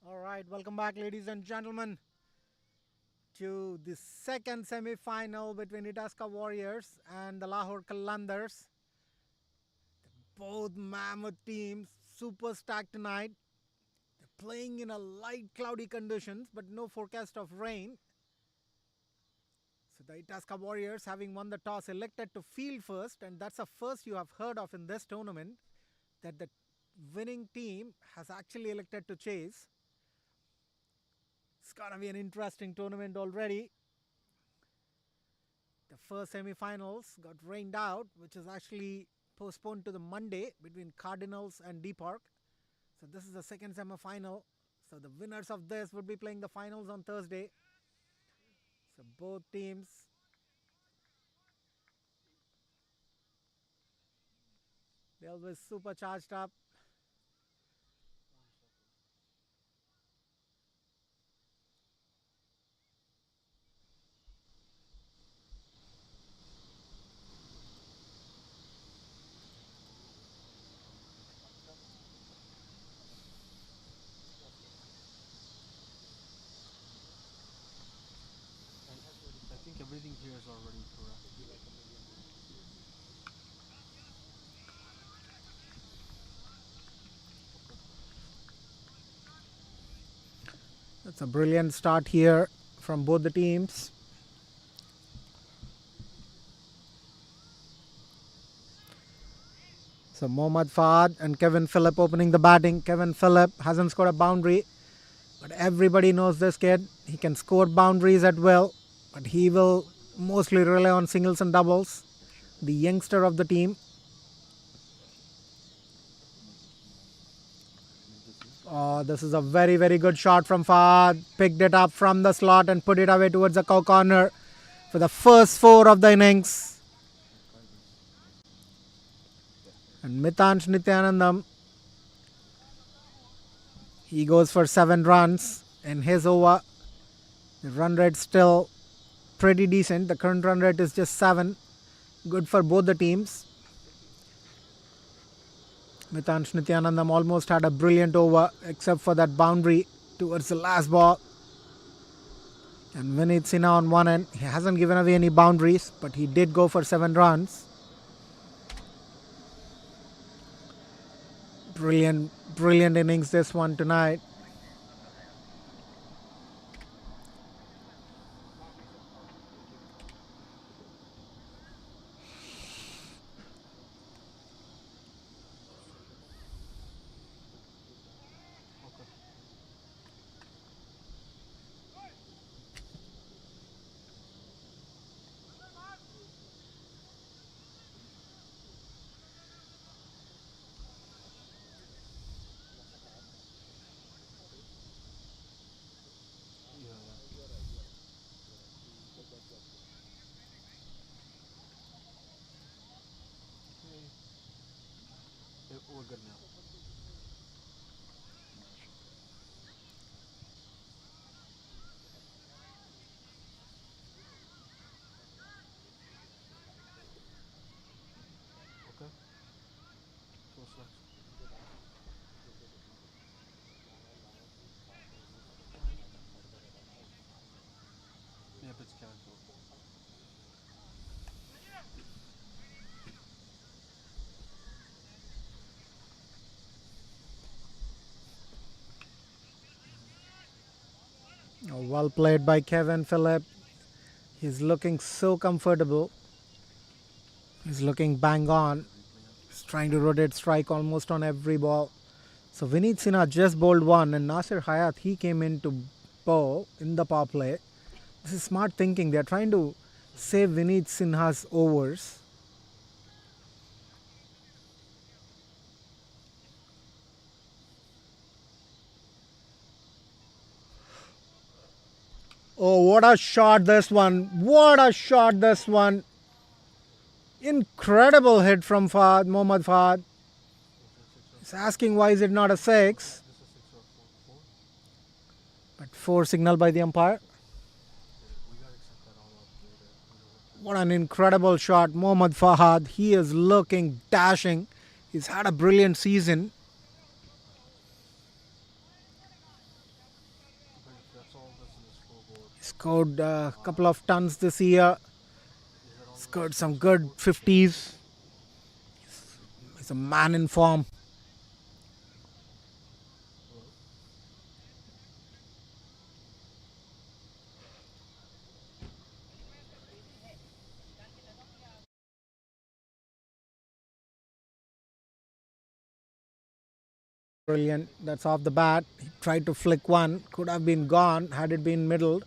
All right, welcome back, ladies and gentlemen, to the second semi-final between Itasca Warriors and the Lahore Qalandars. Both mammoth teams, super stacked tonight. They're playing in a light cloudy conditions, but no forecast of rain. So the Itasca Warriors, having won the toss, elected to field first, and that's a first you have heard of in this tournament, that the winning team has actually elected to chase. It's gonna be an interesting tournament already. The first semi-finals got rained out, which is actually postponed to the Monday between Cardinals and D Park. So this is the second semi-final. So the winners of this would be playing the finals on Thursday. So both teams they always super charged up. I think everything here is already correct. That's a brilliant start here from both the teams. So Mohammad Fahad and Kevin Phillip opening the batting. Kevin Phillip hasn't scored a boundary, but everybody knows this kid. He can score boundaries at will, but he will mostly rely on singles and doubles. The youngster of the team. Oh, this is a very, very good shot from Fahad. Picked it up from the slot and put it away towards the corner for the first four of the innings. And Mitansh Nityanandam, he goes for 7 runs in his over. The run rate still pretty decent. The current run rate is just 7. Good for both the teams. Mitansh Nityanandam almost had a brilliant over except for that boundary towards the last ball. And Vineet Sinha on one end. He hasn't given away any boundaries, but he did go for 7 runs. Brilliant innings this one tonight. We're good now. Okay. So what's next? Yeah, but it's cancelled. Oh, well played by Kevin Phillip. He's looking so comfortable. He's looking bang on. He's trying to rotate strike almost on every ball. So Vineet Sinha just bowled one, and Nasir Hayat, he came in to bowl in the power play. This is smart thinking. They're trying to save Vineet Sinha's overs. Oh, what a shot this one. What a shot this one. Incredible hit from Fahad, Mohammad Fahad. He's asking why is it not a 6. This is 6 or 4? 4? But 4 signaled by the umpire. We gotta accept that all up later. What an incredible shot. Mohammad Fahad, he is looking dashing. He's had a brilliant season. Scored a couple of tons this year. Scored some good 50s. He's a man in form. Brilliant. That's off the bat. He tried to flick one. Could have been gone had it been middled.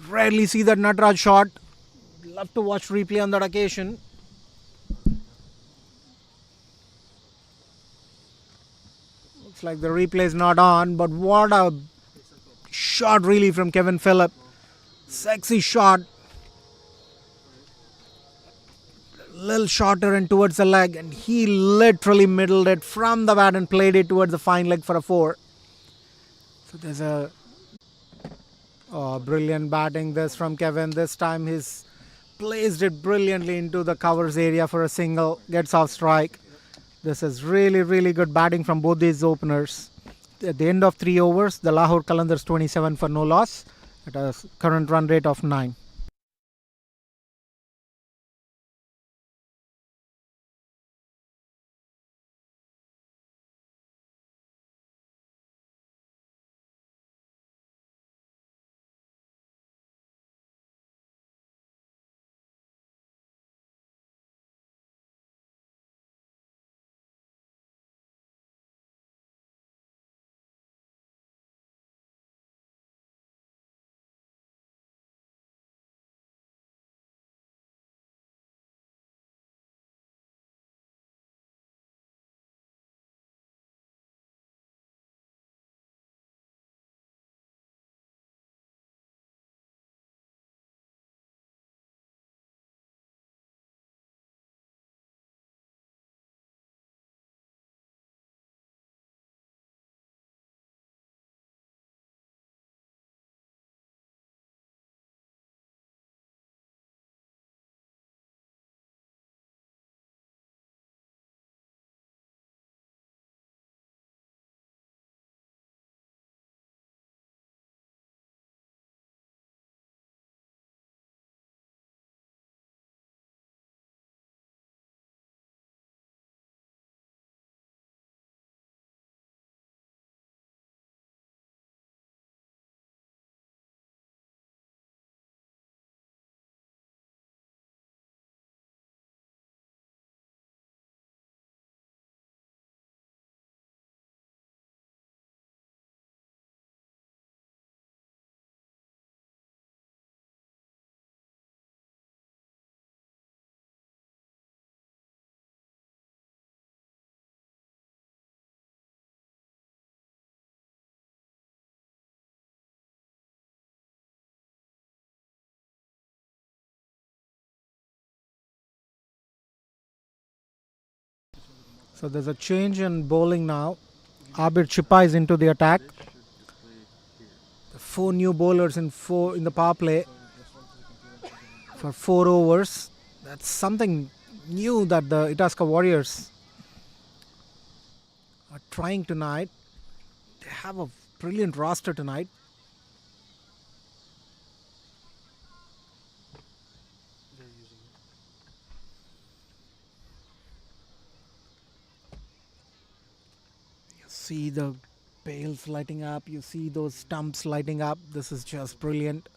Rarely see that Natraj shot. Love to watch replay on that occasion. Looks like the replay is not on, but what a shot really from Kevin Phillip. Sexy shot. Little shorter and towards the leg, and he literally middled it from the bat and played it towards the fine leg for a 4. So there's a brilliant batting this from Kevin. This time he's placed it brilliantly into the covers area for a single. Gets off strike. This is really good batting from both these openers. At the end of 3 overs, the Lahore Qalandars 27 for no loss at a current run rate of 9. So there's a change in bowling now. Abir Chipa is into the attack. The 4 new bowlers in the power play for 4 overs. That's something new that the Itasca Warriors are trying tonight. They have a brilliant roster tonight. They're using it. See the bales lighting up, you see those stumps lighting up. This is just brilliant.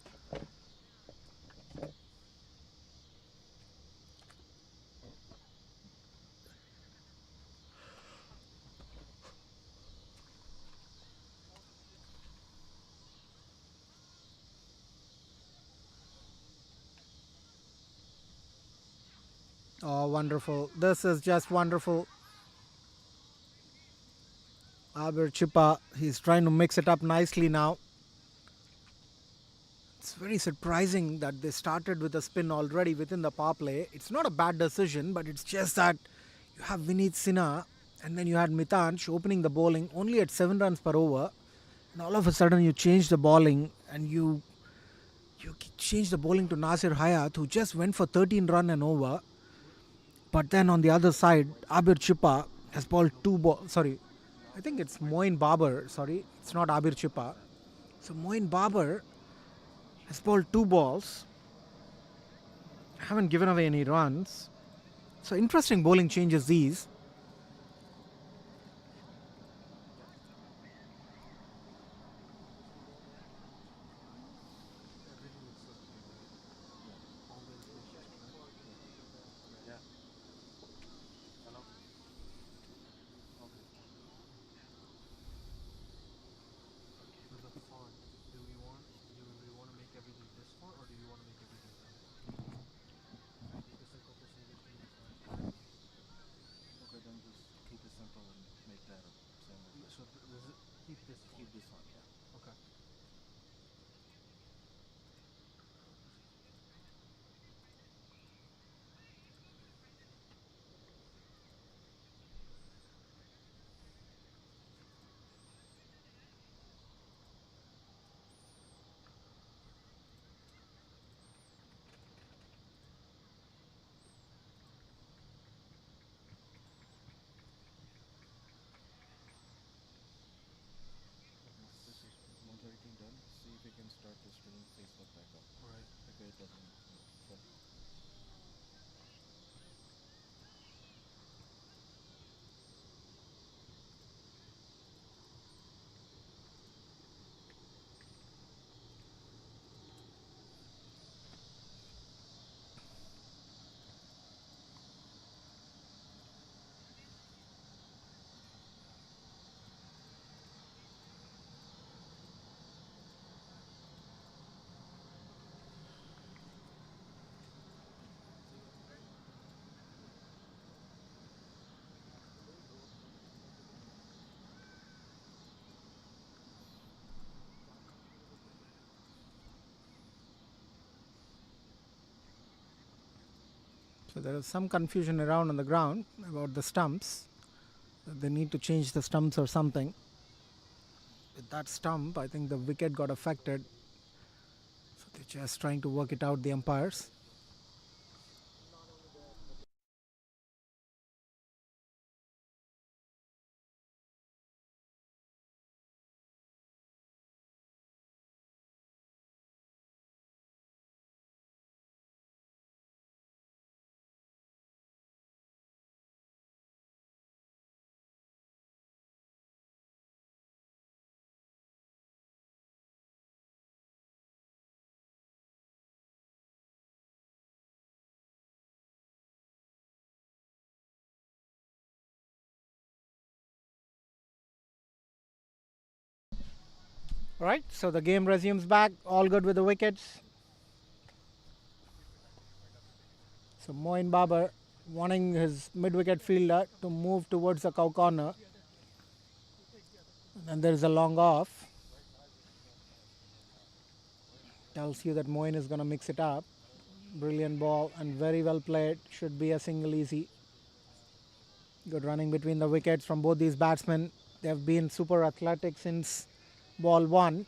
Oh, wonderful. This is just wonderful. Aber Chipa, he's trying to mix it up nicely now. It's very surprising that they started with a spin already within the power play. It's not a bad decision, but it's just that you have Vineet Sinha and then you had Mitansh opening the bowling only at 7 runs per over. And all of a sudden you change the bowling and you change the bowling to Nasir Hayat, who just went for 13 run and over. But then on the other side, Abir Chipa has bowled two balls. Sorry, I think it's Moin Babar. Sorry, it's not Abir Chipa. So Moin Babar has bowled two balls, haven't given away any runs. So interesting bowling changes these. Everything looks so clean, right? All the information is correct. Yeah. Hello. Okay. For the font, do we want to make everything this font or do you want to make everything that font? Just a couple changes to the size. Okay, then just keep it simple and make that same as this. So does it keep this font? Keep this one, yeah. Okay. Okay, this is once everything done, see if you can start the stream Facebook back up. All right. Okay, it doesn't move. But So there is some confusion around on the ground about the stumps. They need to change the stumps or something. With that stump, I think the wicket got affected. So they're just trying to work it out, the umpires. All right, so the game resumes back. All good with the wickets. So Moin Babar wanting his mid-wicket fielder to move towards the cow corner. And there is a long off. Tells you that Moin is going to mix it up. Brilliant ball and very well played. Should be a single easy. Good running between the wickets from both these batsmen. They have been super athletic since ball one.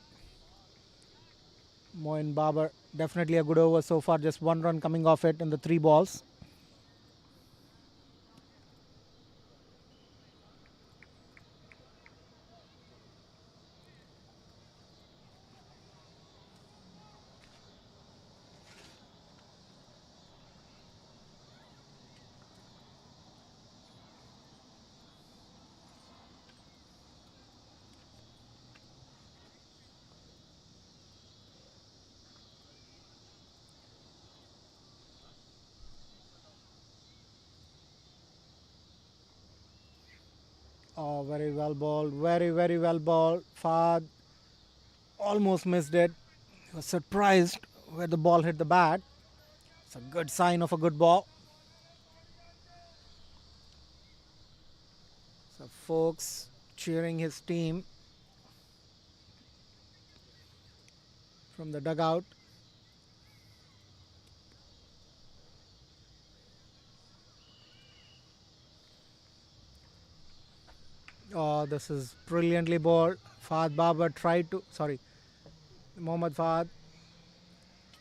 Moin Babar, definitely a good over so far. Just one run coming off it in the three balls. Oh, very well bowled. Very, very well bowled. Fahd almost missed it. He was surprised where the ball hit the bat. It's a good sign of a good ball. So folks cheering his team from the dugout. Oh, this is brilliantly bowled. Fahd Babar tried to, sorry, Mohammad Fahd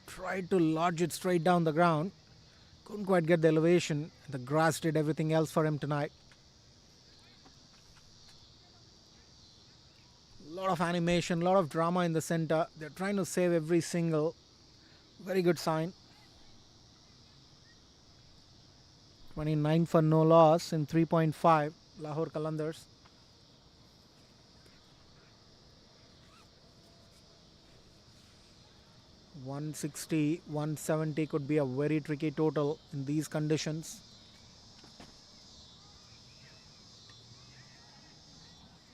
tried to lodge it straight down the ground. Couldn't quite get the elevation. The grass did everything else for him tonight. A lot of animation, a lot of drama in the center. They're trying to save every single. Very good sign. 29 for no loss in 3.5. Lahore Qalandars. .160, 170 could be a very tricky total in these conditions.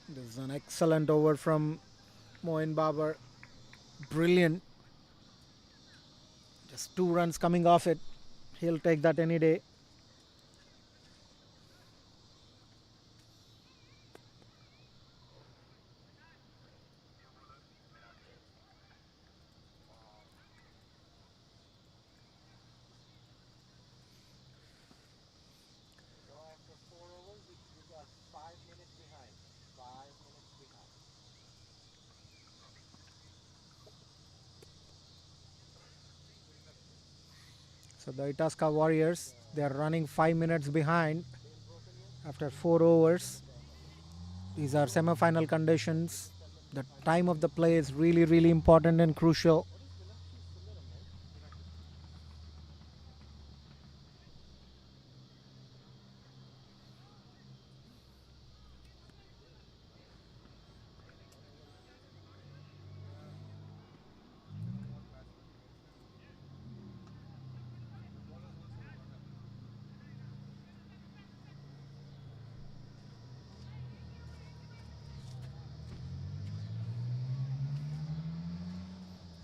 This is an excellent over from Moin Babar. Brilliant. Just 2 runs coming off it. He'll take that any day. So after 4 overs, we got 5 minutes behind. 5 minutes behind. So the Itasca Warriors, they are running 5 minutes behind after 4 overs. These are semi-final conditions. The time of the play is really, really important and crucial.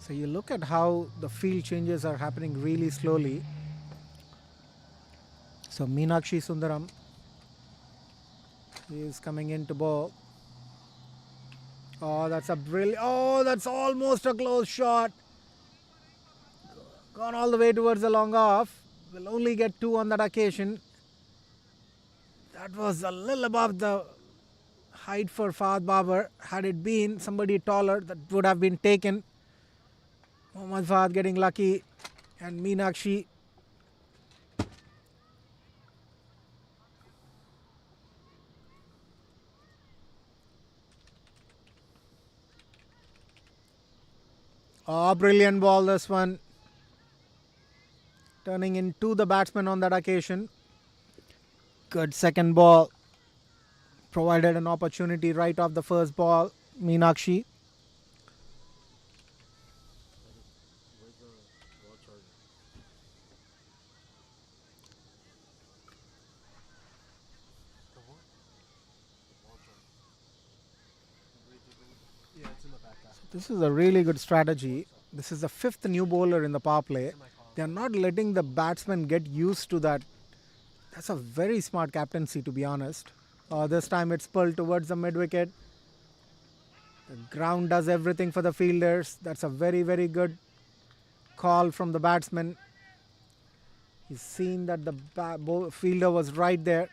So you look at how the field changes are happening really slowly. So Meenakshi Sundaram, he is coming in to bowl. Oh, that's a brilliant. Oh, that's almost a close shot. Gone all the way towards the long off. Will only get 2 on that occasion. That was a little above the height for Fahd Babar. Had it been somebody taller, that would have been taken. Mohammad Fahd getting lucky, and Meenakshi. Oh, brilliant ball this one. Turning into the batsman on that occasion. Good second ball. Provided an opportunity right off the first ball. Meenakshi. Where's the wall charger? The what? The wall charger. Where did it go? Yeah, it's in the back after. This is a really good strategy. This is the 5th new bowler in the power play. It's in my car. They are not letting the batsman get used to that. That's a very smart captaincy, to be honest. This time it's pulled towards the mid wicket. The ground does everything for the fielders. That's a very, very good call from the batsman. He's seen that the fielder was right there.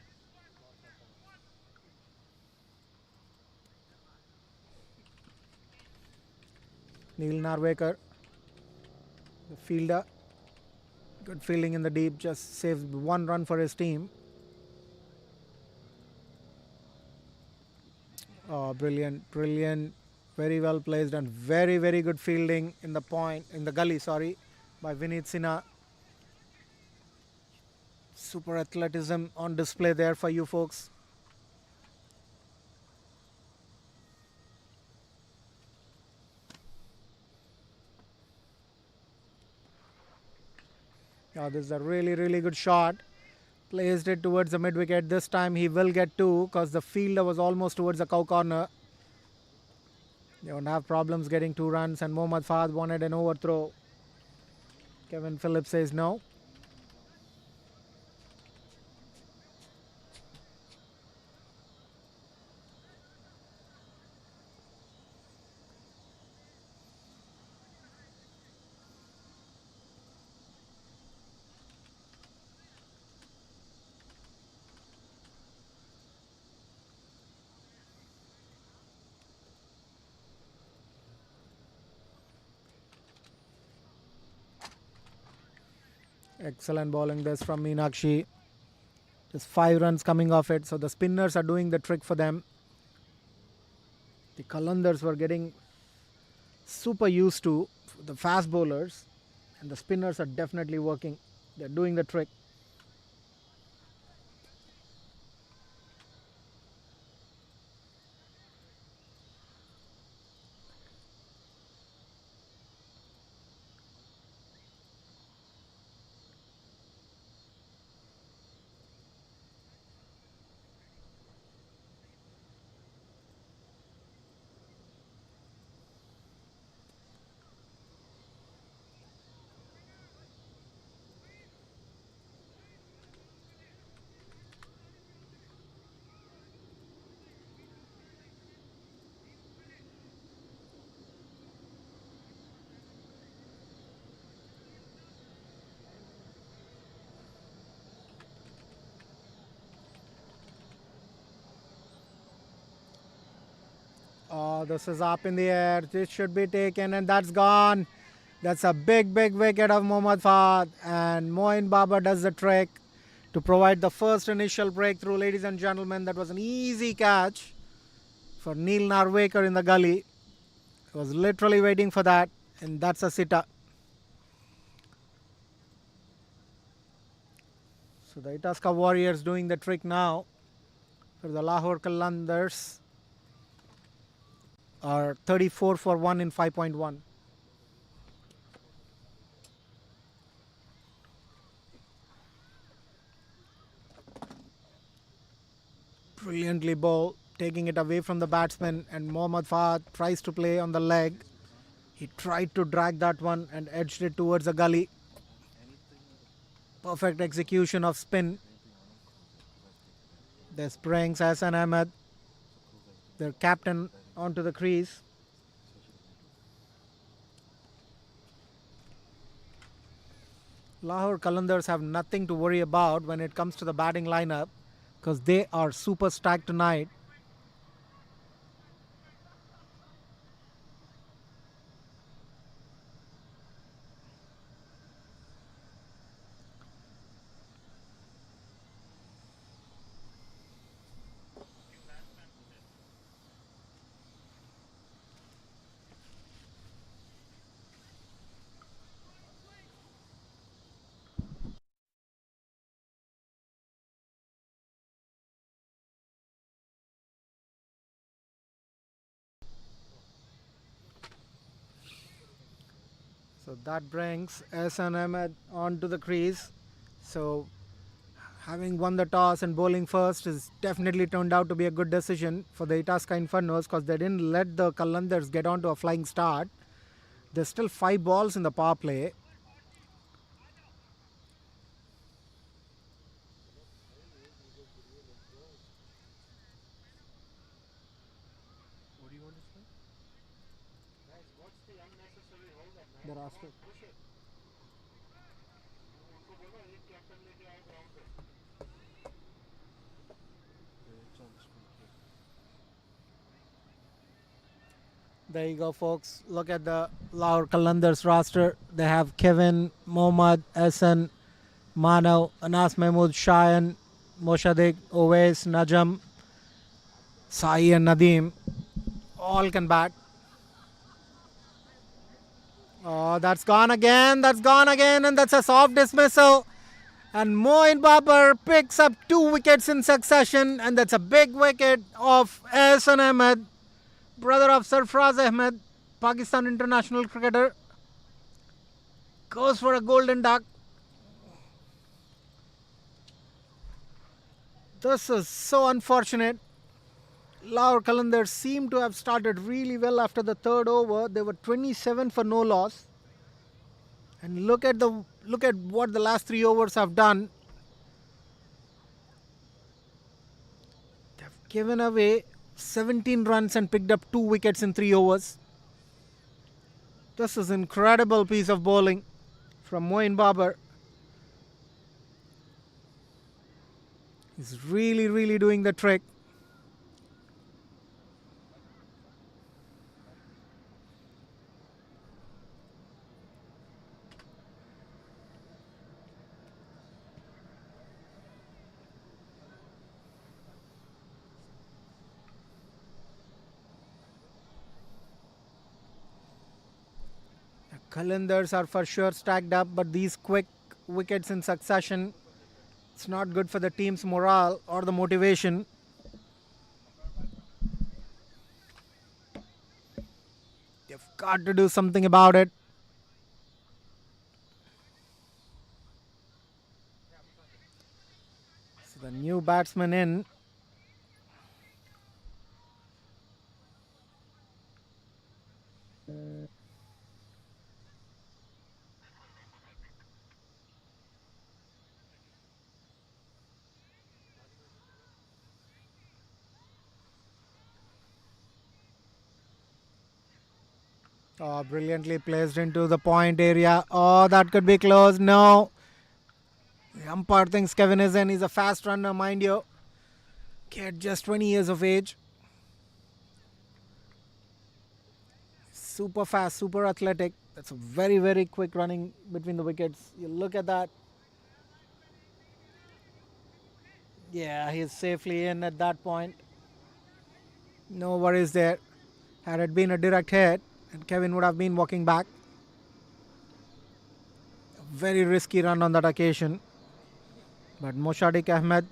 Neil Narwekar, the fielder. Good fielding in the deep, just saves 1 run for his team. Oh, brilliant, brilliant. Very well placed and very, very good fielding in the point, in the gully, sorry, by Vineet Sinha. Super athleticism on display there for you folks. Yeah, this is a really, really good shot. Placed it towards the mid wicket. This time he will get two because the fielder was almost towards the cow corner. They won't have problems getting 2 runs, and Mohammad Fahad wanted an overthrow. Kevin Phillips says no. Excellent bowling this from Meenakshi. Just 5 runs coming off it. So the spinners are doing the trick for them. The Qalandars were getting super used to the fast bowlers, and the spinners are definitely working. They're doing the trick. Oh, this is up in the air. This should be taken, and that's gone. That's a big, big wicket of Mohammad Fahad. And Moin Baba does the trick to provide the first initial breakthrough. Ladies and gentlemen, that was an easy catch for Neil Narwekar in the gully. He was literally waiting for that, and that's a sitter. So the Itasca Warriors doing the trick now for the Lahore Qalandars are 34 for 1 in 5.1. Brilliantly bowled, taking it away from the batsman, and Mohammad Fahad tries to play on the leg. He tried to drag that one and edged it towards the gully. Perfect execution of spin. This brings Hassan Ahmed, their captain, onto the crease. Lahore Qalandars have nothing to worry about when it comes to the batting lineup because they are super stacked tonight. So that brings Hassan Ahmed onto the crease. So having won the toss and bowling first is definitely turned out to be a good decision for the Itasca Infernos because they didn't let the Qalandars get onto a flying start. There's still 5 balls in the power play. What do you want to say? Guys, what's the unnecessary hold up, man? The roster. Push it. उनको बोलो एक captain लेके आओ ground पे. It's on the screen here. There you go, folks. Look at the Lahore Qalandars roster. They have Kevin, Mohammad, Hassan, Manav, Anas Mahmood, Shayan, Moshadik, Owais, Najam, Sai and Nadeem. All can bat. Oh, that's gone again. That's gone again. And that's a soft dismissal. And Moin Babar picks up 2 wickets in succession. And that's a big wicket of Hassan Ahmed, brother of Sarfraz Ahmed, Pakistan international cricketer. Goes for a golden duck. This is so unfortunate. Lahore Qalandars seem to have started really well after the third over. They were 27 for no loss. And look at what the last 3 overs have done. They've given away 17 runs and picked up 2 wickets in 3 overs. This is incredible piece of bowling from Moeen Babar. He's really doing the trick. The Qalandars are for sure stacked up, but these quick wickets in succession, it's not good for the team's morale or the motivation. They've got to do something about it. So the new batsman in. Oh, brilliantly placed into the point area. Oh, that could be close. No. The umpire thinks Kevin is in. He's a fast runner, mind you. Kid, just 20 years of age. Super fast, super athletic. That's a very quick running between the wickets. You look at that. Yeah, he's safely in at that point. No worries there. Had it been a direct hit, and Kevin would have been walking back. A very risky run on that occasion. But Moshadik Ahmed,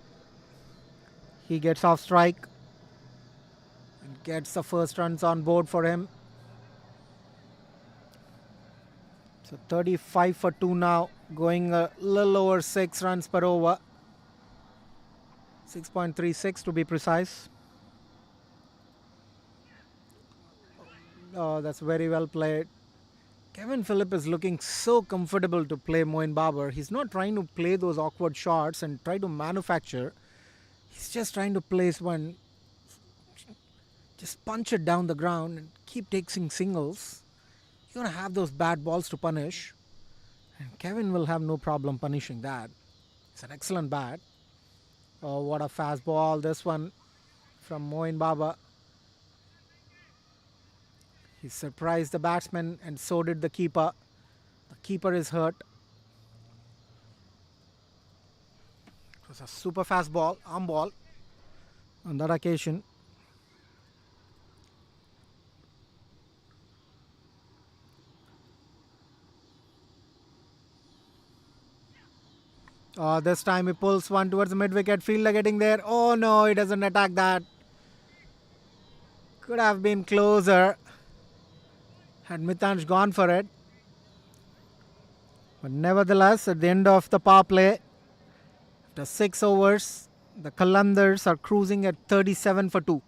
he gets off strike and gets the first runs on board for him. So 35 for 2 now, going a little over 6 runs per over. 6.36 to be precise. Oh, that's very well played. Kevin Phillip is looking so comfortable to play Moeen Babar. He's not trying to play those awkward shots and try to manufacture. He's just trying to place one, just punch it down the ground and keep taking singles. You're going to have those bad balls to punish. And Kevin will have no problem punishing that. It's an excellent bat. Oh, what a fast ball. This one from Moeen Babar. He surprised the batsman and so did the keeper. The keeper is hurt. It was a super fast ball, arm ball on that occasion. This time he pulls one towards the mid-wicket. Fielder getting there. Oh no, he doesn't attack that. Could have been closer had Mitansh gone for it. But nevertheless, at the end of the power play, after 6 overs, the Qalandars are cruising at 37 for 2.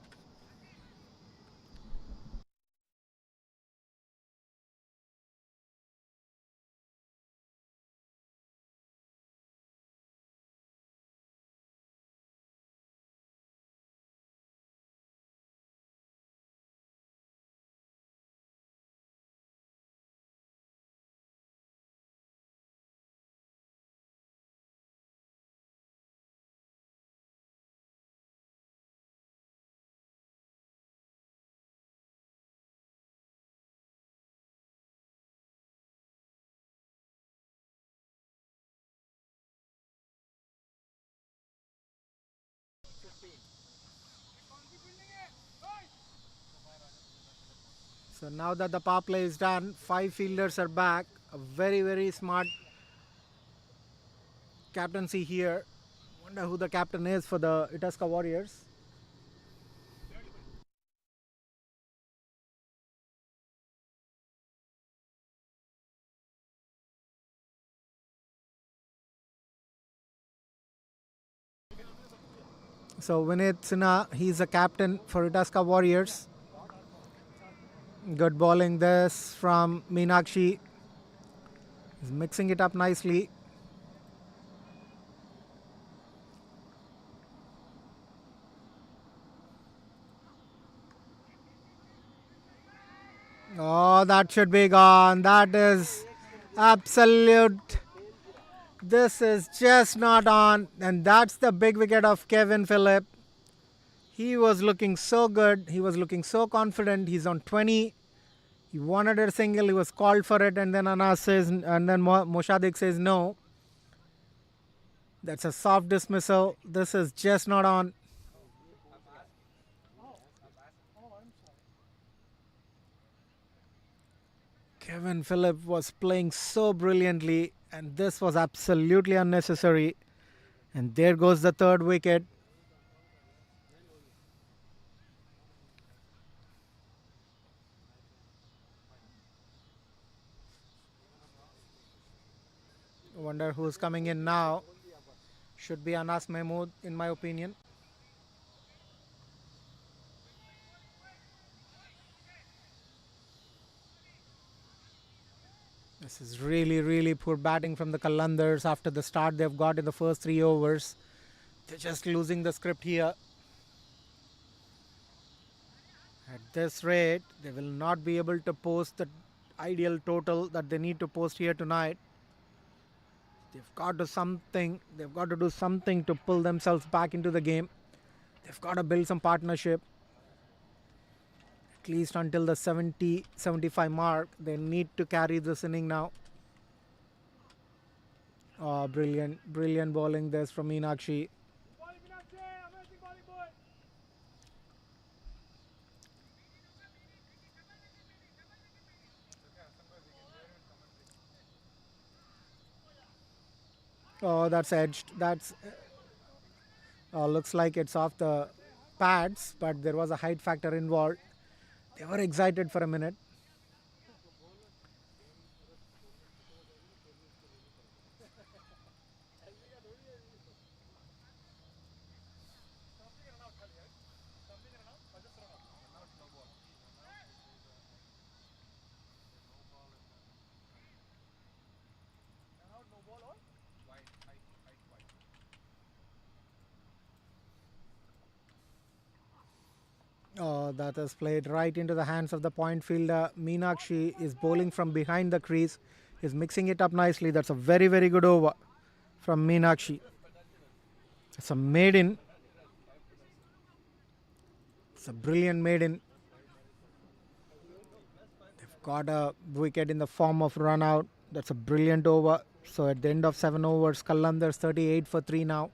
So now that the power play is done, 5 fielders are back. A very smart captaincy here. Wonder who the captain is for the Itasca Warriors. So Vinit Sinha, he's a captain for Itasca Warriors. Good bowling this from Meenakshi. He's mixing it up nicely. Oh, that should be gone. That is absolute. This is just not on. And that's the big wicket of Kevin Phillip. He was looking so good. He was looking so confident. He's on 20. He wanted a single. He was called for it. And then Anas says, and then Moshadik says no. That's a soft dismissal. This is just not on. Kevin Phillip was playing so brilliantly, and this was absolutely unnecessary. And there goes the third wicket. Wonder who's coming in now. Should be Anas Mahmood, in my opinion. This is really, really poor batting from the Qalandars after the start they've got in the first 3 overs. They're just losing the script here. At this rate, they will not be able to post the ideal total that they need to post here tonight. They've got to do something to pull themselves back into the game. They've got to build some partnership. At least until the 70-75 mark, they need to carry this inning now. Oh, brilliant bowling this from Meenakshi. Oh, that's edged. That's looks like it's off the pads, but there was a height factor involved. They were excited for a minute. Oh, that is played right into the hands of the point fielder. Meenakshi is bowling from behind the crease. He's mixing it up nicely. That's a very, very good over from Meenakshi. It's a maiden. It's a brilliant maiden. They've got a wicket in the form of run out. That's a brilliant over. So at the end of 7 overs, Qalandars 38 for 3 now.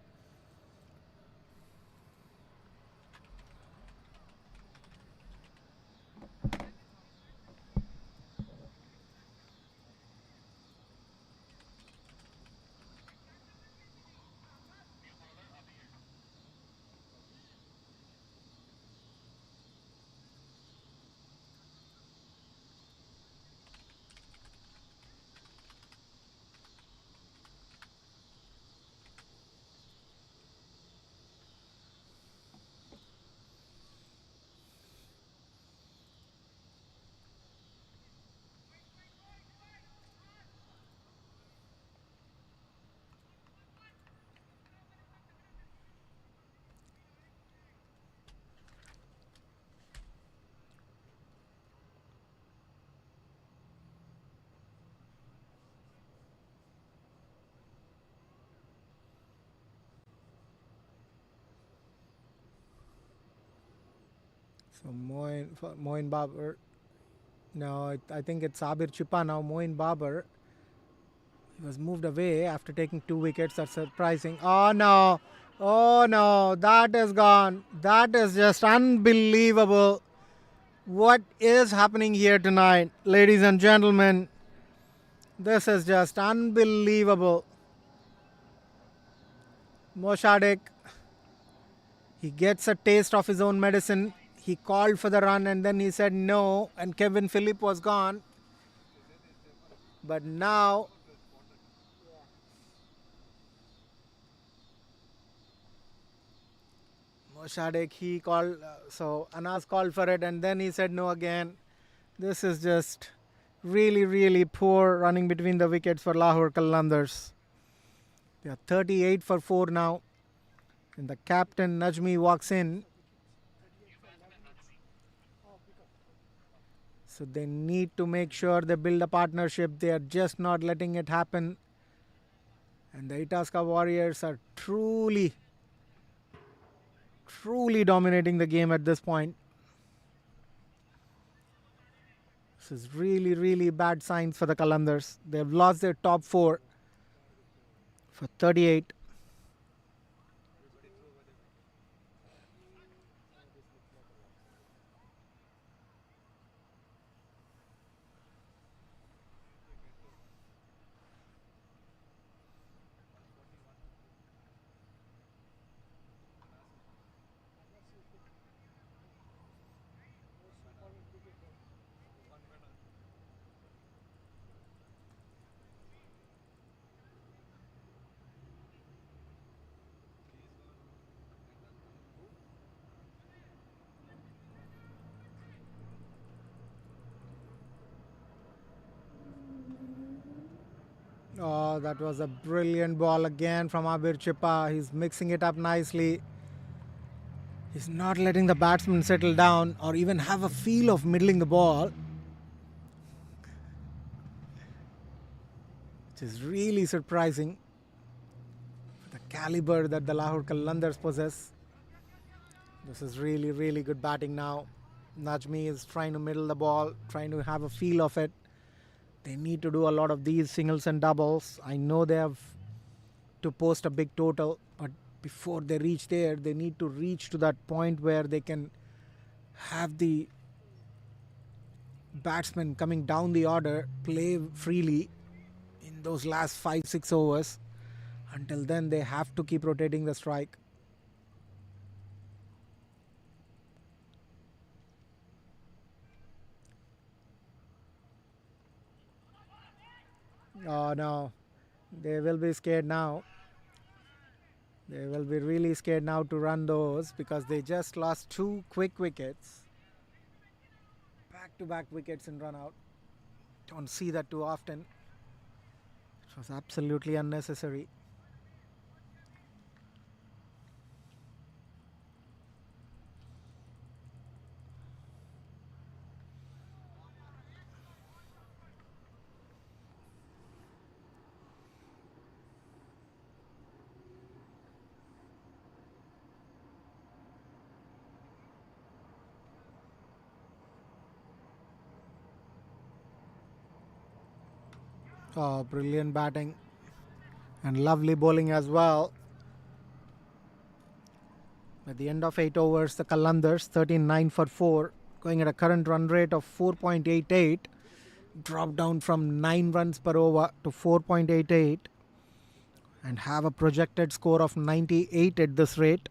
So Moin Babar. No, I think it's Abir Chipa now. Moin Babar. He was moved away after taking 2 wickets. That's surprising. Oh no. Oh no. That is gone. That is just unbelievable. What is happening here tonight, ladies and gentlemen? This is just unbelievable. Moshadik, he gets a taste of his own medicine. He called for the run and then he said no, and Kevin Phillip was gone. But now Moshadek, he called, so Anas called for it and then he said no again. This is just really, really poor running between the wickets for Lahore Qalandars. They are 38 for 4 now. And the captain Najmi walks in. So they need to make sure they build a partnership. They are just not letting it happen. And the Itasca Warriors are truly dominating the game at this point. This is really, really bad signs for the Qalandars. They've lost their top 4 for 38. Oh, that was a brilliant ball again from Abir Chippa. He's mixing it up nicely. He's not letting the batsman settle down or even have a feel of middling the ball, which is really surprising. The caliber that the Lahore Qalandars possess. This is really, really good batting now. Najmi is trying to middle the ball, trying to have a feel of it. They need to do a lot of these singles and doubles. I know they have to post a big total, but before they reach there, they need to reach to that point where they can have the batsmen coming down the order play freely in those last 5-6 overs. Until then, they have to keep rotating the strike. Oh no, they will be scared now. They will be really scared now to run those because they just lost 2 quick wickets. Back to back wickets in run out. Don't see that too often. It was absolutely unnecessary. Oh, brilliant batting and lovely bowling as well. At the end of 8 overs, the Qalandars 39 for 4, going at a current run rate of 4.88, dropped down from 9 runs per over to 4.88 and have a projected score of 98 at this rate.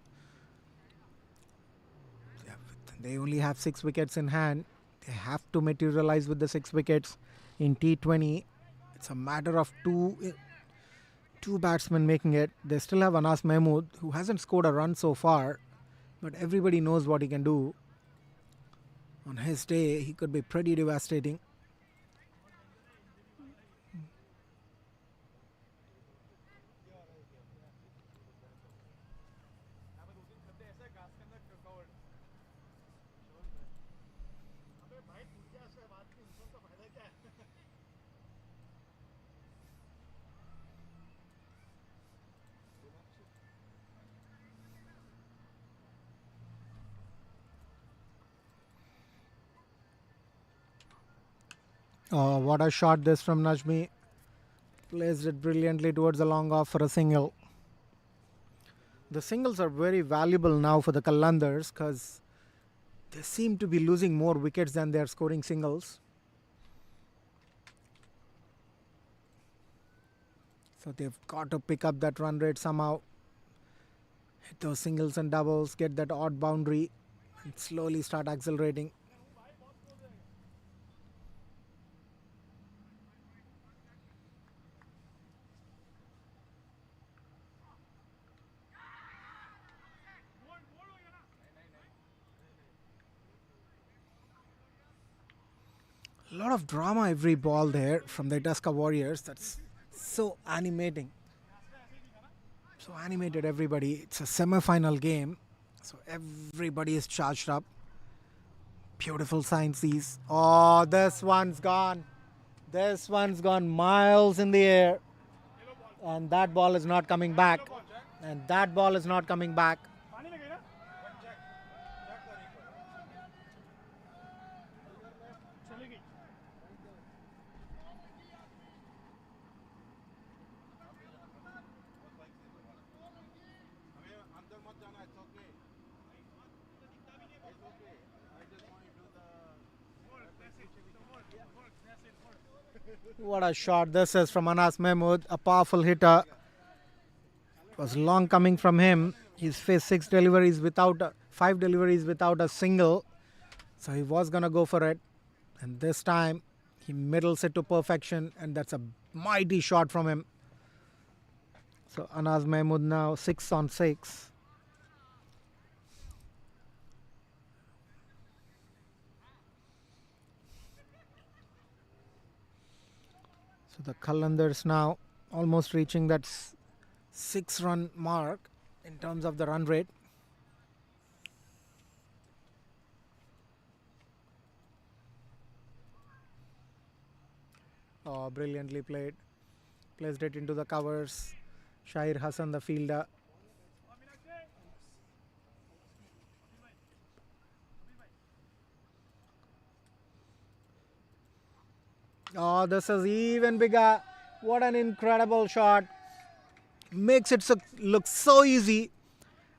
They only have 6 wickets in hand. They have to materialize with the 6 wickets in T20. It's a matter of two batsmen making it. They still have Anas Mahmood, who hasn't scored a run so far, but everybody knows what he can do. On his day, he could be pretty devastating. Oh, what a shot this from Najmi. Placed it brilliantly towards the long off for a single. The singles are very valuable now for the Qalandars because they seem to be losing more wickets than they are scoring singles. So they've got to pick up that run rate somehow. Hit those singles and doubles, get that odd boundary and slowly start accelerating. A lot of drama every ball there from the Itasca Warriors. That's so animating. So animated, everybody. It's a semi-final game, so everybody is charged up. Beautiful signs these. Oh, this one's gone. This one's gone miles in the air. And that ball is not coming back. And that ball is not coming back. What a shot this is from Anas Mahmood, a powerful hitter. It was long coming from him. He's faced 5 deliveries without a single. So he was gonna go for it. And this time he middles it to perfection, and that's a mighty shot from him. So Anas Mahmood now 6 on 6. So the Qalandars now almost reaching that 6-run mark in terms of the run rate. Oh, brilliantly played. Placed it into the covers. Shahir Hassan, the fielder. Oh, this is even bigger. What an incredible shot. Makes it look so easy.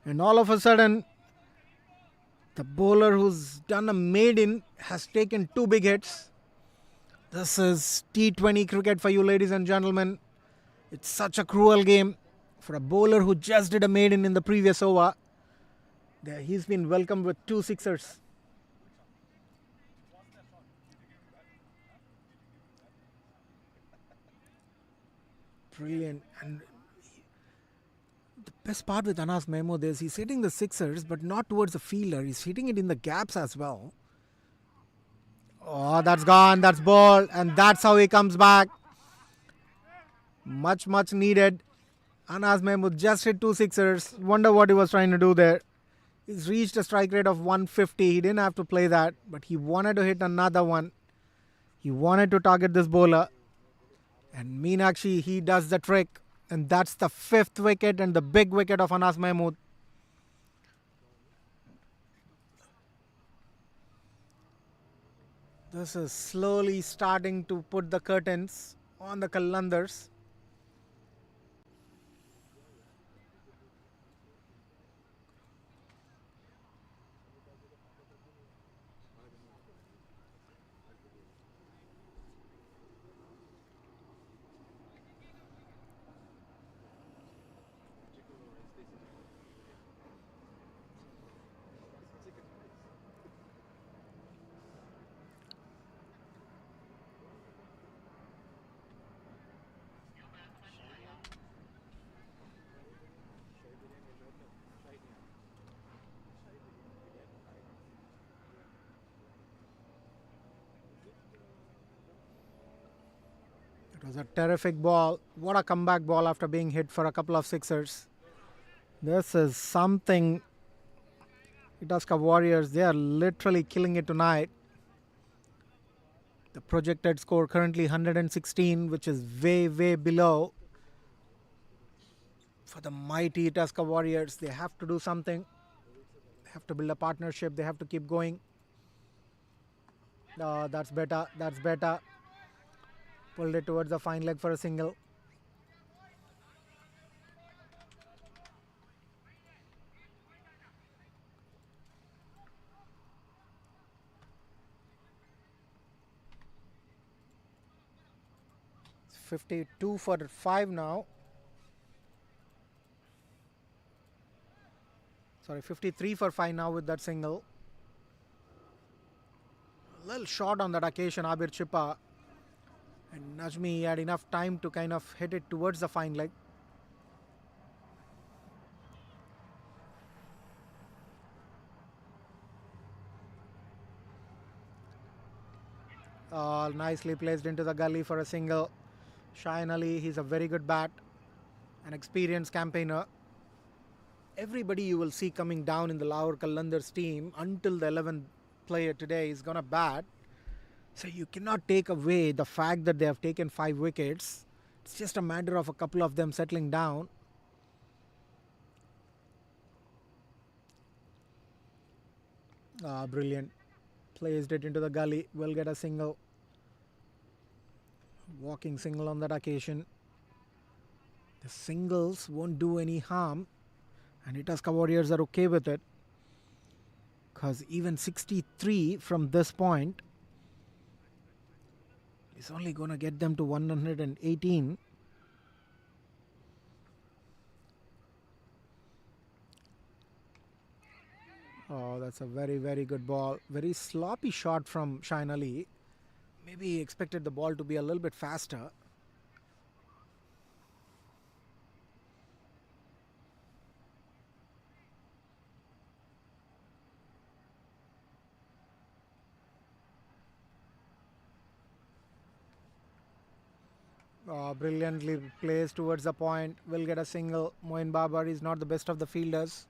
And all of a sudden, the bowler who's done a maiden has taken 2 big hits. This is T20 cricket for you, ladies and gentlemen. It's such a cruel game. For a bowler who just did a maiden in the previous over, he's been welcomed with 2 sixers. Brilliant. And the best part with Anas Mahmood is he's hitting the sixers, but not towards the fielder. He's hitting it in the gaps as well. Oh, that's gone. That's ball. And that's how he comes back. Much needed. Anas Mahmood just hit 2 sixers. Wonder what he was trying to do there. He's reached a strike rate of 150. He didn't have to play that, but he wanted to hit another one. He wanted to target this bowler. And Meenakshi, he does the trick. And that's the 5th wicket and the big wicket of Anas Mahmood. This is slowly starting to put the curtains on the Qalandars. It was a terrific ball. What a comeback ball after being hit for a couple of sixers. This is something. Itasca Warriors, they are literally killing it tonight. The projected score currently 116, which is way below. For the mighty Itasca Warriors, they have to do something. They have to build a partnership. They have to keep going. That's better. That's better. Pulled it towards the fine leg for a single. It's 52 for 5 now. Sorry, 53 for 5 now with that single. A little short on that occasion, Abir Chippa. And Najmi had enough time to kind of hit it towards the fine leg. Nicely placed into the gully for a single. Shine Ali, he's a very good bat, an experienced campaigner. Everybody you will see coming down in the Lahore Qalandars team until the 11th player today is going to bat. So you cannot take away the fact that they have taken 5 wickets. It's just a matter of a couple of them settling down. Brilliant. Placed it into the gully. Will get a single. Walking single on that occasion. The singles won't do any harm. And Itasca Warriors are okay with it. Because even 63 from this point is only going to get them to 118. Oh, that's a very, very good ball. Very sloppy shot from Shine Ali. Maybe he expected the ball to be a little bit faster. Brilliantly placed towards the point. Will get a single. Moin Babar is not the best of the fielders.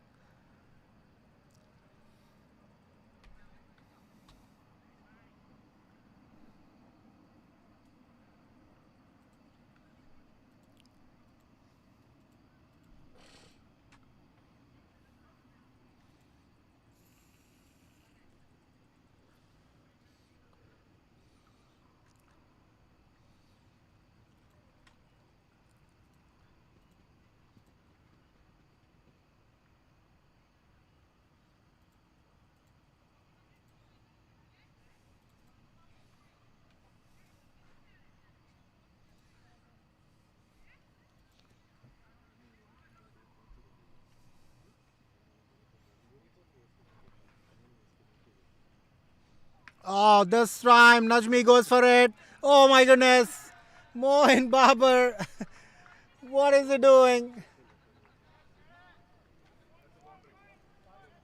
Oh, this time Najmi goes for it. Oh my goodness. Moin Babar. What is he doing?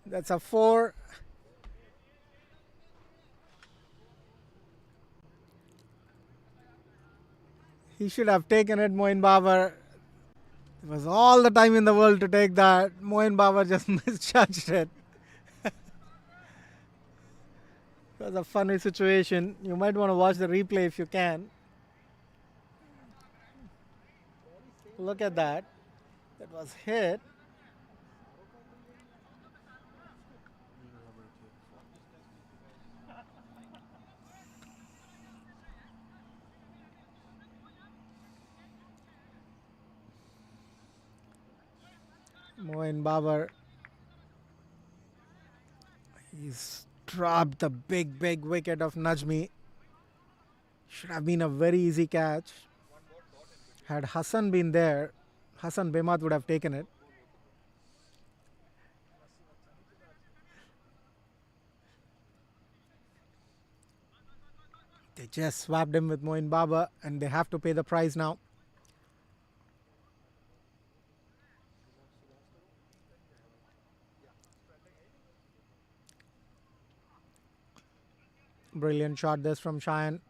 That's a 4. He should have taken it, Moin Babar. There was all the time in the world to take that. Moin Babar just misjudged it. It was a funny situation. You might want to watch the replay if you can. Look at that. That was hit. Moin Babar. He's dropped the big wicket of Najmi. Should have been a very easy catch. Had Hassan been there, Hassan Bemat would have taken it. They just swapped him with Moin Baba and they have to pay the price now. Brilliant shot this from Cheyenne.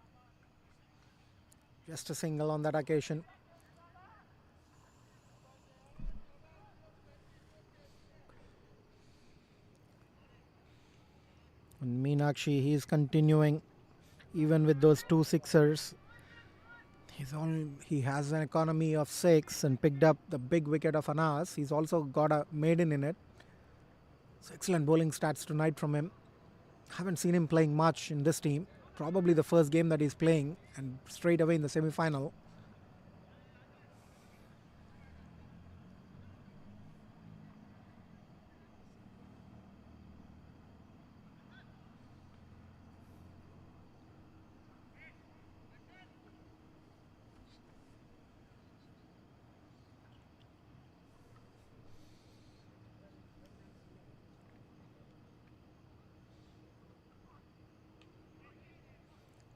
Just a single on that occasion. And Meenakshi, he's continuing even with those 2 sixers. He has an economy of 6 and picked up the big wicket of Anas. He's also got a maiden in it. So excellent bowling stats tonight from him. Haven't seen him playing much in this team. Probably the first game that he's playing and straight away in the semi-final.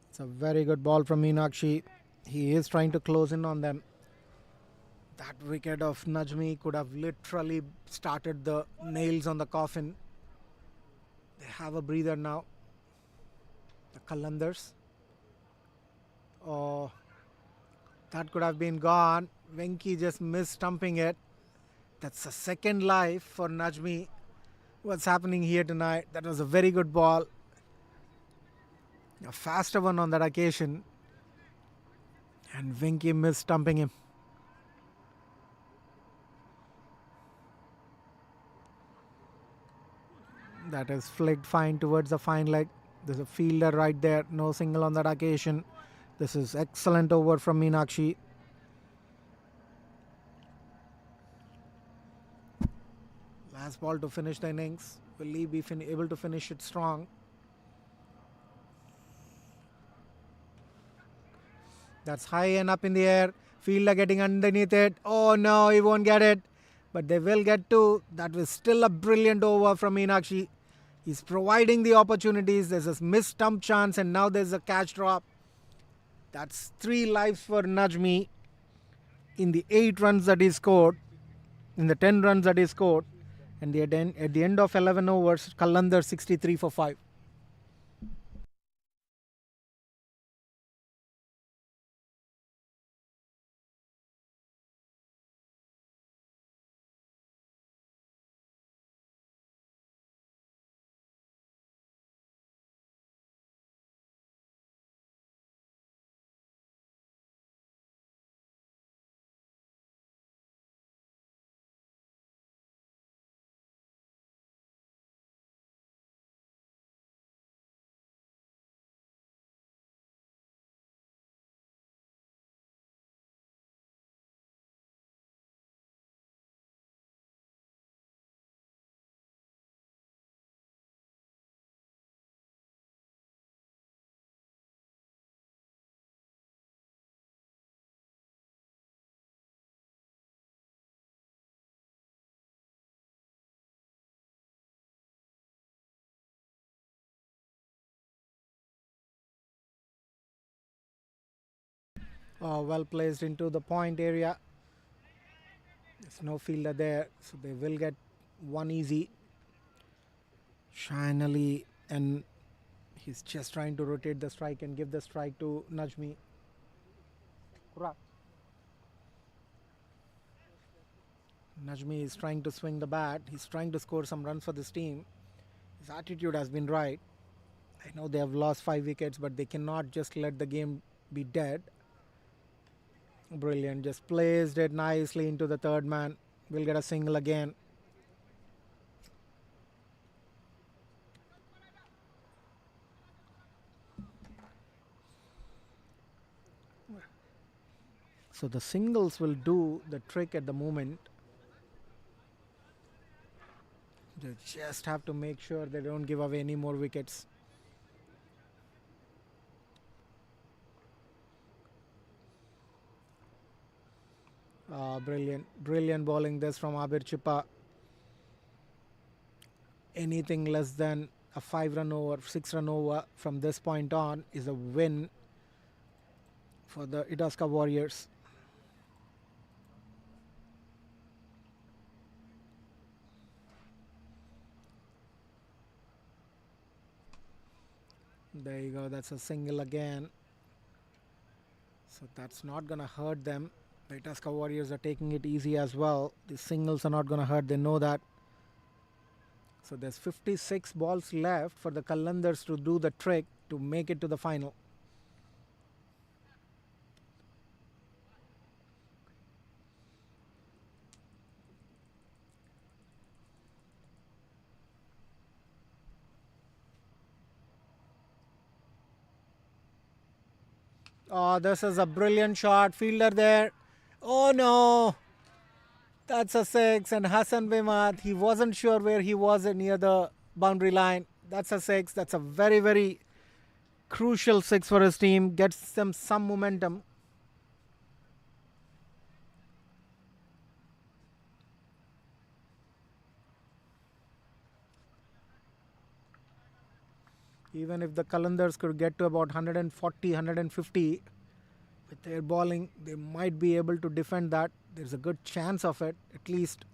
It's a very good ball from Meenakshi. He is trying to close in on them. That wicket of Najmi could have literally started the nails on the coffin. They have a breather now. The Qalandars. Oh, that could have been gone. Venki just missed stumping it. That's a second life for Najmi. What's happening here tonight? That was a very good ball. A faster one on that occasion. And Venki missed stumping him. That is flicked fine towards the fine leg. There's a fielder right there. No single on that occasion. This is excellent over from Meenakshi. Last ball to finish the innings. Will he be able to finish it strong? That's high and up in the air. Fielder getting underneath it. Oh no, he won't get it. But they will get two. That was still a brilliant over from Meenakshi. He's providing the opportunities. There's a missed stump chance and now there's a catch drop. That's 3 lives for Najmi in the 8 runs that he scored, in the 10 runs that he scored. And at the end of 11 overs, Qalandars 63 for 5. Well placed into the point area. There's no fielder there, so they will get one easy. Shahan Ali, and he's just trying to rotate the strike and give the strike to Najmi. Najmi is trying to swing the bat. He's trying to score some runs for this team. His attitude has been right. I know they have lost 5 wickets, but they cannot just let the game be dead. Brilliant. Just placed it nicely into the third man. We'll get a single again. So the singles will do the trick at the moment. They just have to make sure they don't give away any more wickets. Brilliant bowling this from Abir Chippa. Anything less than a 5-run over, 6-run over from this point on is a win for the Itasca Warriors. There you go, that's a single again. So that's not going to hurt them. The Itasca Warriors are taking it easy as well. The singles are not going to hurt, they know that. So there's 56 balls left for the Qalandars to do the trick to make it to the final. Oh, this is a brilliant shot. Fielder there. Oh no. That's a 6. And Hassan Bimat, he wasn't sure where he was near the boundary line. That's a 6. That's a very, very crucial 6 for his team. Gets them some momentum. Even if the Qalandars could get to about 140, 150 with their bowling, they might be able to defend that. There's a good chance of it, at least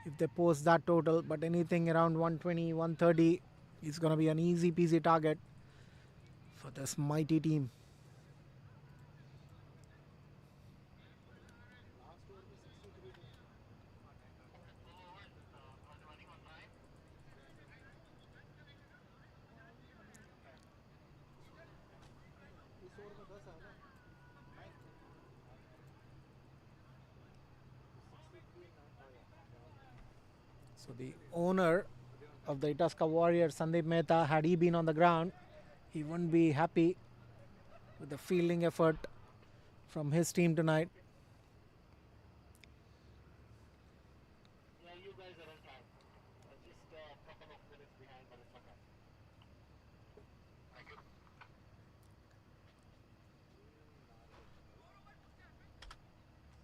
if they post that total. But anything around 120, 130 is going to be an easy peasy target for this mighty team. Over में 10 है ना 9 63 9 oh yeah 11 So the owner of the Itasca Warriors, Sandeep Mehta, had he been on the ground, he wouldn't be happy with the fielding effort from his team tonight. yeah you guys are on time just a couple of minutes behind but it's okay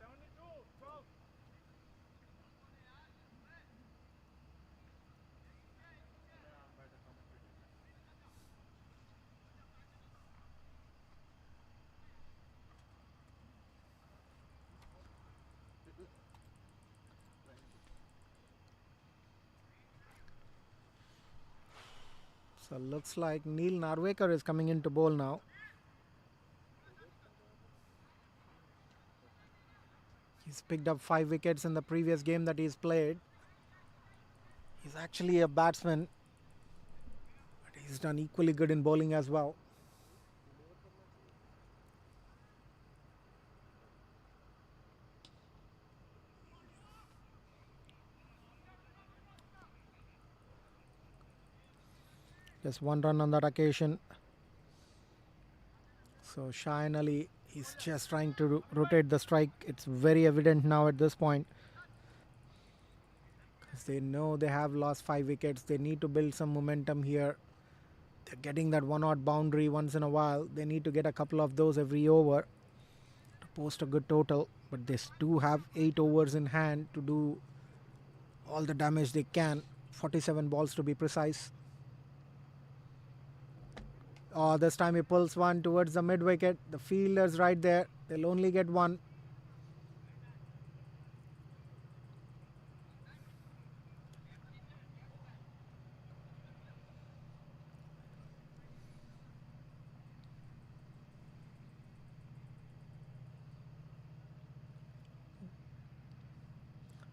72 12 by the commentator So looks like Neil Narwekar is coming into bowl now. He's picked up 5 wickets in the previous game that he's played. He's actually a batsman, but he's done equally good in bowling as well. Just one run on that occasion. So Shine Ali, he's just trying to rotate the strike. It's very evident now at this point. Because they know they have lost 5 wickets. They need to build some momentum here. They're getting that one odd boundary once in a while. They need to get a couple of those every over to post a good total. But they do have 8 overs in hand to do all the damage they can. 47 balls to be precise. Oh, this time he pulls one towards the mid wicket. The fielder's right there. They'll only get one.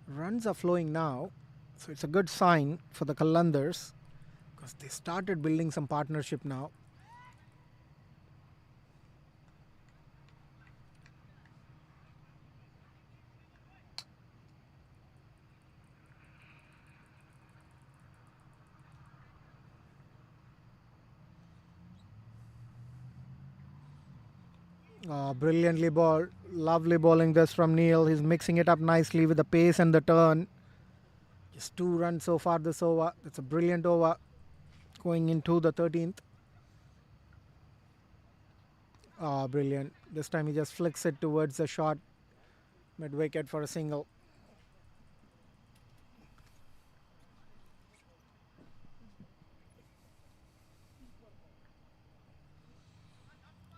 Runs are flowing now, so it's a good sign for the Qalandars because they started building some partnership now. Brilliantly bowled. Lovely bowling this from Neil. He's mixing it up nicely with the pace and the turn. Just 2 runs so far this over. It's a brilliant over going into the 13th. Brilliant. This time he just flicks it towards the short mid wicket for a single.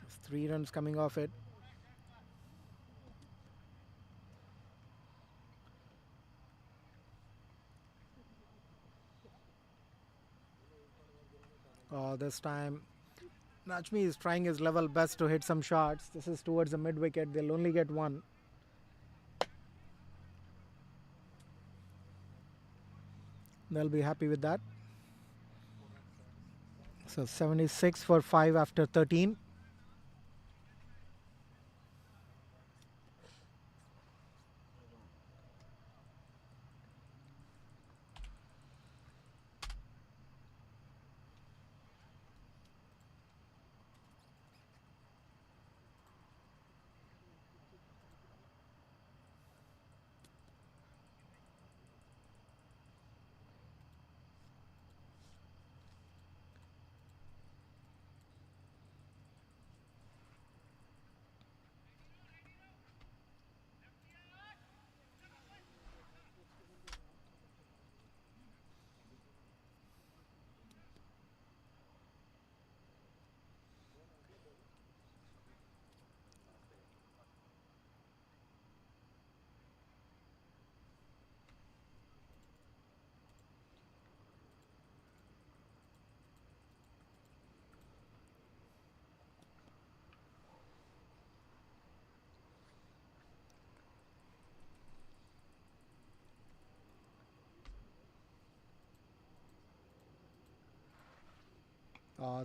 There's 3 runs coming off it. This time Najmi is trying his level best to hit some shots. This is towards the mid wicket. They'll only get one. They'll be happy with that. So 76 for 5 after 13.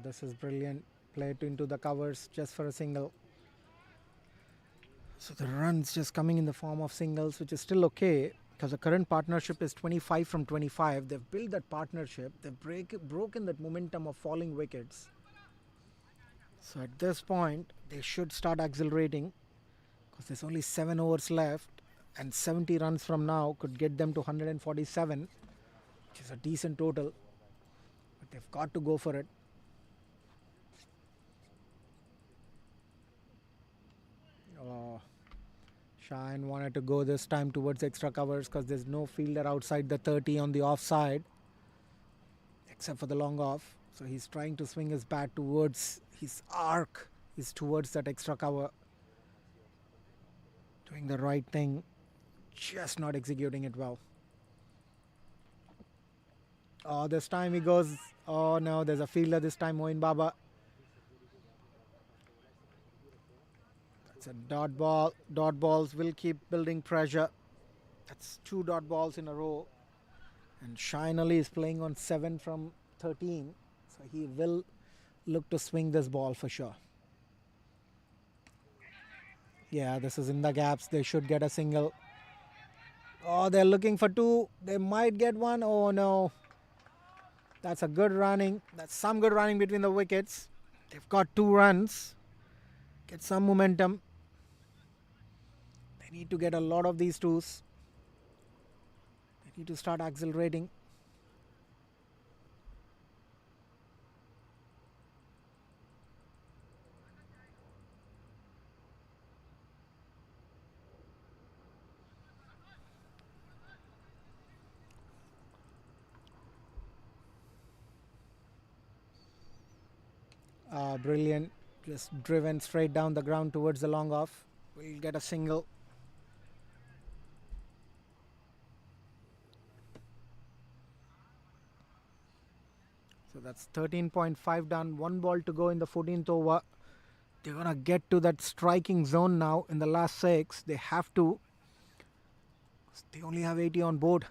This is brilliant. Play it into the covers just for a single. So the runs just coming in the form of singles, which is still okay because the current partnership is 25 from 25. They've built that partnership. They've broken that momentum of falling wickets. So at this point, they should start accelerating because there's only 7 overs left, and 70 runs from now could get them to 147, which is a decent total. But they've got to go for it. Shine wanted to go this time towards extra covers because there's no fielder outside the 30 on the offside except for the long off. So he's trying to swing his bat towards his arc, is towards that extra cover. Doing the right thing, just not executing it well. Oh, this time he goes. Oh no, there's a fielder this time, Moin Baba. That's a dot ball. Dot balls will keep building pressure. That's 2 dot balls in a row. And Shine Ali is playing on 7 from 13. So he will look to swing this ball for sure. Yeah, this is in the gaps. They should get a single. Oh, they're looking for 2. They might get 1. Oh no. That's a good running. That's some good running between the wickets. They've got 2 runs. Get some momentum. They need to get a lot of these 2s. They need to start accelerating. Brilliant. Just driven straight down the ground towards the long off. We'll get a single. So that's 13.5 done. 1 ball to go in the 14th over. They're going to get to that striking zone now in the last 6. They have to. They only have 80 on board.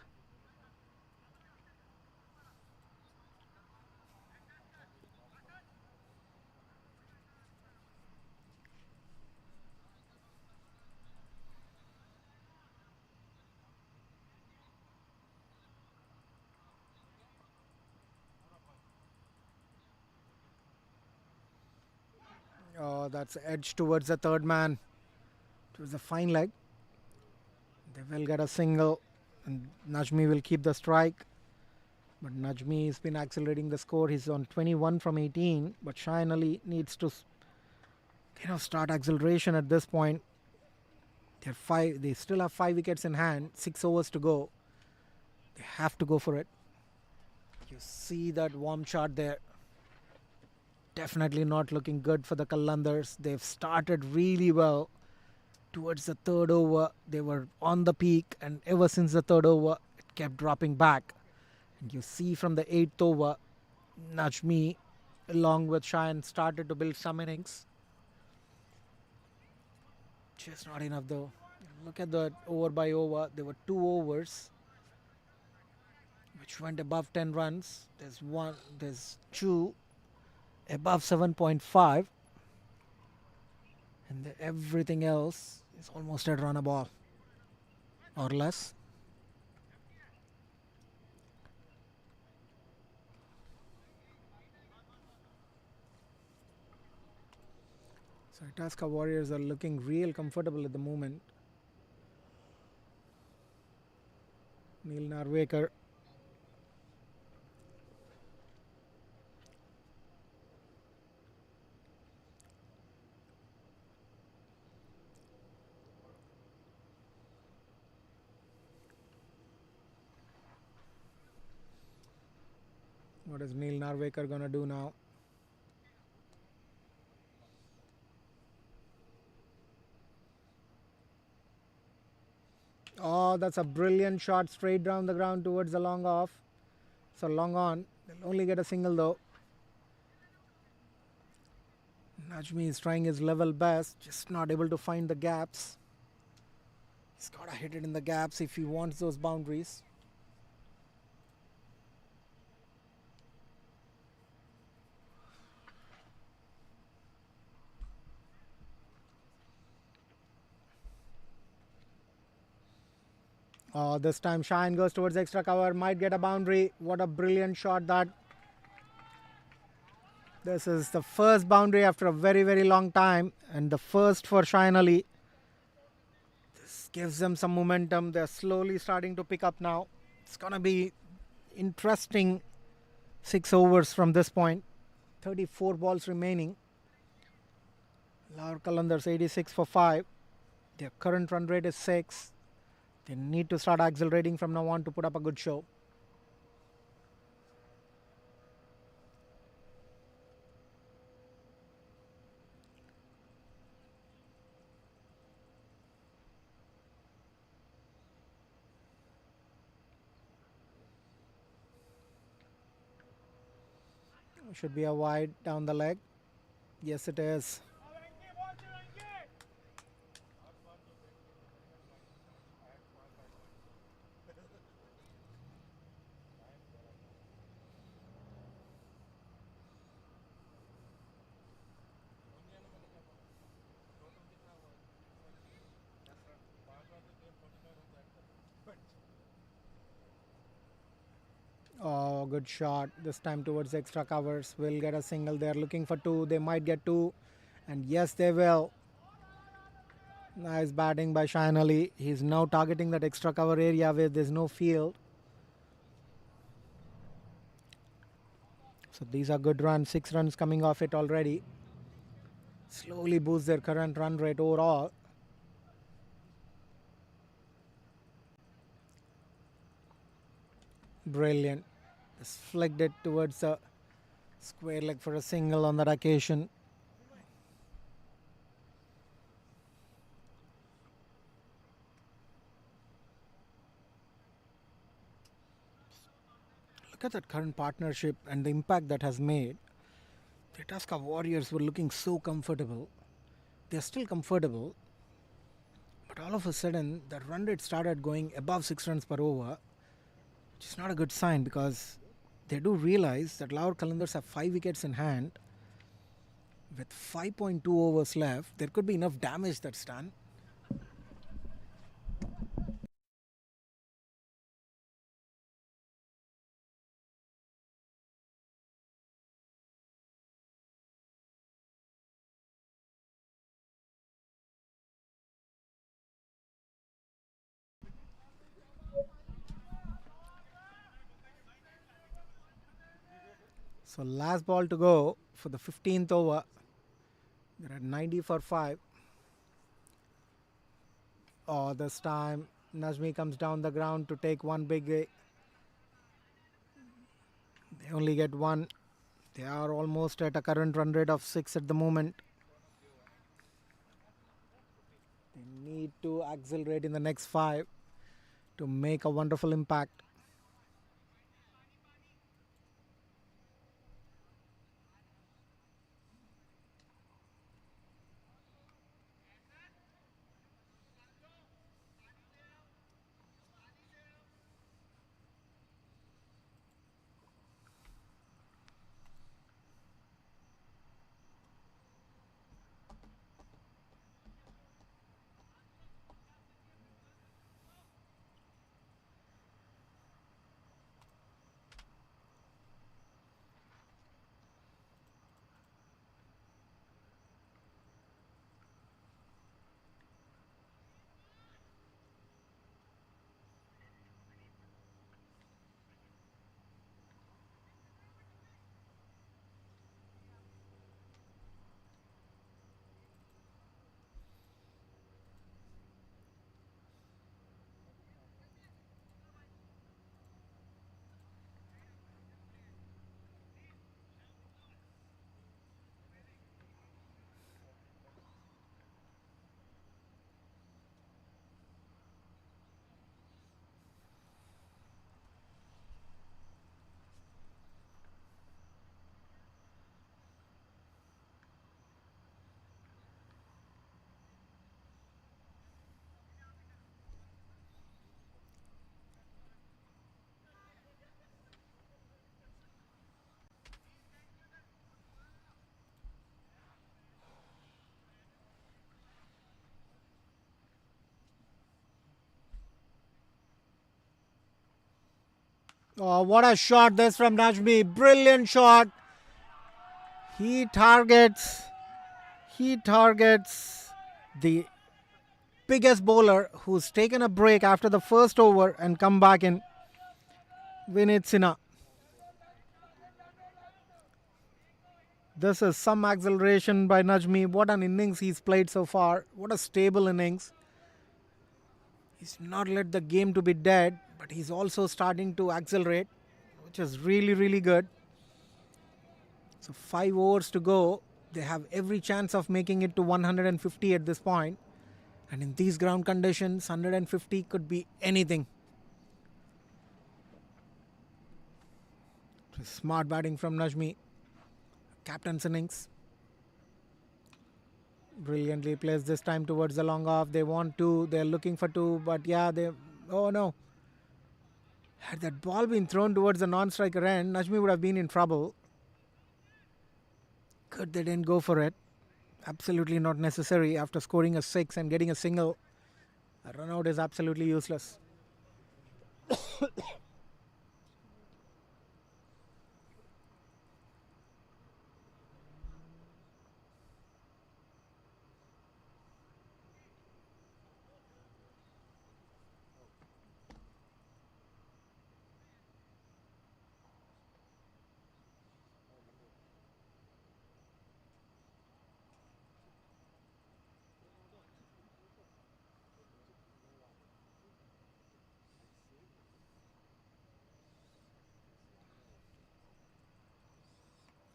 Oh, that's edge towards the third man. It was a fine leg. They will get a single, and Najmi will keep the strike. But Najmi has been accelerating the score. He's on 21 from 18. But Shine Ali needs to, start acceleration at this point. They still have 5 wickets in hand. 6 overs to go. They have to go for it. You see that warm shot there. Definitely not looking good for the Qalandars. They've started really well. Towards the 3rd over, they were on the peak, and ever since the 3rd over, it kept dropping back. And you see from the 8th over, Najmi, along with Shine, started to build some innings. Just not enough though. Look at the over by over. There were 2 overs which went above 10 runs. There's 2 above 7.5, and everything else is almost at run a ball or less. So Itasca Warriors are looking real comfortable at the moment. Neil Narwekar. What is Neil Narwekar gonna do now? Oh, that's a brilliant shot straight down the ground towards the long off. So long on. They'll only get a single though. Najmi is trying his level best, just not able to find the gaps. He's got to hit it in the gaps if he wants those boundaries. This time Shine goes towards extra cover, might get a boundary. What a brilliant shot that. This is the first boundary after a very, very long time, and the first for Shine Ali. This gives them some momentum. They're slowly starting to pick up now. It's gonna be interesting 6 overs from this point. 34 balls remaining. Lahore Qalandars 86 for 5. Their current run rate is 6. They need to start accelerating from now on to put up a good show. Should be a wide down the leg. Yes, it is. Oh, good shot. This time towards extra covers. Will get a single. They're looking for 2. They might get 2. And yes, they will. Nice batting by Shine Ali. He's now targeting that extra cover area where there's no field. So these are good runs. 6 runs coming off it already. Slowly boost their current run rate overall. Brilliant. Just flicked it towards the square leg for a single on that occasion. Look at that current partnership and the impact that has made. The Itasca Warriors were looking so comfortable. They're still comfortable. But all of a sudden, the run rate started going above 6 runs per over, which is not a good sign because they do realize that Lahore Qalandars have 5 wickets in hand. With 5.2 overs left, there could be enough damage that's done. So last ball to go for the 15th over. They're at 90 for 5. Oh, this time Najmi comes down the ground to take one big. They only get 1. They are almost at a current run rate of 6 at the moment. They need to accelerate in the next 5 to make a wonderful impact. Oh, what a shot this from Najmi. Brilliant shot. He targets. He targets the biggest bowler who's taken a break after the first over and come back in. Vinit Sinha. This is some acceleration by Najmi. What an innings he's played so far. What a stable innings. He's not let the game to be dead, but he's also starting to accelerate, which is really, really good. So 5 overs to go. They have every chance of making it to 150 at this point. And in these ground conditions, 150 could be anything. Smart batting from Najmi. Captain's innings. Brilliantly placed this time towards the long off. They want two. They're looking for two. But yeah, they... Oh no. Had that ball been thrown towards the non-striker end, Najmi would have been in trouble. Good they didn't go for it. Absolutely not necessary. After scoring a 6 and getting a single, a run out is absolutely useless.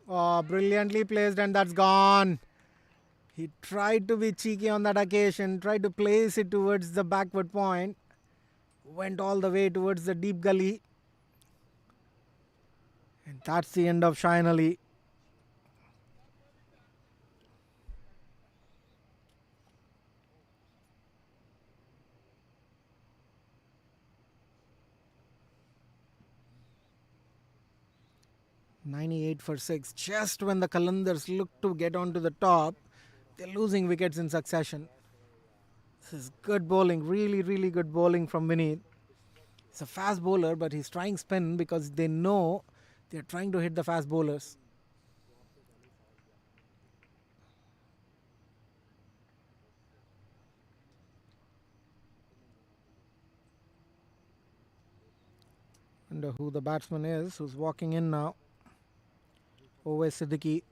Oh, brilliantly placed, and that's gone. He tried to be cheeky on that occasion, tried to place it towards the backward point, went all the way towards the deep gully. And that's the end of Shine Ali. "98 for 6. Just when the Qalandars look to get onto the top, they're losing wickets in succession. This is good bowling, really, really good bowling from Vinit. He's a fast bowler, but he's trying spin because they know they're trying to hit the fast bowlers. Wonder who the batsman is who's walking in now. Always Siddiqui.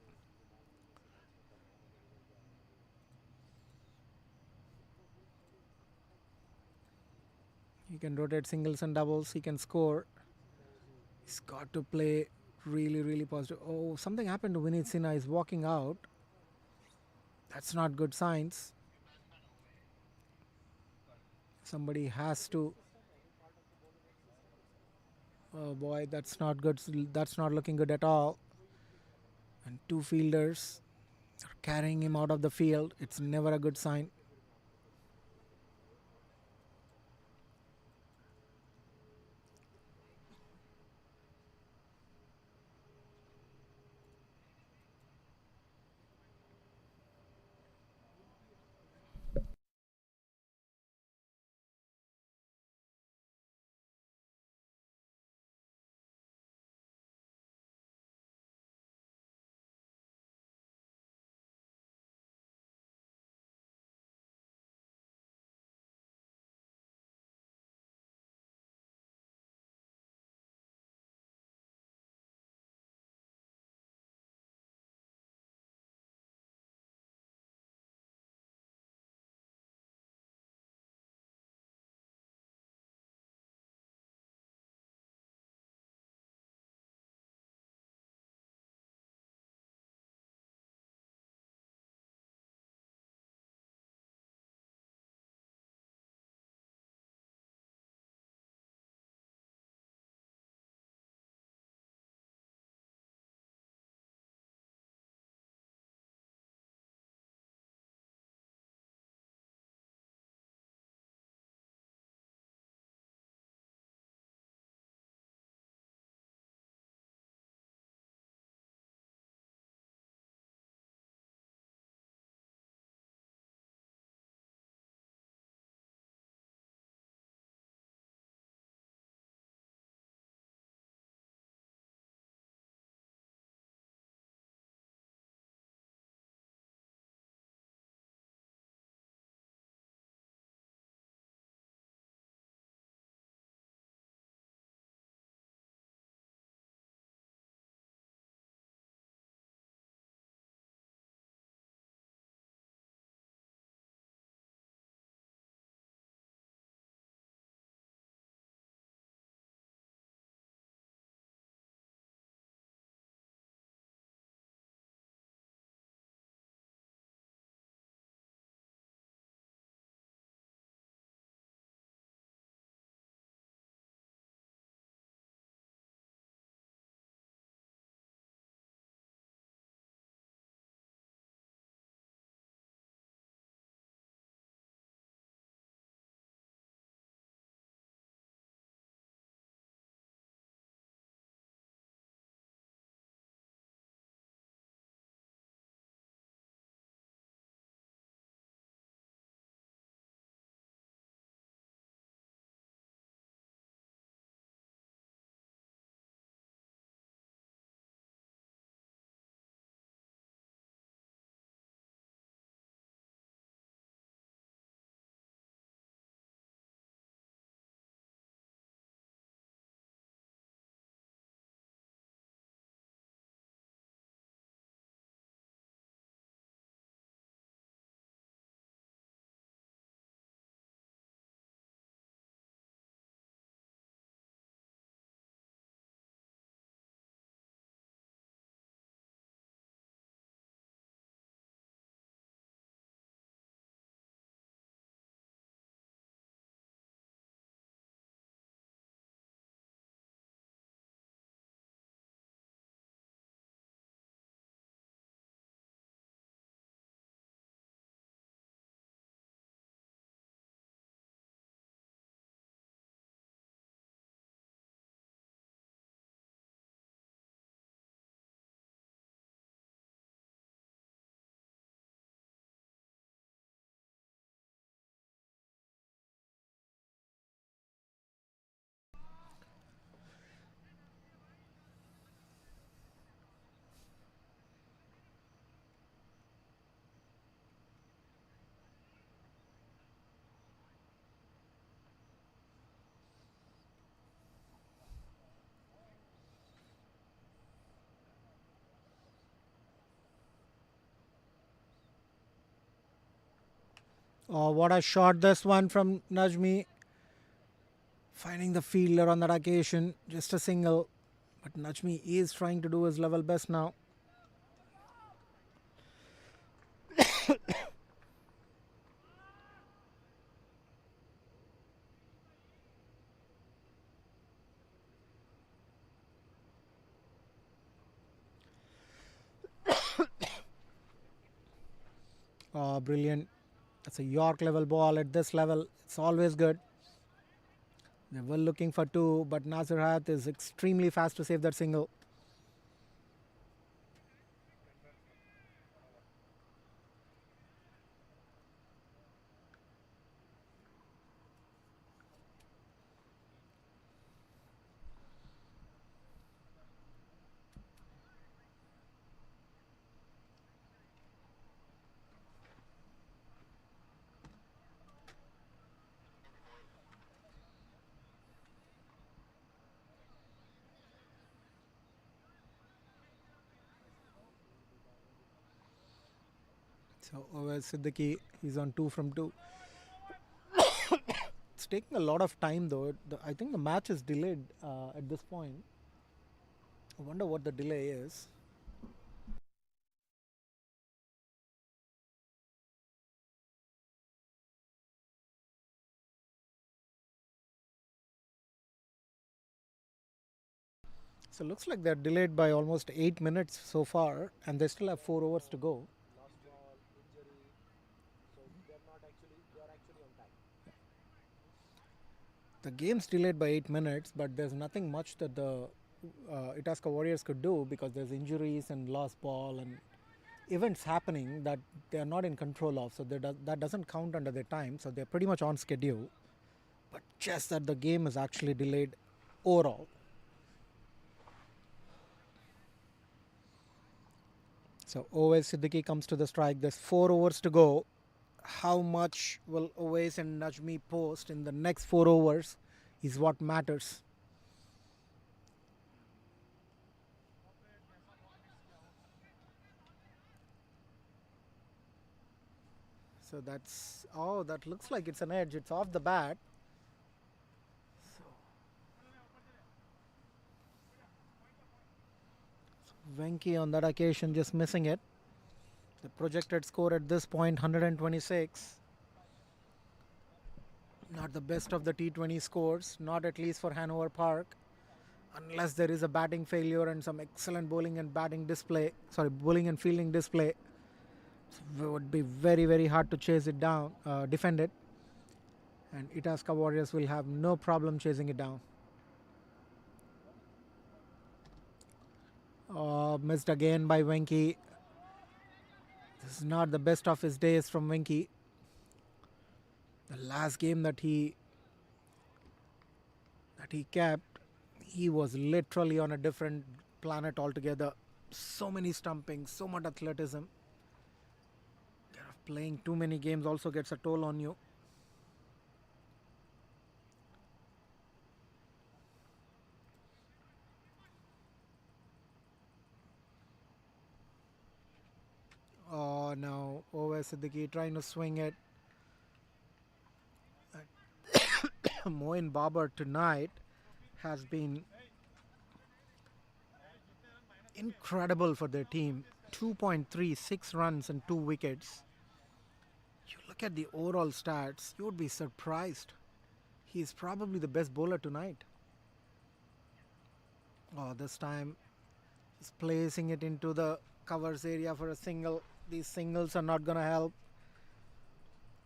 He can rotate singles and doubles. He can score. He's got to play really, really positive. Oh, something happened to Vinit Sinha. He's walking out. That's not good signs. Somebody has to. Oh boy, that's not good. That's not looking good at all. And two fielders are carrying him out of the field. It's never a good sign. Oh, what a shot this one from Najmi. Finding the fielder on that occasion. Just a single. But Najmi is trying to do his level best now. Oh, brilliant. That's a York level ball at this level. It's always good. They were looking for two, but Nasir Hayat is extremely fast to save that single. So over Siddiqui, he's on 2 from 2. It's taking a lot of time though. I think the match is delayed at this point. I wonder what the delay is. So it looks like they're delayed by almost 8 minutes so far, and they still have 4 overs to go. Lost ball, injury. So they are actually on time. The game's delayed by 8 minutes, but there's nothing much that the Itasca Warriors could do because there's injuries and lost ball and events happening that they are not in control of. So that doesn't count under their time. So they're pretty much on schedule. But just that the game is actually delayed overall. So Owais Siddiqui comes to the strike. There's 4 overs to go. How much will Owais and Najmi post in the next 4 overs is what matters. So that looks like it's an edge. It's off the bat. Venki on that occasion just missing it. The projected score at this point 126. Not the best of the T20 scores, not at least for Hanover Park, unless there is a batting failure and some excellent bowling and bowling and fielding display. It would be very, very hard to chase it down, defend it, and Itasca Warriors will have no problem chasing it down. Missed again by Venki. This is not the best of his days from Venki. The last game that he kept, he was literally on a different planet altogether. So many stumpings, so much athleticism. Playing too many games also gets a toll on you. Oh no, Owais Siddiqui trying to swing it. Moin Babar tonight has been incredible for their team. 2.36 runs and 2 wickets. You look at the overall stats, you would be surprised. He is probably the best bowler tonight. Oh, this time he's placing it into the covers area for a single. These singles are not going to help.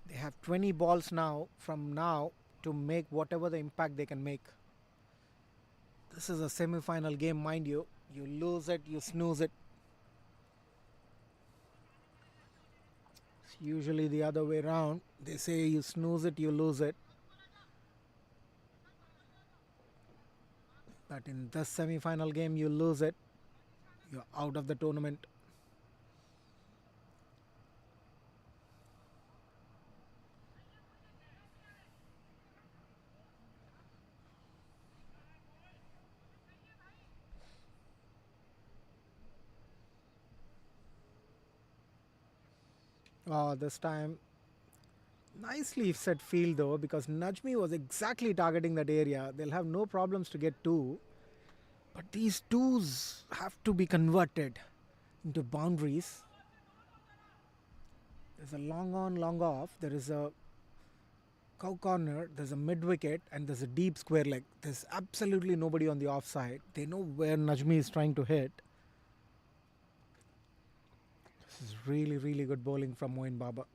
They have 20 balls from now to make whatever the impact they can make. This is a semi-final game, mind you. You lose it, you snooze it. It's usually the other way around. They say you snooze it, you lose it. But in this semi-final game, you lose it. You're out of the tournament. This time Nicely set field though, because Najmi was exactly targeting that area. They'll have no problems to get two. But these twos have to be converted into boundaries. There's a long on, long off. There is a cow corner, there's a mid wicket, and there's a deep square leg. There's absolutely nobody on the offside. They know where Najmi is trying to hit. This is really, really good bowling from Moin Baba.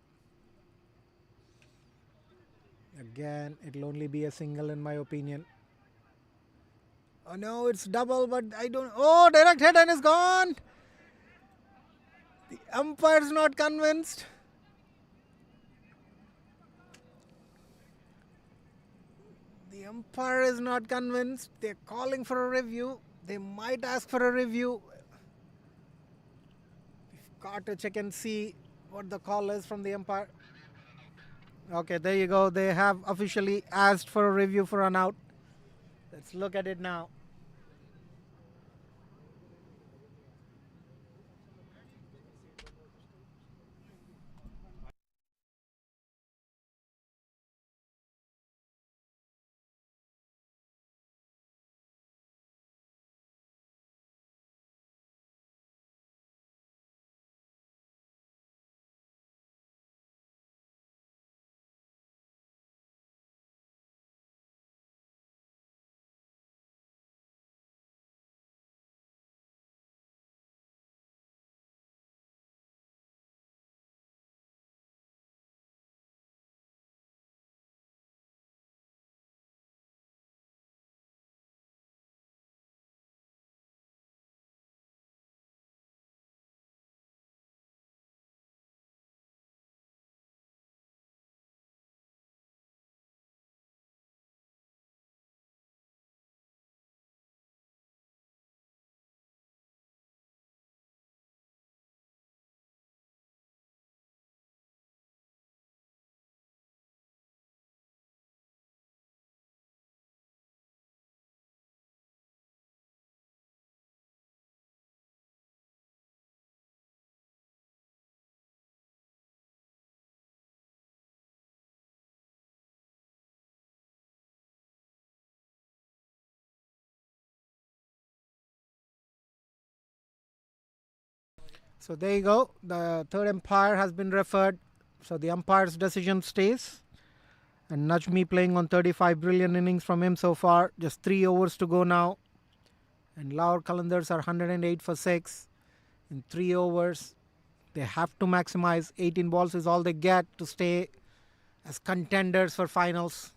Again, it'll only be a single in my opinion. Oh no, it's double, but I don't. Oh, direct hit and it's gone. The umpire's not convinced. The umpire is not convinced. They're calling for a review. They might ask for a review. We've got to check and see what the call is from the umpire. Okay, there you go. They have officially asked for a review for an out. Let's look at it now. So there you go. The third umpire has been referred. So the umpire's decision stays. And Najmi playing on 35 brilliant innings from him so far. Just 3 overs to go now. And Lahore Qalandars are 108 for 6 in 3 overs. They have to maximize. 18 balls is all they get to stay as contenders for finals.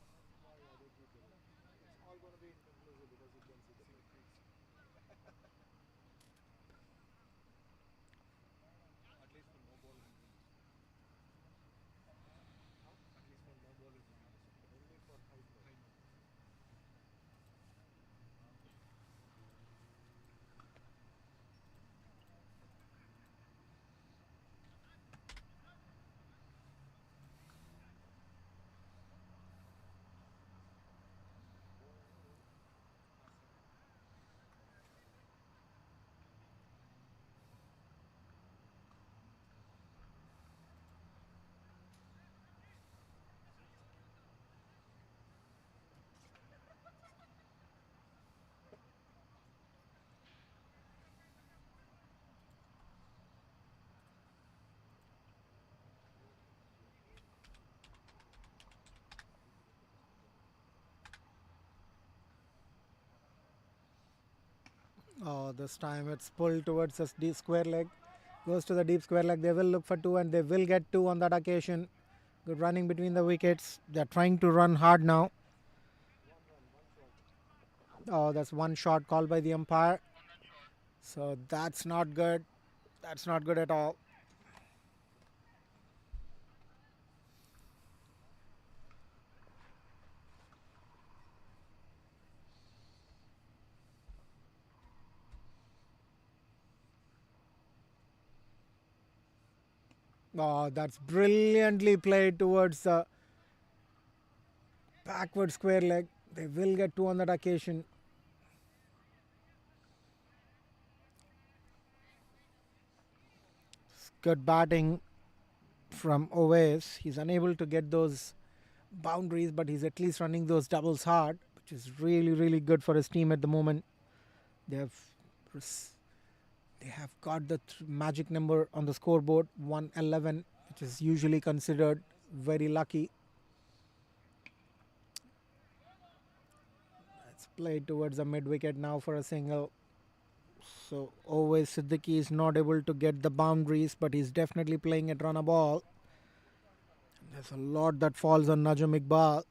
Oh, this time it's pulled towards the deep square leg. Goes to the deep square leg. They will look for two and they will get two on that occasion. Good running between the wickets. They're trying to run hard now. Oh, that's one shot called by the umpire. So that's not good. That's not good at all. Oh, that's brilliantly played towards the backward square leg. They will get two on that occasion. Good batting from Oways. He's unable to get those boundaries, but he's at least running those doubles hard, which is really, really good for his team at the moment. They have they have got the magic number on the scoreboard, 111, which is usually considered very lucky. It's played towards the mid wicket now for a single. So always Siddiqui is not able to get the boundaries, but he's definitely playing it run a ball. There's a lot that falls on Najmi Iqbal,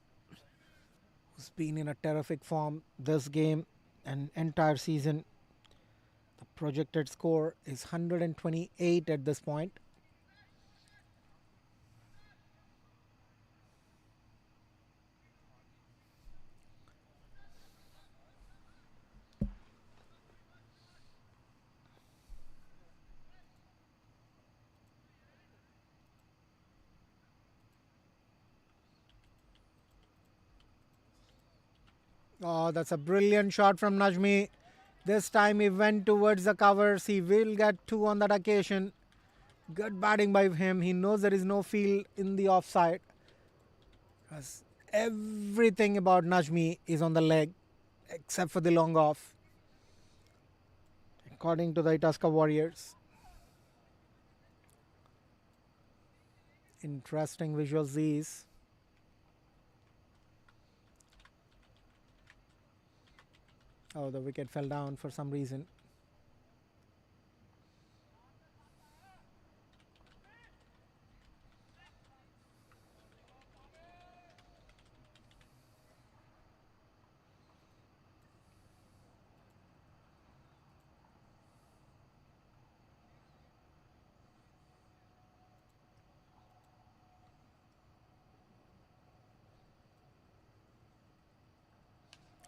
who's been in a terrific form this game and entire season. The projected score is 128 at this point. Oh, that's a brilliant shot from Najmi. This time he went towards the covers. He will get two on that occasion. Good batting by him. He knows there is no field in the offside. Because everything about Najmi is on the leg except for the long off, according to the Itasca Warriors. Interesting visuals these. Oh, the wicket fell down for some reason.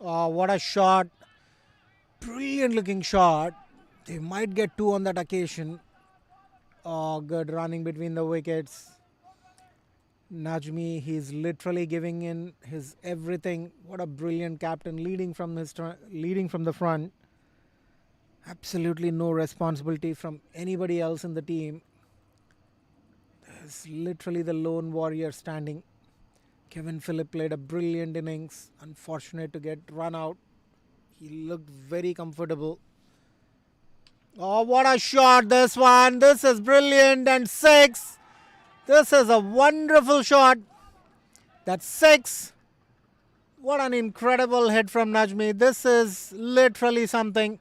Oh, what a shot. Brilliant looking shot. They might get two on that occasion. Oh, good running between the wickets. Najmi, he's literally giving in his everything. What a brilliant captain, leading from leading from the front. Absolutely no responsibility from anybody else in the team. There's literally the lone warrior standing. Kevin Phillip played a brilliant innings. Unfortunate to get run out. He looked very comfortable. Oh, what a shot this one. This is brilliant. And six. This is a wonderful shot. That's six. What an incredible hit from Najmi. This is literally something.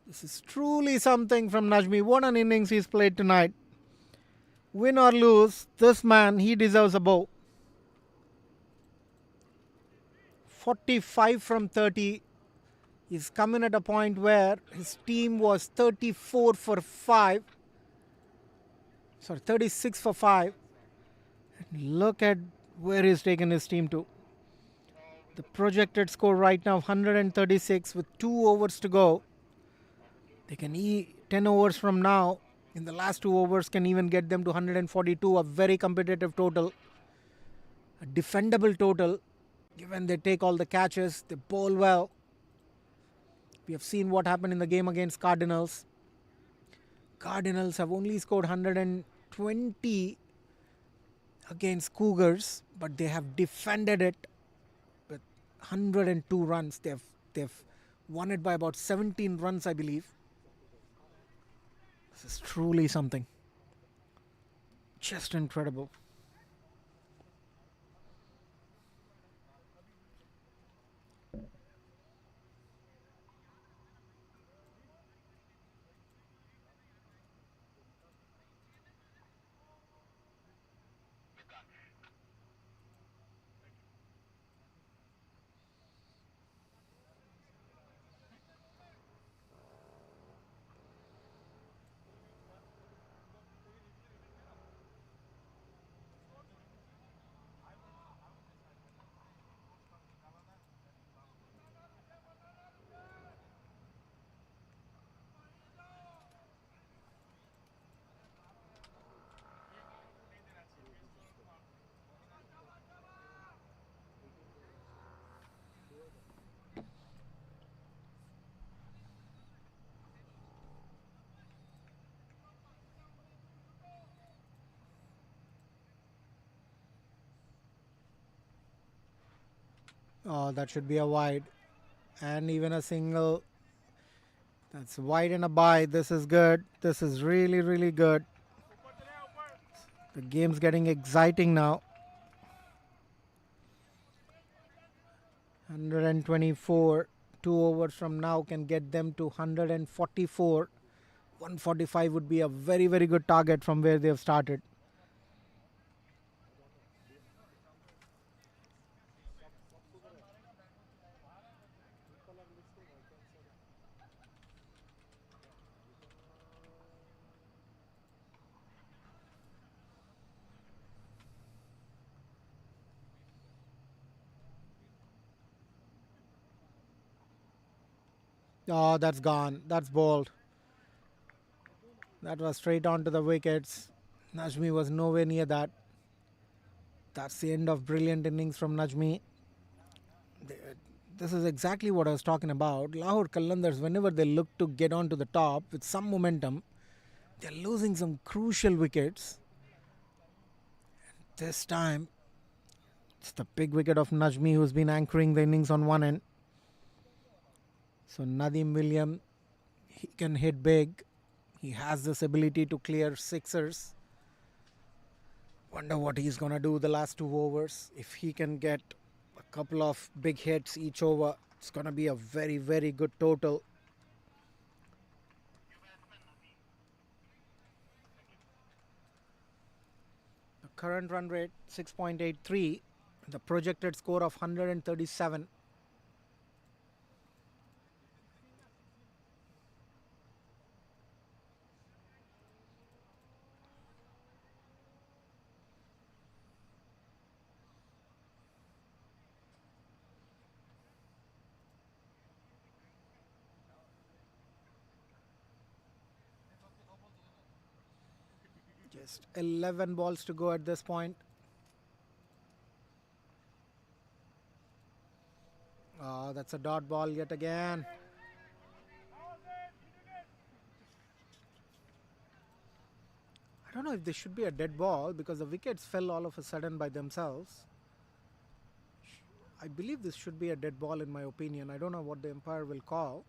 This is truly something from Najmi. What an innings he's played tonight. Win or lose, this man, he deserves a bow. 45 from 30. He's coming at a point where his team was 34 for 5. Sorry, 36 for 5. And look at where he's taken his team to. The projected score right now 136 with 2 overs to go. They can 10 overs from now. In the last 2 overs can even get them to 142, a very competitive total. A defendable total, given they take all the catches, they bowl well. We have seen what happened in the game against Cardinals. Cardinals have only scored 120 against Cougars, but they have defended it with 102 runs. They've won it by about 17 runs, I believe. This is truly something. Just incredible. Oh, that should be a wide. And even a single. That's wide and a bye. This is good. This is really, really good. The game's getting exciting now. 124. 2 overs from now can get them to 144. 145 would be a very, very good target from where they have started. Oh, that's gone. That's bowled. That was straight onto the wickets. Najmi was nowhere near that. That's the end of brilliant innings from Najmi. This is exactly what I was talking about. Lahore Qalandars, whenever they look to get onto the top with some momentum, they're losing some crucial wickets. This time, it's the big wicket of Najmi who's been anchoring the innings on one end. So Nadim William, he can hit big. He has this ability to clear sixers. Wonder what he's gonna do the last 2 overs. If he can get a couple of big hits each over, it's gonna be a very, very good total. The current run rate 6.83. The projected score of 137. Just 11 balls to go at this point. That's a dot ball yet again. I don't know if this should be a dead ball because the wickets fell all of a sudden by themselves. I believe this should be a dead ball in my opinion. I don't know what the umpire will call.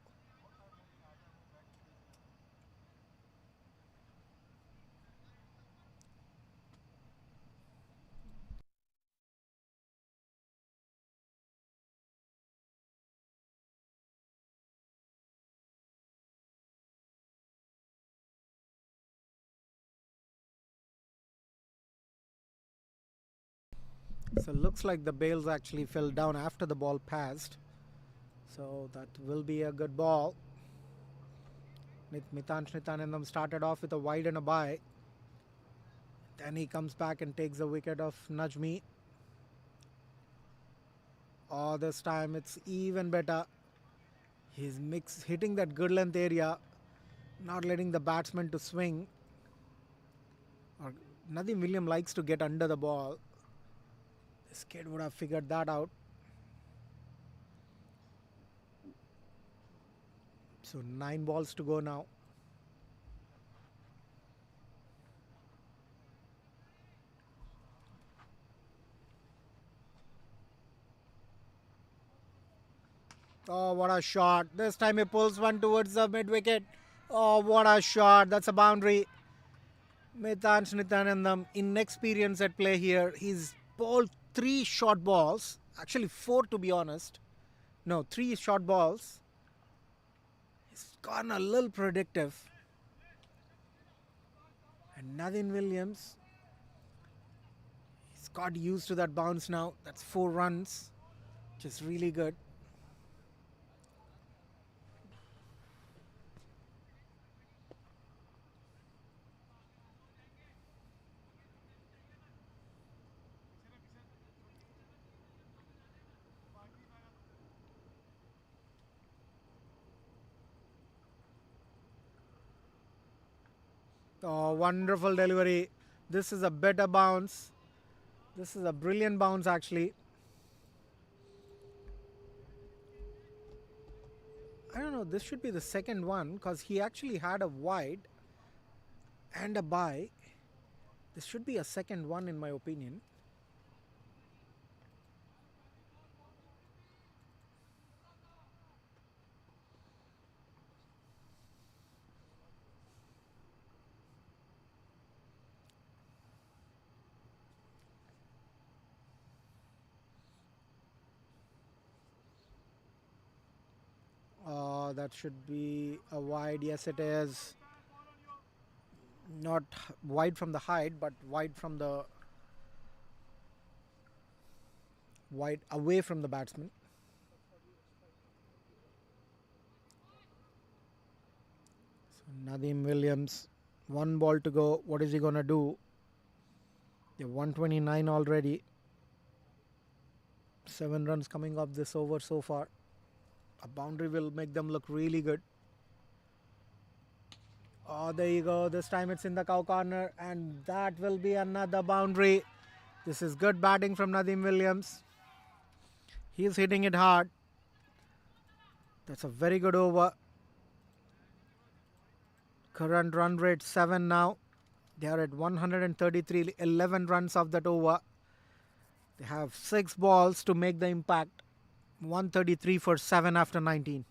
So it looks like the bails actually fell down after the ball passed. So that will be a good ball. Mitansh Nitanandam started off with a wide and a bye. Then he comes back and takes the wicket of Najmi. Oh, this time it's even better. He's hitting that good length area, not letting the batsman to swing. Or Nadim William likes to get under the ball. This kid would have figured that out. So 9 balls to go now. Oh, what a shot. This time he pulls one towards the mid wicket. Oh, what a shot. That's a boundary. Mitansh Nitanandam, inexperience at play here. He's bowled 3 short balls. Actually, 4 to be honest. No, 3 short balls. He's gone a little predictive. And Nadim Williams, he's got used to that bounce now. That's 4 runs, which is really good. Oh, wonderful delivery. This is a better bounce. This is a brilliant bounce, actually. I don't know. This should be the second one because he actually had a wide and a bye. This should be a second one, in my opinion. that should be a wide. Yes, it is. Not wide from the height, but wide from the wide away from the batsman. So Nadeem Williams, one ball to go. What is he gonna do? They're 129 already. 7 runs coming off this over so far. A boundary will make them look really good. Oh, there you go. This time it's in the cow corner, and that will be another boundary. This is good batting from Nadeem Williams. He's hitting it hard. That's a very good over. Current run rate 7 now. They are at 133, 11 runs of that over. They have 6 balls to make the impact. 133 for 7 after 19.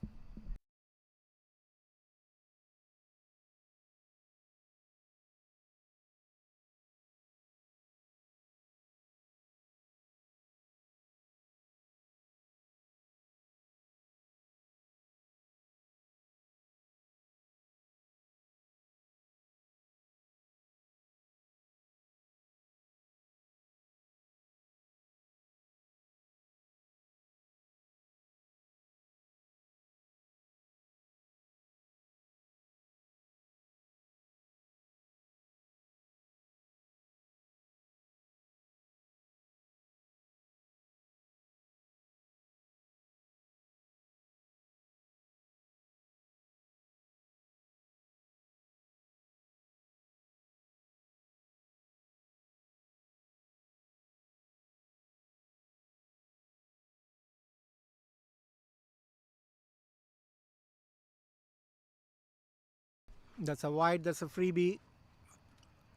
That's a wide, that's a freebie.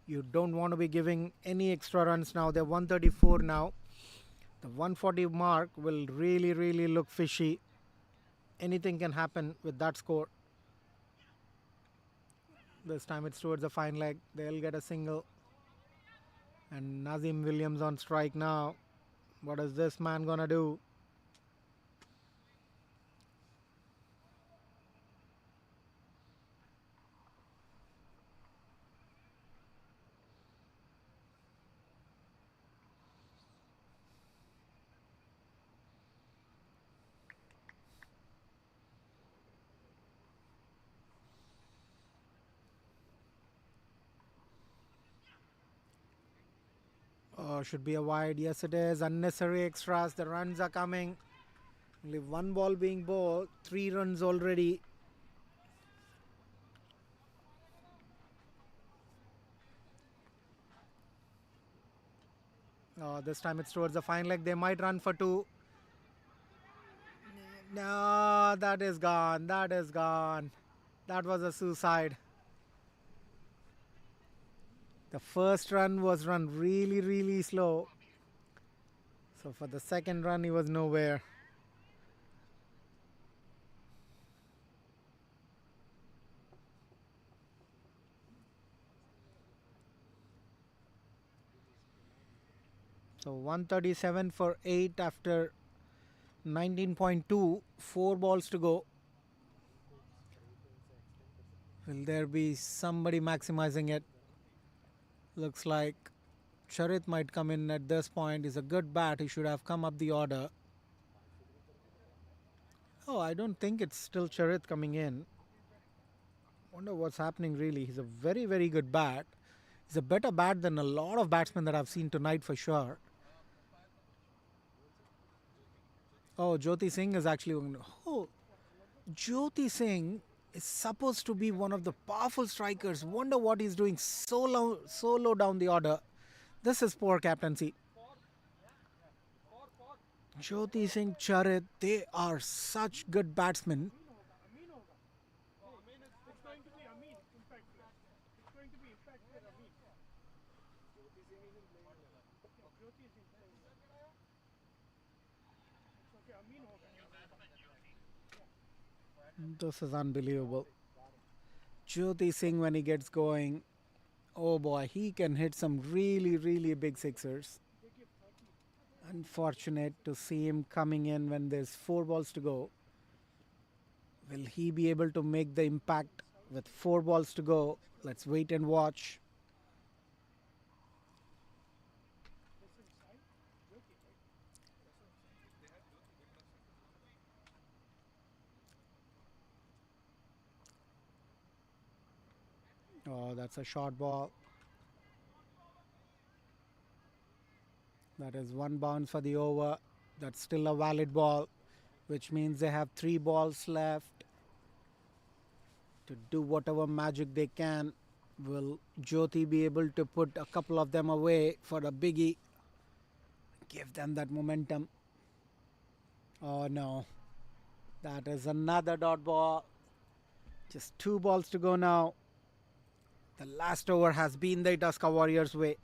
You don't want to be giving any extra runs now. They're 134 now. The 140 mark will really, really look fishy. Anything can happen with that score. This time it's towards the fine leg. They'll get a single. And Nadeem Williams on strike now. What is this man gonna do? Oh, should be a wide. Yes, it is. Unnecessary extras. The runs are coming. Only one ball being bowled. 3 runs already. Oh, this time it's towards the fine leg. They might run for 2. No, that is gone. That is gone. That was a suicide. The first run was run really, really slow. So for the second run, he was nowhere. So 137 for 8 after 19.2. 4 balls to go. Will there be somebody maximizing it? Looks like Charit might come in at this point. He's a good bat. He should have come up the order. Oh, I don't think it's still Charit coming in. Wonder what's happening really. He's a very, very good bat. He's a better bat than a lot of batsmen that I've seen tonight for sure. Oh, Jyoti Singh is actually... Oh, Jyoti Singh is supposed to be one of the powerful strikers. Wonder what he's doing so low down the order. This is poor captaincy. Jyoti Singh, Charit, they are such good batsmen. This is unbelievable. Jyoti Singh, when he gets going, oh boy, he can hit some really, really big sixers. Unfortunate to see him coming in when there's 4 balls to go. Will he be able to make the impact with 4 balls to go? Let's wait and watch. Oh, that's a short ball. That is one bounce for the over. That's still a valid ball, which means they have 3 balls left to do whatever magic they can. Will Jyoti be able to put a couple of them away for a biggie? Give them that momentum. Oh no. That is another dot ball. Just 2 balls to go now. The last over has been the Itasca Warriors' way.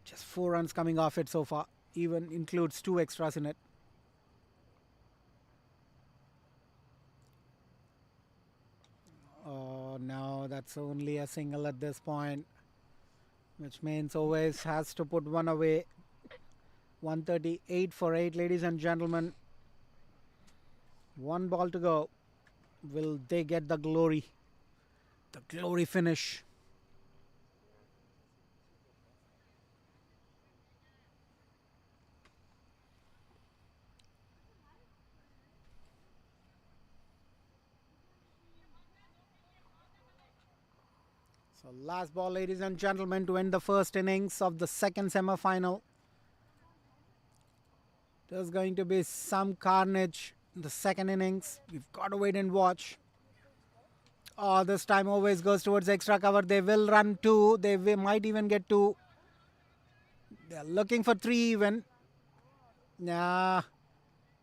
Just 4 runs coming off it so far. Even includes 2 extras in it. Oh no, that's only a single at this point, which means always has to put one away. 138 for 8, ladies and gentlemen. 1 ball to go. Will they get the glory? The glory finish. So last ball, ladies and gentlemen, to end the first innings of the second semi-final. There's going to be some carnage in the second innings. We've got to wait and watch. Oh, this time always goes towards extra cover. They will run 2. They might even get 2. They're looking for 3 even. Nah,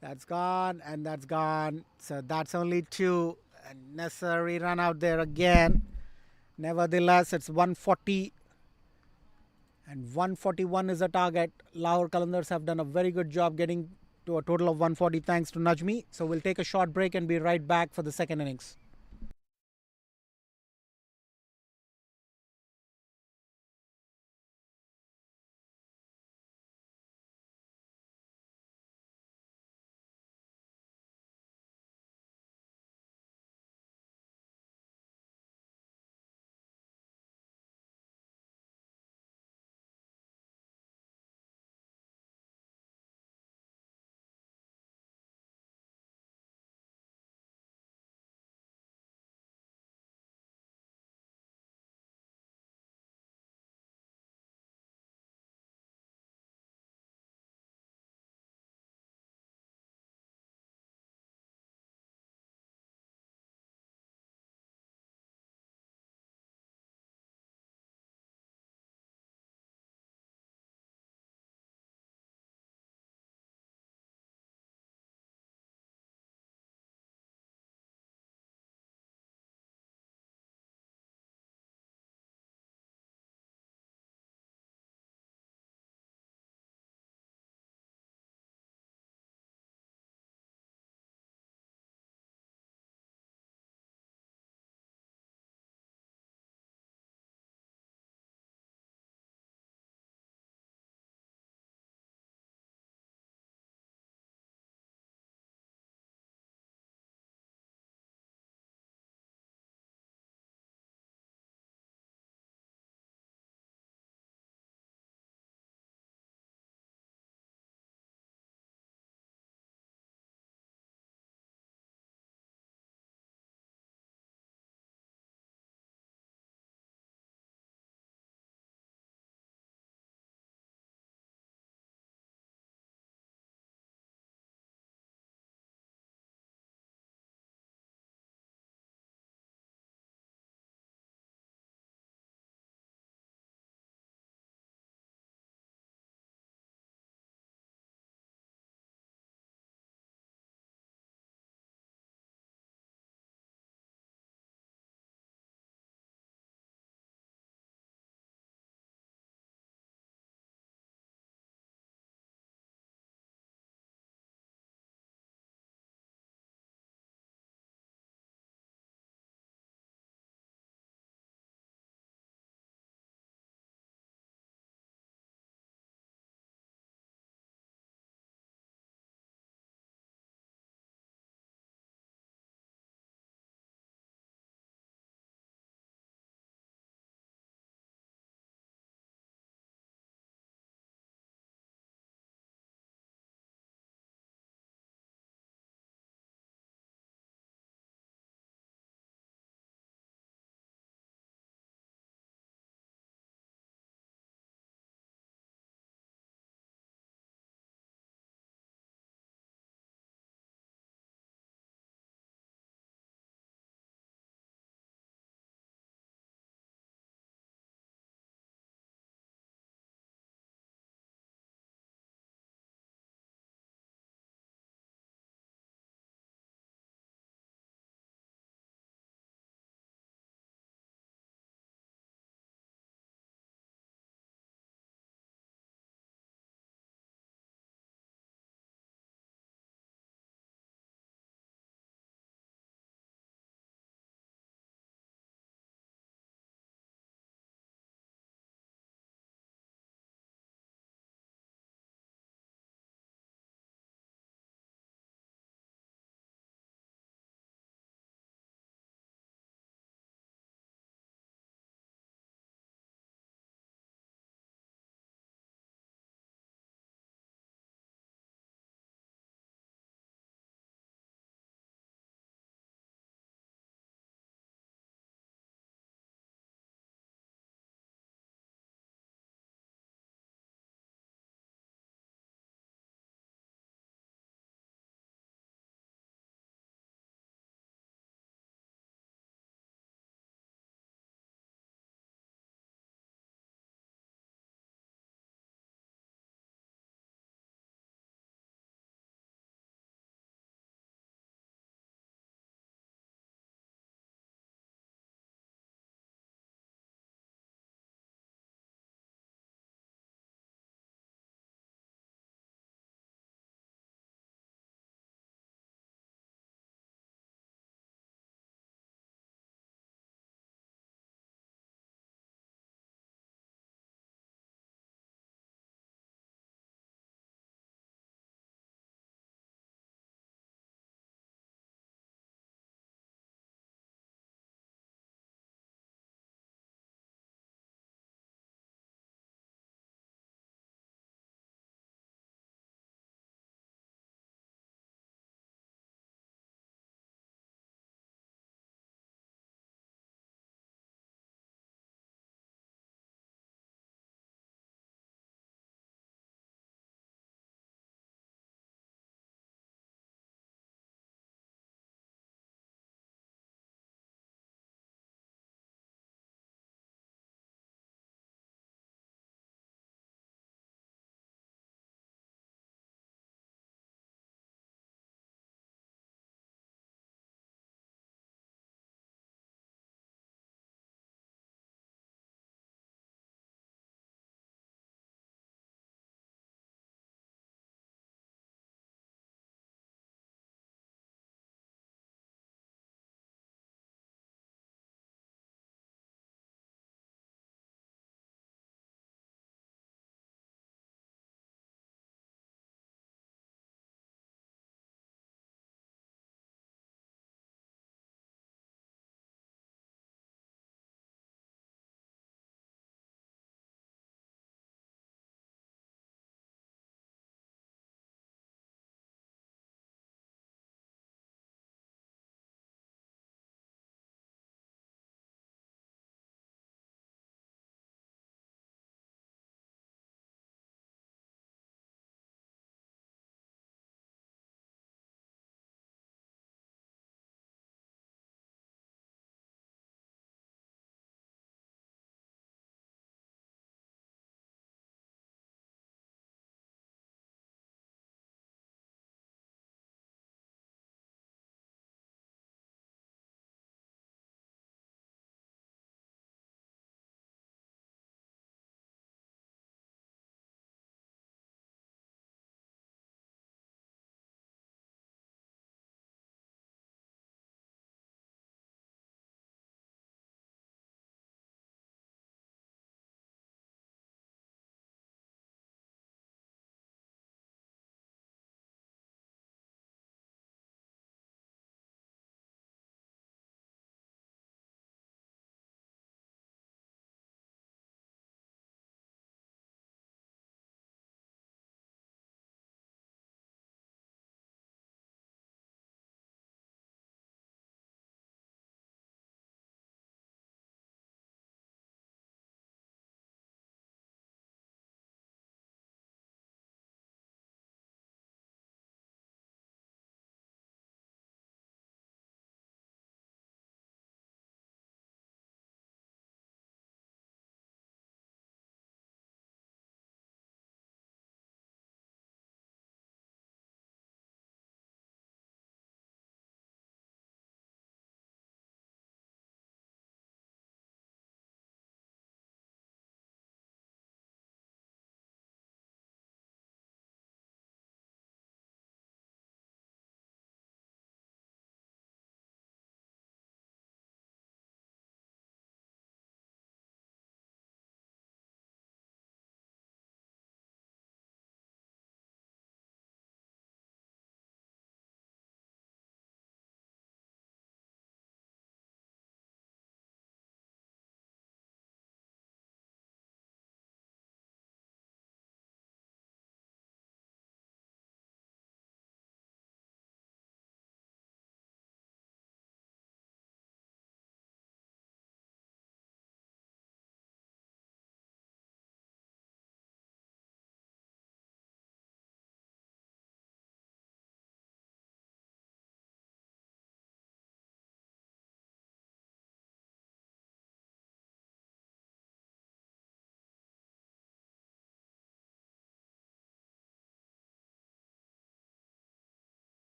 that's gone and that's gone. So that's only 2. A necessary run out there again. Nevertheless, it's 140 and 141 is the target. Lahore Qalandars have done a very good job getting to a total of 140 thanks to Najmi. So we'll take a short break and be right back for the second innings.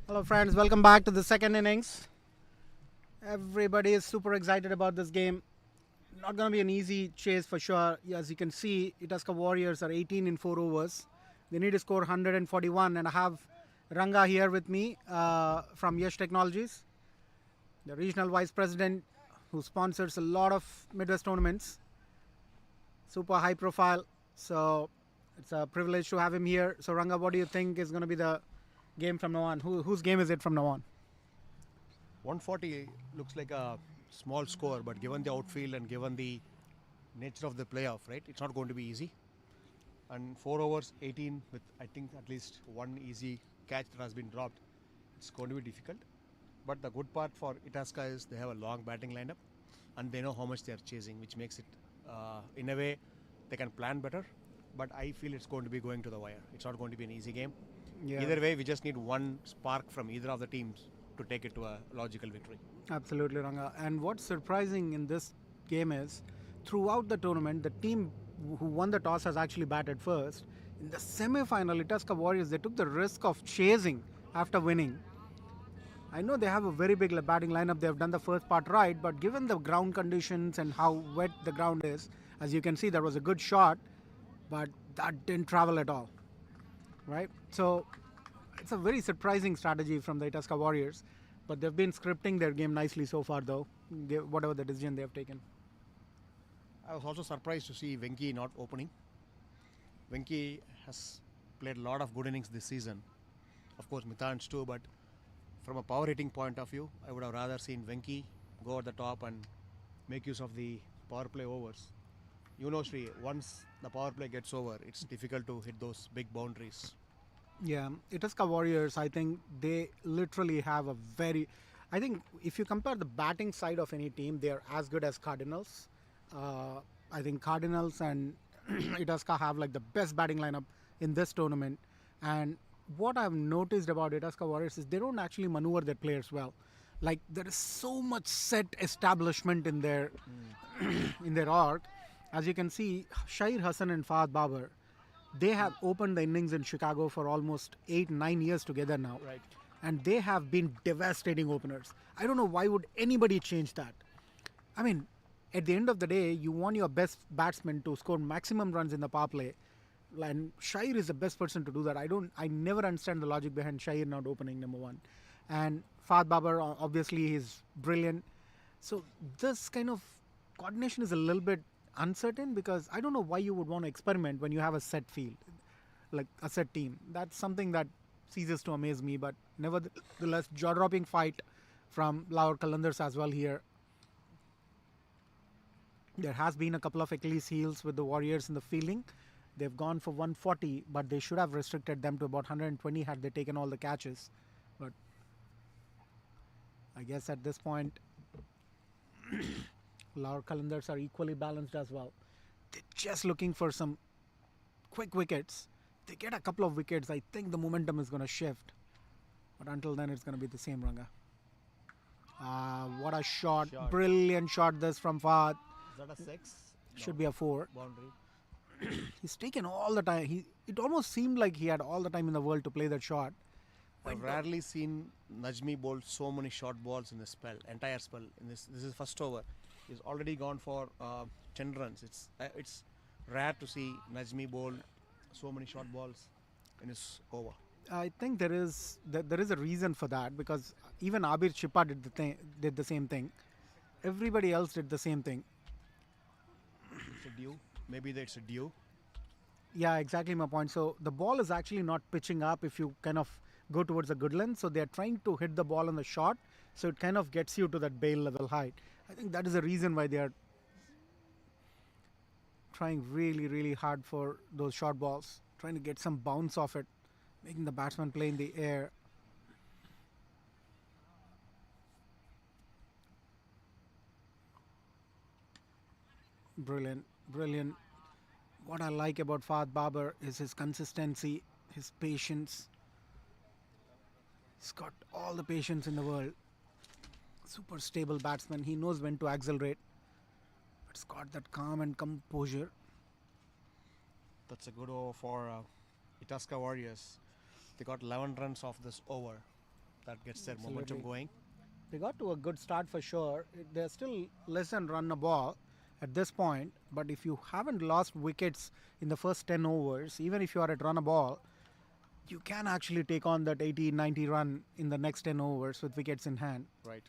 Hello, friends. Welcome back to the second innings. Everybody is super excited about this game. Not going to be an easy chase for sure. As you can see, Itasca Warriors are 18 in 4 overs. They need to score 141, and I have Ranga here with me from Yash Technologies, the regional vice president who sponsors a lot of Midwest tournaments. Super high profile. So it's a privilege to have him here. So, Ranga, what do you think is going to be the game from now on? Whose game is it from now on? 140 looks like a small score, but given the outfield and given the nature of the playoff, right, it's not going to be easy. And 4 overs, 18 with I think at least one easy catch that has been dropped, it's going to be difficult. But the good part for Itasca is they have a long batting lineup and they know how much they are chasing, which makes it, in a way, they can plan better. But I feel it's going to be going to the wire. It's not going to be an easy game. Yeah. Either way, we just need one spark from either of the teams to take it to a logical victory. Absolutely, Ranga. And what's surprising in this game is throughout the tournament, the team who won the toss has actually batted first. In the semi-final, Itasca Warriors, they took the risk of chasing after winning. I know they have a very big batting lineup. They have done the first part right, but given the ground conditions and how wet the ground is, as you can see, there was a good shot, but that didn't travel at all. Right? So it's a very surprising strategy from the Itasca Warriors, but they've been scripting their game nicely so far, though, whatever the decision they have taken. I was also surprised to see Venki not opening. Venki has played a lot of good innings this season. Of course, Mithans too, but from a power hitting point of view, I would have rather seen Venki go at the top and make use of the power play overs. You know, Sri, once the power play gets over, it's difficult to hit those big boundaries. Yeah, Itasca Warriors, I think they literally have a very. I think if you compare the batting side of any team, they are as good as Cardinals. I think Cardinals and Itasca have like the best batting lineup in this tournament. And what I've noticed about Itasca Warriors is they don't actually maneuver their players well. Like there is so much set establishment in their in their arc. As you can see, Shahir Hassan and Fahad Babar, they have opened the innings in Chicago for almost 8-9 years together now. Right. And they have been devastating openers. I don't know why would anybody change that. I mean, at the end of the day, you want your best batsman to score maximum runs in the power play. And Shahir is the best person to do that. I never understand the logic behind Shahir not opening, number one. And Fahad Babar, obviously, he's brilliant. So this kind of coordination is a little bit uncertain because I don't know why you would want to experiment when you have a set field, like a set team. That's something that ceases to amaze me. But nevertheless, jaw-dropping fight from Lahore Qalandars as well here. There has been a couple of Achilles heels with the Warriors in the fielding. They've gone for 140, but they should have restricted them to about 120 had they taken all the catches. But I guess at this point, Lahore Qalandars are equally balanced as well. They're just looking for some quick wickets. They get a couple of wickets, I think the momentum is going to shift. But until then, it's going to be the same, Ranga. What a shot. Brilliant shot this from Fahad. Is that a 6? Should be a 4. Boundary. He's taken all the time. It almost seemed like he had all the time in the world to play that shot. I've rarely seen Najmi bowl so many short balls in this spell, entire spell. In this is first over. He's already gone for 10 runs. It's rare to see Najmi bowl so many short balls in his over. I think there is a reason for that because even Abir Chippa did the same thing. Everybody else did the same thing. It's a due. Maybe it's a due. Yeah, exactly my point. So the ball is actually not pitching up if you kind of go towards a good length. So they're trying to hit the ball on the shot. So it kind of gets you to that bail level height. I think that is the reason why they are trying really, really hard for those short balls. Trying to get some bounce off it. Making the batsman play in the air. Brilliant, brilliant. What I like about Fahad Babar is his consistency, his patience. He's got all the patience in the world. Super stable batsman. He knows when to accelerate. But he's got that calm and composure. That's a good over for Itasca Warriors. They got 11 runs off this over. that gets their momentum Absolutely. going. They got to a good start for sure. They're still less than run a ball at this point, but if you haven't lost wickets in the first 10 overs, even if you are at run a ball, you can actually take on that 80, 90 run in the next 10 overs with wickets in hand. Right.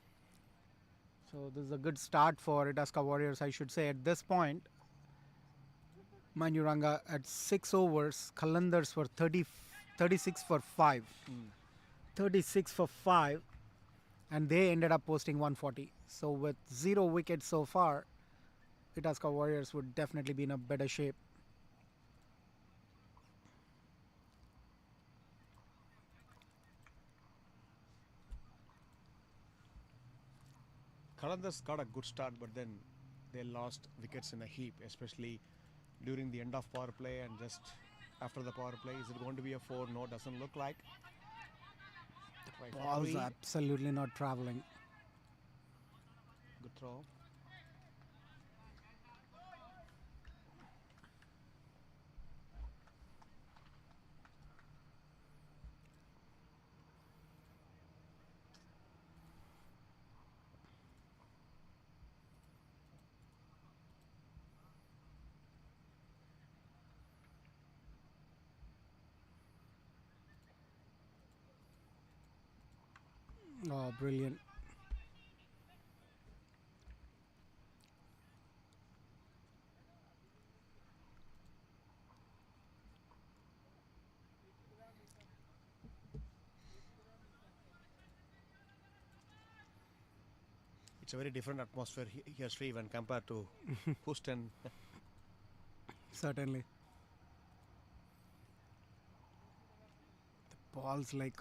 So this is a good start for Itasca Warriors, I should say. At this point, mind you, Ranga, at 6 overs, Qalandars were 36 for 5. 36 for 5, and they ended up posting 140. So with 0 wickets so far, Itasca Warriors would definitely be in a better shape. Qalandars got a good start, but then they lost wickets in a heap, especially during the end of power play and just after the power play. Is it going to be a 4? No, doesn't look like. Try for Balls 3. absolutely not traveling. Good throw. Oh, brilliant. It's a very different atmosphere here, Sri, when compared to Houston. Certainly. The ball's like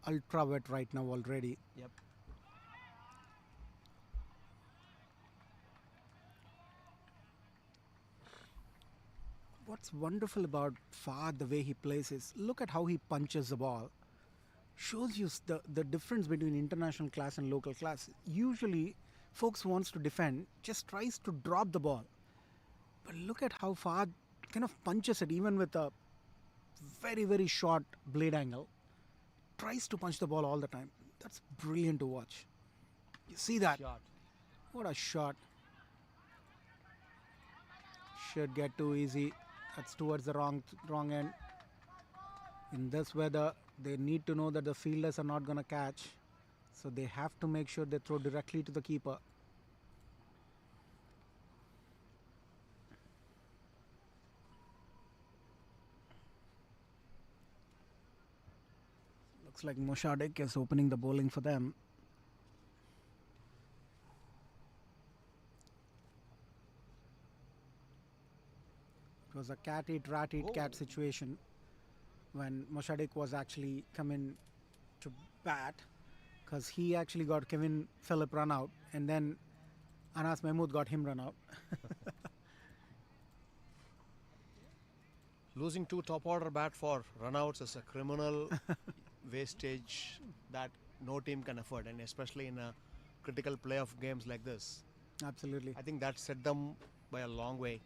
ultra wet right now already. Yep. What's wonderful about Fahad, the way he plays, is look at how he punches the ball. Shows you the difference between international class and local class. Usually, folks who wants to defend just tries to drop the ball. But look at how Fahad kind of punches it, even with a very, very short blade angle. Tries to punch the ball all the time. That's brilliant to watch. You see that? Shot. What a shot. Should get too easy. That's towards the wrong end. In this weather, they need to know that the fielders are not going to catch. So they have to make sure they throw directly to the keeper. Looks like Mossadegh is opening the bowling for them. It was a cat eat, rat eat, cat situation when Mossadegh was actually coming to bat, because he actually got Kevin Phillip run out, and then Anas Mahmood got him run out. Losing 2 top order bat for runouts is a criminal wastage that no team can afford, and especially in a critical playoff games like this. Absolutely. I think that set them by a long way.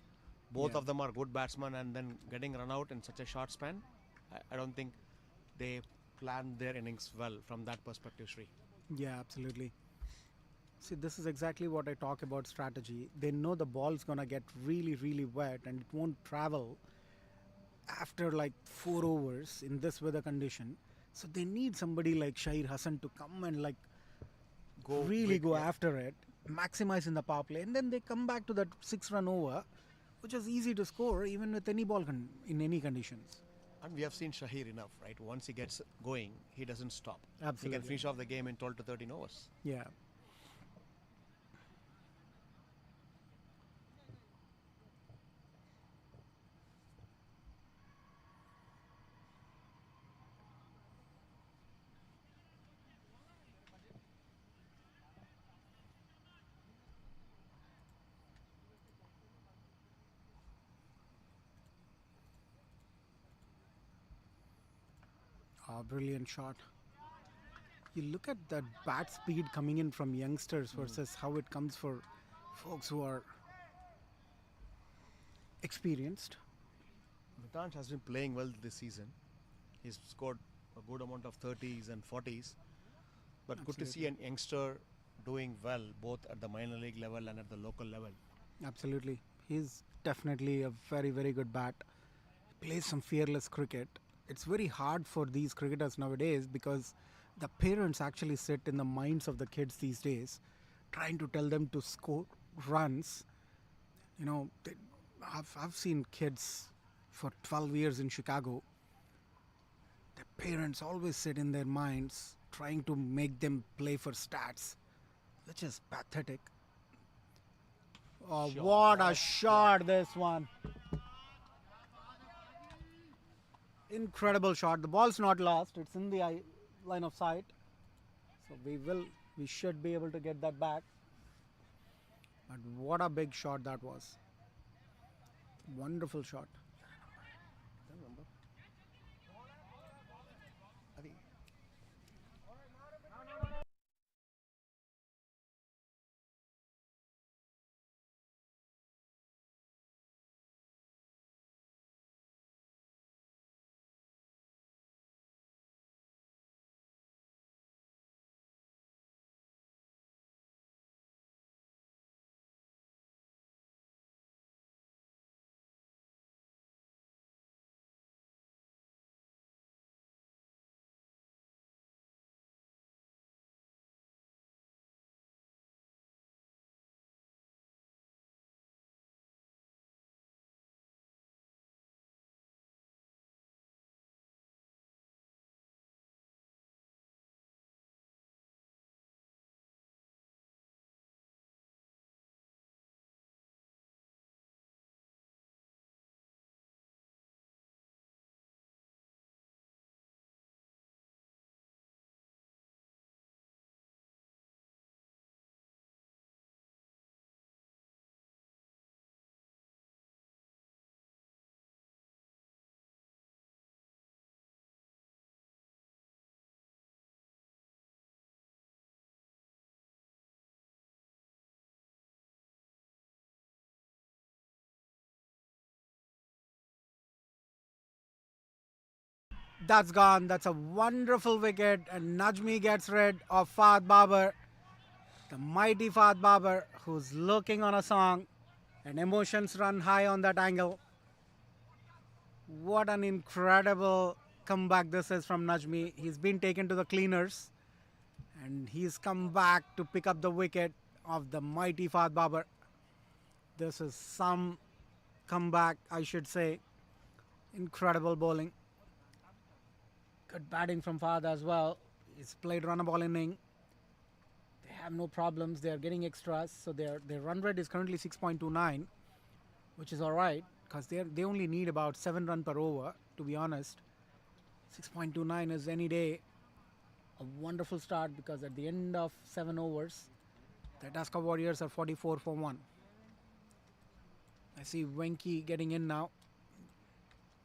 Both Yeah. of them are good batsmen, and then getting run out in such a short span, I don't think they planned their innings well from that perspective, Sri. Yeah, absolutely. See, this is exactly what I talk about strategy. They know the ball's gonna get really, really wet and it won't travel after like 4 overs in this weather condition. So they need somebody like Shahir Hassan to come and like really go after it, maximize in the power play, and then they come back to that 6-run over, which is easy to score even with any ball in any conditions. And we have seen Shahir enough, right? Once he gets going, he doesn't stop. He Absolutely. can finish off the game in 12 to 13 overs. Yeah. Brilliant shot. You look at that bat speed coming in from youngsters versus how it comes for folks who are experienced. Mitanj has been playing well this season. He's scored a good amount of 30s and 40s. But good to see an youngster doing well both at the minor league level and at the local level. Absolutely. He's definitely a very, very good bat. He plays some fearless cricket. It's very hard for these cricketers nowadays because the parents actually sit in the minds of the kids these days, trying to tell them to score runs. You know, I've seen kids for 12 years in Chicago. The parents always sit in their minds trying to make them play for stats, which is pathetic. Oh, what a shot this one! Incredible shot. The ball's not lost. It's in the line of sight. So we should be able to get that back. But what a big shot that was. Wonderful shot. That's gone. That's a wonderful wicket. And Najmi gets rid of Fahd Babar, the mighty Fahd Babar, who's looking on a song. And emotions run high on that angle. What an incredible comeback this is from Najmi. He's been taken to the cleaners. And he's come back to pick up the wicket of the mighty Fahd Babar. This is some comeback, I should say. Incredible bowling. Good batting from Fahd as well. He's played run a ball inning. They have no problems. They are getting extras. So their run rate is currently 6.29, which is all right because they only need about 7 runs per over, to be honest. 6.29 is any day a wonderful start because at the end of 7 overs, the Itasca Warriors are 44 for 1. I see Wenky getting in now.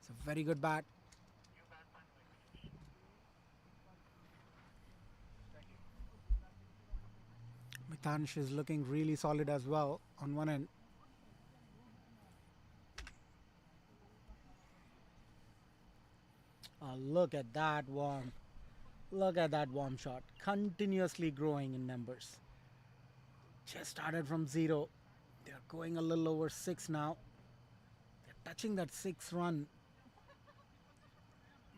It's a very good bat. Mitansh is looking really solid as well on one end. Look at that warm. Look at that warm shot. Continuously growing in numbers. Just started from 0. They're going a little over 6 now. They're touching that 6-run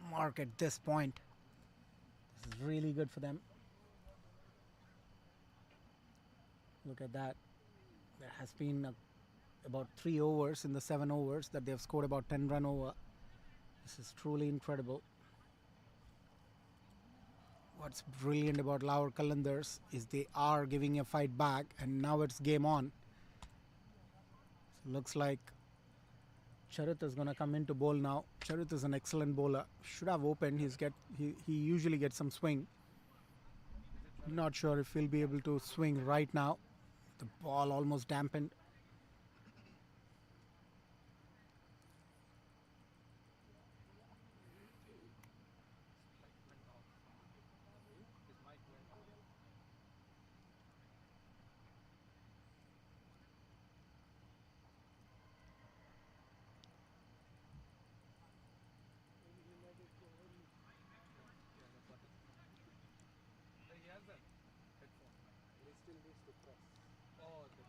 mark at this point. This is really good for them. Look at that. There has been about 3 overs in the 7 overs that they've scored about 10 run over. This is truly incredible. What's brilliant about Lahore Qalandars is they are giving a fight back, and now it's game on. So looks like Charit is going to come in to bowl now. Charit is an excellent bowler. Should have opened. He usually gets some swing. Not sure if he'll be able to swing right now. The ball almost dampened. to press. Oh, okay.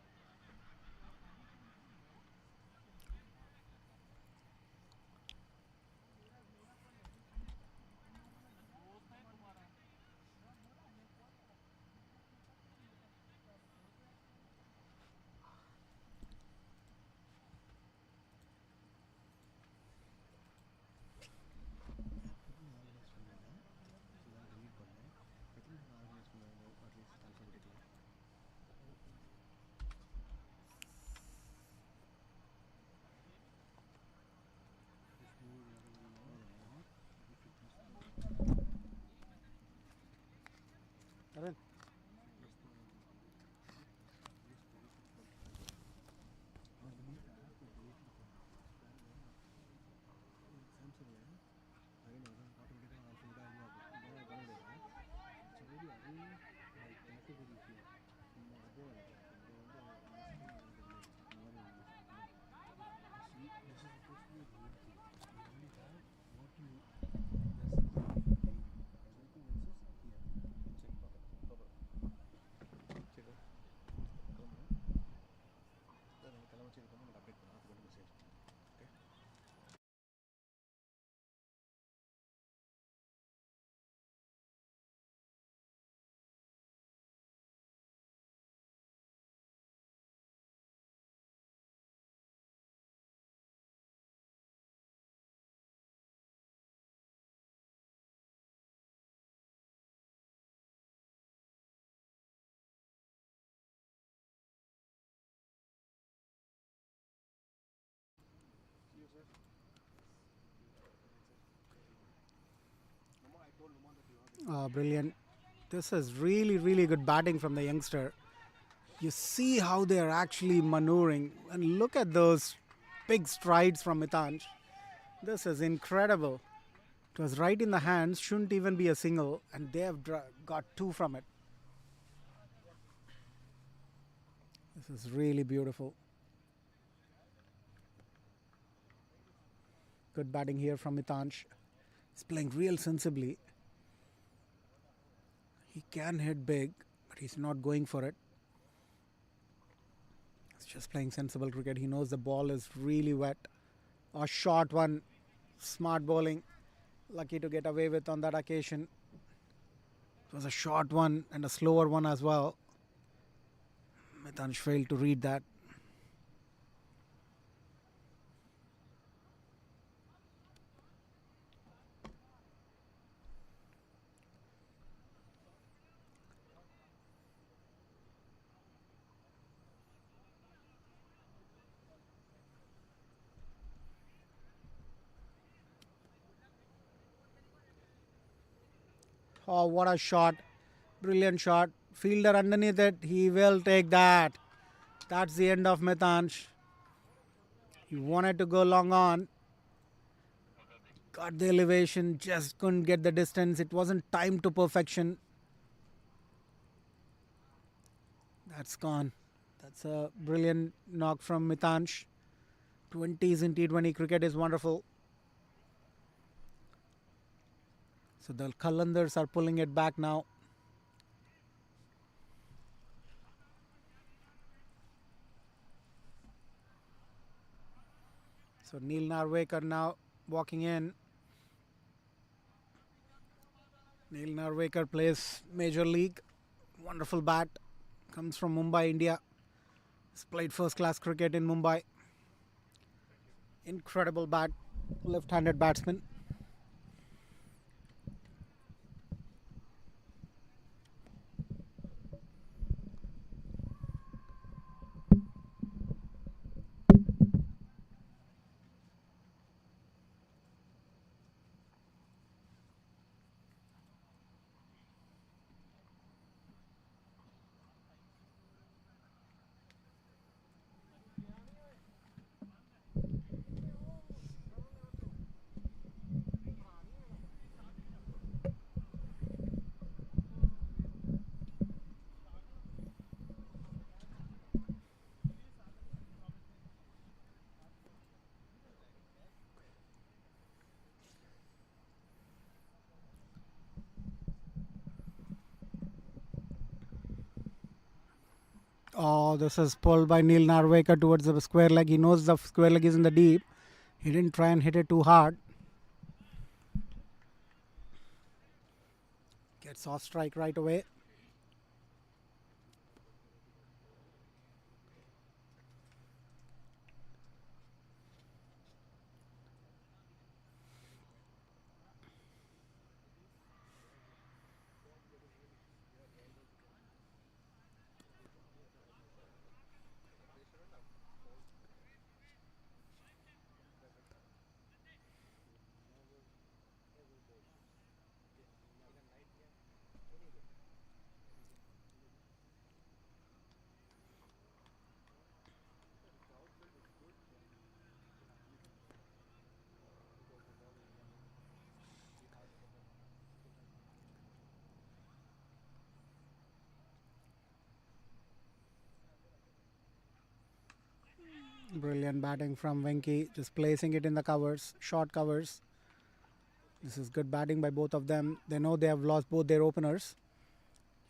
Arun, brilliant. This is really, really good batting from the youngster. You see how they are actually maneuvering. And look at those big strides from Mitanj. This is incredible. It was right in the hands, shouldn't even be a single, and they have got two from it. This is really beautiful. Good batting here from Mitanj. He's playing real sensibly. He can hit big, but he's not going for it. He's just playing sensible cricket. He knows the ball is really wet. A short one, smart bowling. Lucky to get away with on that occasion. It was a short one and a slower one as well. Mitanj failed to read that. Oh, what a shot. Brilliant shot. Fielder underneath it. He will take that. That's the end of Mitanj. He wanted to go long on. Got the elevation. Just couldn't get the distance. It wasn't timed to perfection. That's gone. That's a brilliant knock from Mitanj. 20s in T20 cricket is wonderful. So the Qalandars are pulling it back now. So Neil Narwekar now walking in. Neil Narwekar plays Major League. Wonderful bat. Comes from Mumbai, India. He's played first class cricket in Mumbai. Incredible bat. Left-handed batsman. Oh, this is pulled by Neil Narvekar towards the square leg. He knows the square leg is in the deep. He didn't try and hit it too hard. Gets off strike right away. Brilliant batting from Venki, just placing it in the covers, short covers. This is good batting by both of them. They know they have lost both their openers.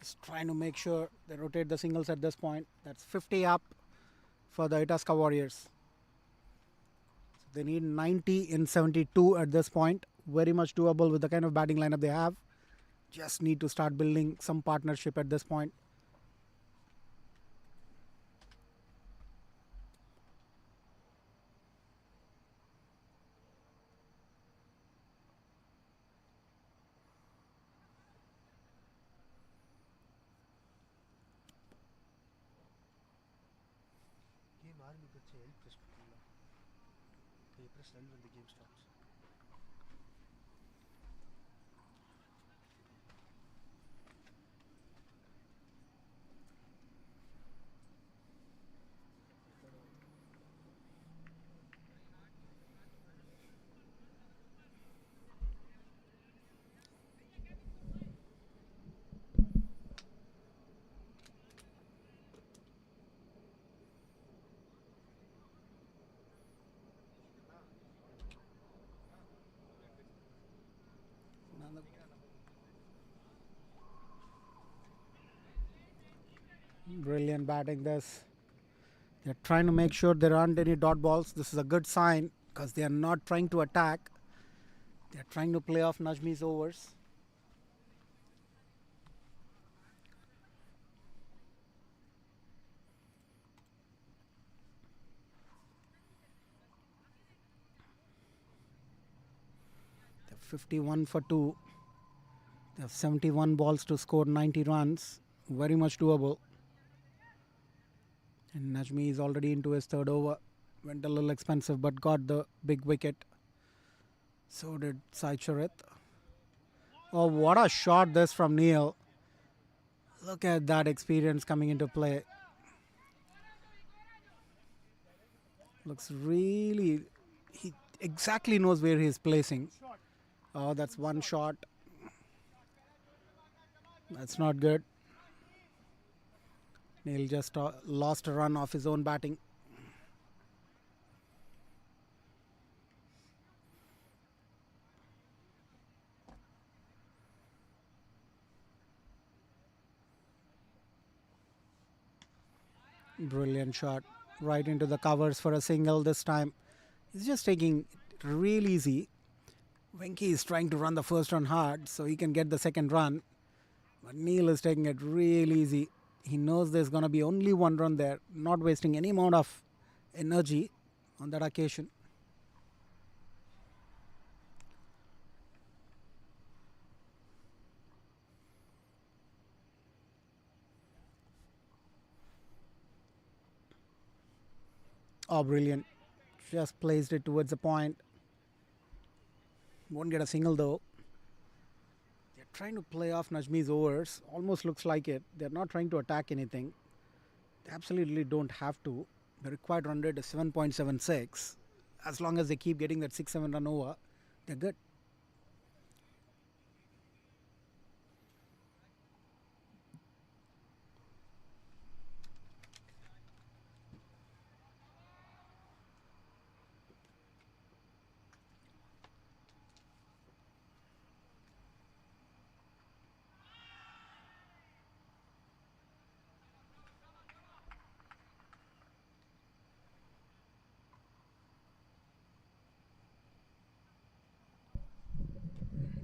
Just trying to make sure they rotate the singles at this point. That's 50 up for the Itasca Warriors. So they need 90 in 72 at this point. Very much doable with the kind of batting lineup they have. Just need to start building some partnership at this point. Game ಆರ್ಮಿಗೆ ಹೆಚ್ಚು ಎಲ್ಲಿ press ಕೊಟ್ಟಿಲ್ಲ. They press L when the game starts. Brilliant batting this. They're trying to make sure there aren't any dot balls. This is a good sign because they are not trying to attack. They're trying to play off Najmi's overs. They're 51 for 2. They have 71 balls to score 90 runs. Very much doable. And Najmi is already into his third over. Went a little expensive but got the big wicket. So did Sai Charith. Oh, what a shot this from Neil. Look at that experience coming into play. Looks really... He exactly knows where he's placing. Oh, that's one shot. That's not good. Neil just lost a run off his own batting. Brilliant shot. Right into the covers for a single this time. He's just taking it real easy. Venki is trying to run the first run hard so he can get the second run. But Neil is taking it real easy. He knows there's going to be only one run there. Not wasting any amount of energy on that occasion. Oh, brilliant. Just placed it towards the point. Won't get a single though. They're trying to play off Najmi's overs. Almost looks like it. They're not trying to attack anything. They absolutely don't have to. The required run rate is 7.76. As long as they keep getting that 6-7 run over, they're good.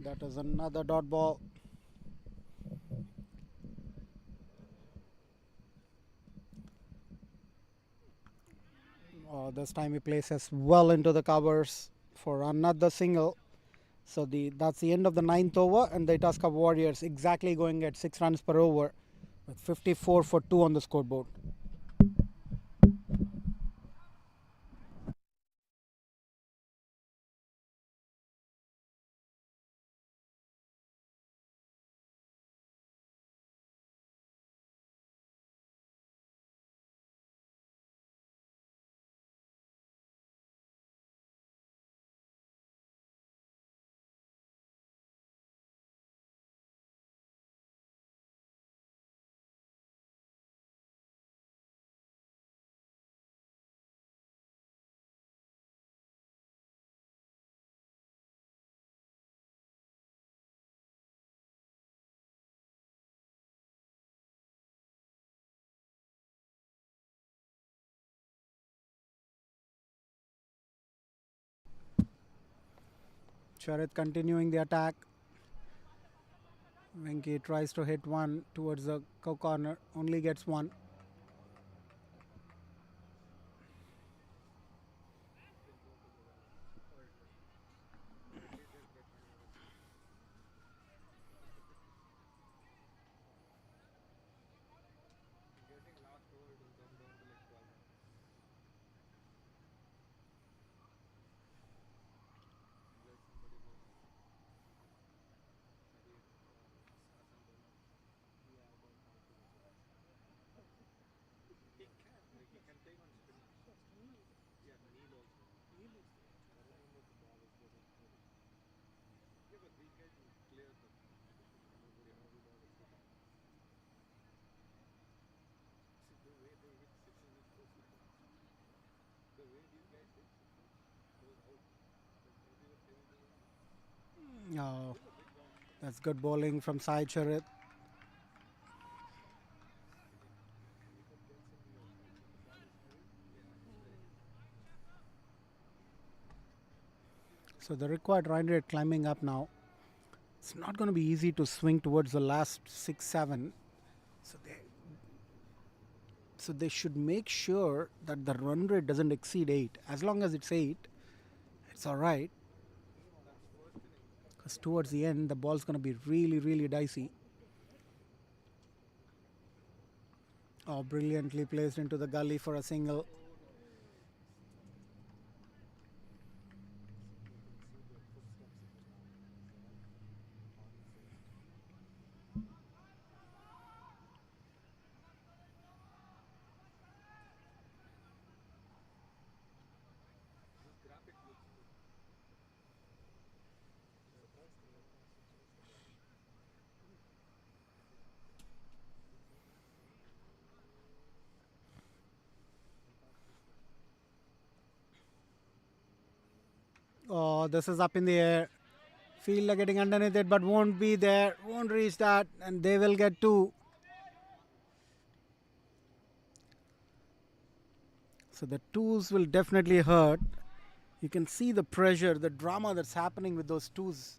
That is another dot ball. This time he places well into the covers for another single. So that's the end of the ninth over, and the Itasca Warriors exactly going at 6 runs per over with 54 for 2 on the scoreboard. Charit continuing the attack. Venki tries to hit one towards the corner, only gets one. Getting last over, it will come down to like 12 runs. Unless somebody goes 38 Hassan bowler. Yeah, I don't count too much of that. He can. Like he can take on spinners. Yeah, Neil also. I remember the ball is good and good. Yeah, but these guys will clear the competition. Nobody knows who ball is good. See, the way they hit sixes is so simple. The way these guys hit sixes goes out. Like maybe the heavy bowler. Oh, Still a big bounce. that's good bowling from Sai Charit. If it gets in your like if the ball is heavy, yeah, it's very good. So the required run rate climbing up now. It's not going to be easy to swing towards the last 6, 7. So they should make sure that the run rate doesn't exceed 8. As long as it's 8, it's all right. That's first innings. Because towards the end, the ball's going to be really, really dicey. Oh, brilliantly placed into the gully for a single. Oh no. They can see the footsteps in the ground. They have horny face. This graphic looks good. I'm surprised the left has to chase the ball. Fantastic shot. Oh, this is up in the air. Fielder getting underneath it, but won't be there. Won't reach that, and they will get 2. So the 2s will definitely hurt. You can see the pressure, the drama that's happening with those 2s.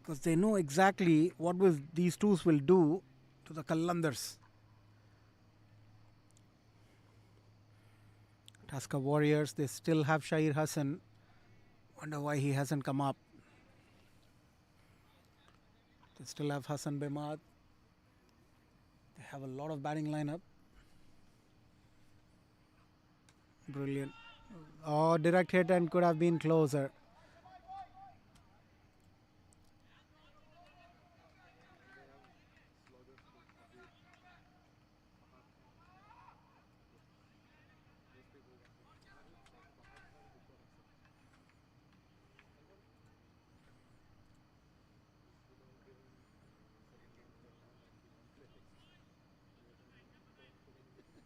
Because they know exactly what these 2s will do to the Qalandars. Itasca Warriors, they still have Shahir Hassan. Wonder why he hasn't come up. They still have Hassan Bemad. They have a lot of batting lineup. Brilliant. Oh, direct hit and could have been closer. And they have sluggers too. Habib, Bahar Khan. Look, those people can hit. I haven't seen Bahar Khan before Hassan. We don't give him second game, third time, like he won't play next time. Let him don't put him in the team.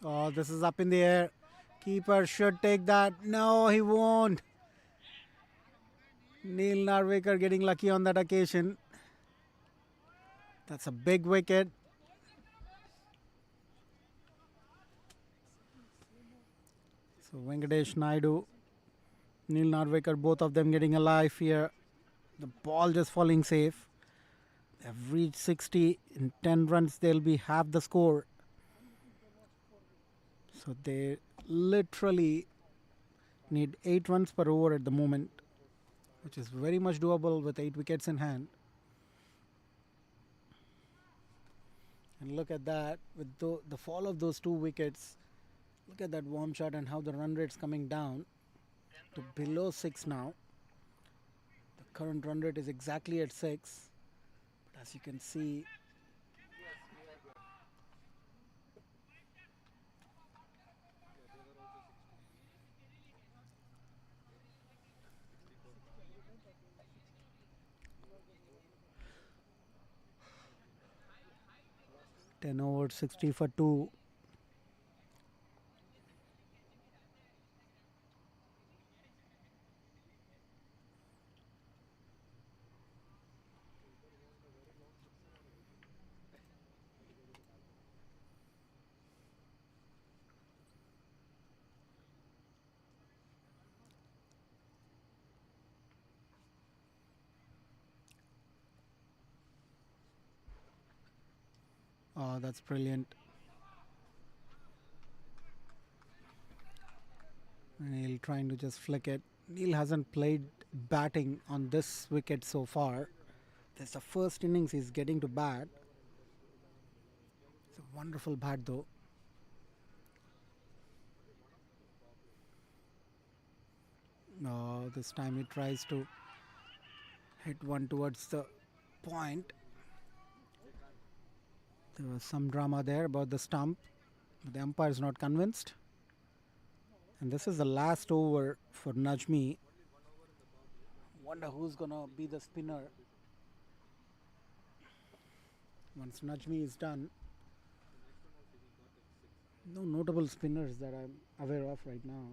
Oh, this is up in the air. Keeper should take that. No, he won't. Neil Narvekar getting lucky on that occasion. That's a big wicket. So Venkatesh Naidu, Neil Narvekar, both of them getting alive here. The ball just falling safe. They've reached 60. In 10 runs, they'll be half the score. So they literally need 8 runs per over at the moment, which is very much doable with 8 wickets in hand. And look at that, with the fall of those 2 wickets, look at that warm shot and how the run rate's coming down to below 6 now. The current run rate is exactly at 6. But as you can see, ten over 60 for 2. Oh, that's brilliant. Neil trying to just flick it. Neil hasn't played batting on this wicket so far. This is the first innings he's getting to bat. It's a wonderful bat though. No, this time he tries to hit one towards the point. There was some drama there about the stump. But the umpire is not convinced. And this is the last over for Najmi. Wonder who's gonna be the spinner once Najmi is done. No notable spinners that I'm aware of right now.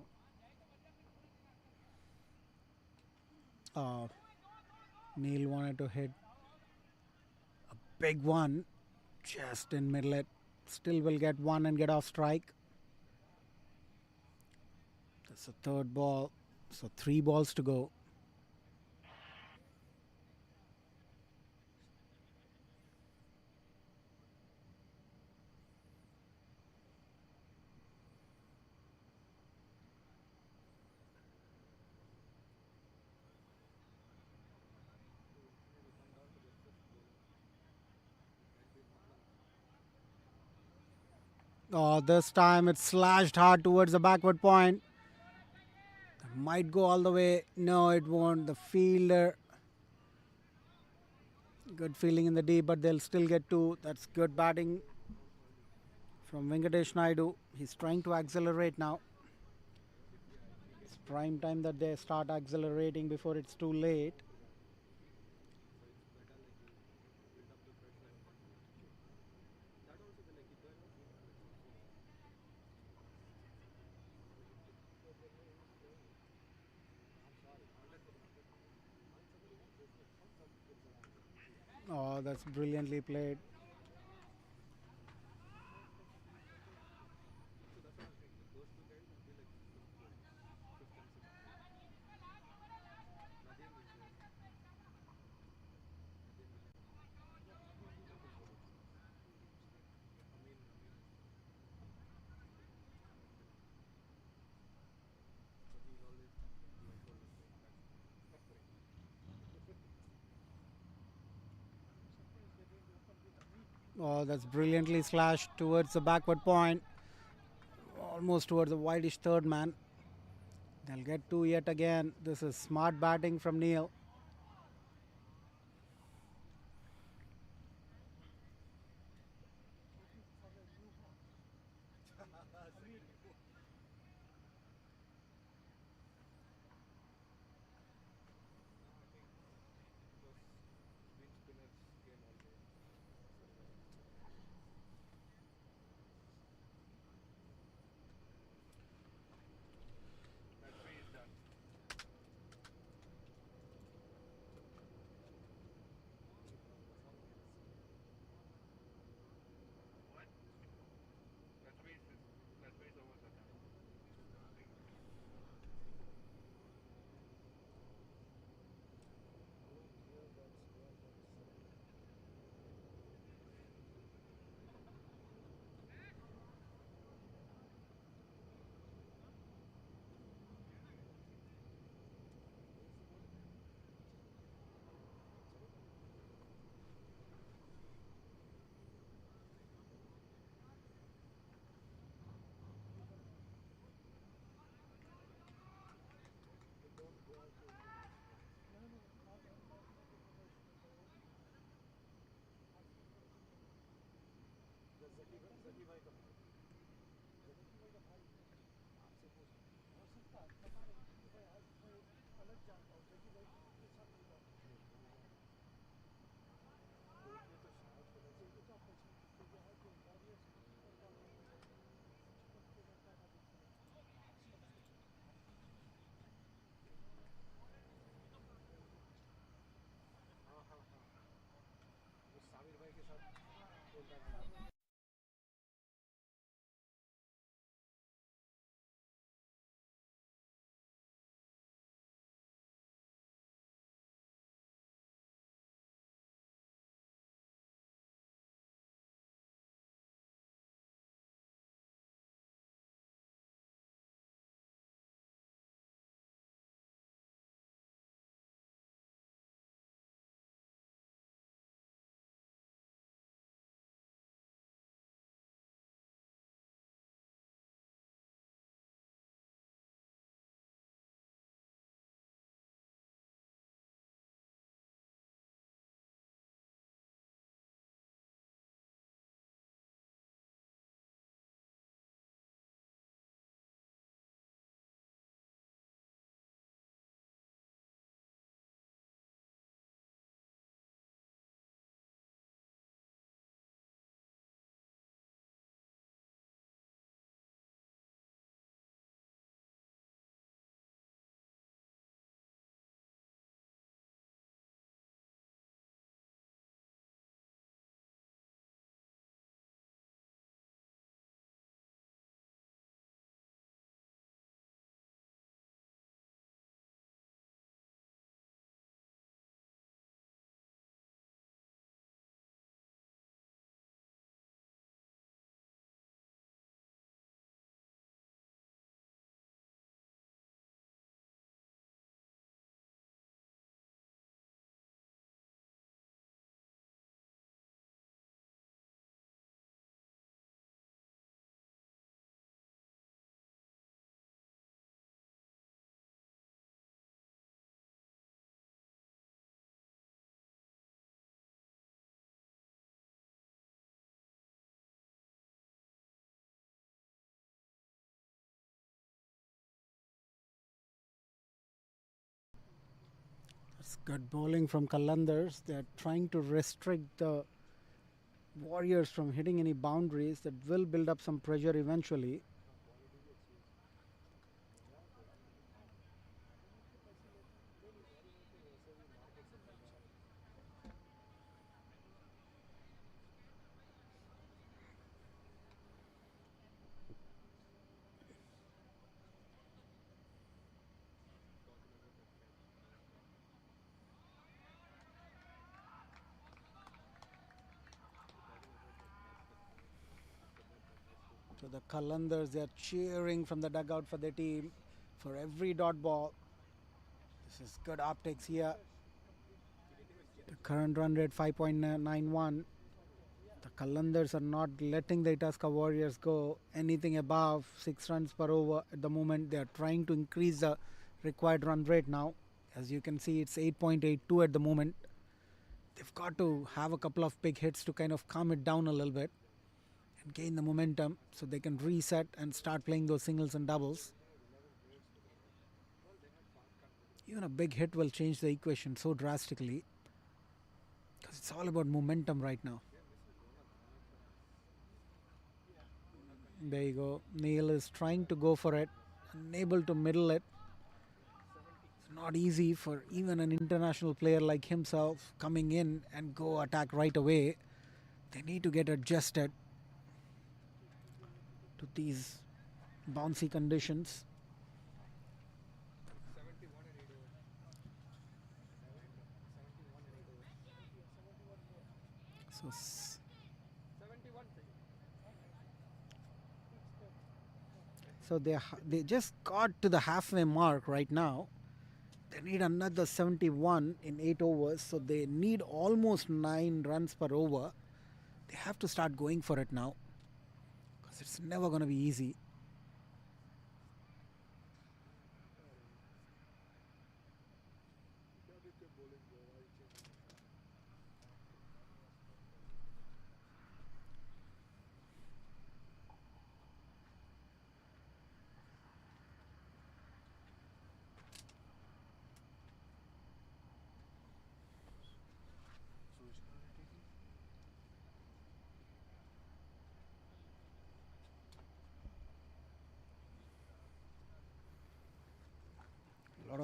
Neil wanted to hit a big one just in middle. Still will get one and get off strike. That's the third ball. So 3 balls to go. Oh, this time it's slashed hard towards the backward point. That might go all the way. No, it won't. The fielder. Good feeling in the deep, but they'll still get 2. That's good batting from Venkatesh Naidu. He's trying to accelerate now. It's prime time that they start accelerating before it's too late. Oh, that's brilliantly played. Oh, that's brilliantly slashed towards the backward point. Almost towards the whitish third man. They'll get 2 yet again. This is smart batting from Neil. जकी भाई का भाई आपसे पूछ हो सकता है पता नहीं जकी भाई आज मैं अलग जानता हूँ जकी भाई के साथ नहीं बात देखिए तो शायद मुझे भी तो अपॉर्चुनिटी क्योंकि आज जो वॉरियर्स और चिकन के रहता है हाँ हाँ हाँ वो साबिर भाई के साथ बोलता था It's good bowling from Qalandars. They're trying to restrict the Warriors from hitting any boundaries that will build up some pressure eventually. So the Qalandars, they are cheering from the dugout for their team for every dot ball. This is good optics here. The current run rate 5.91. The Qalandars are not letting the Itasca Warriors go anything above 6 runs per over at the moment. They are trying to increase the required run rate now. As you can see, it's 8.82 at the moment. They've got to have a couple of big hits to kind of calm it down a little bit and gain the momentum so they can reset and start playing those singles and doubles. Even a big hit will change the equation so drastically because it's all about momentum right now. There you go. Neil is trying to go for it, unable to middle it. It's not easy for even an international player like himself coming in and go attack right away. They need to get adjusted to these bouncy conditions. So they just got to the halfway mark right now. They need another 71 in 8 overs, so they need almost 9 runs per over. They have to start going for it now because it's never going to be easy.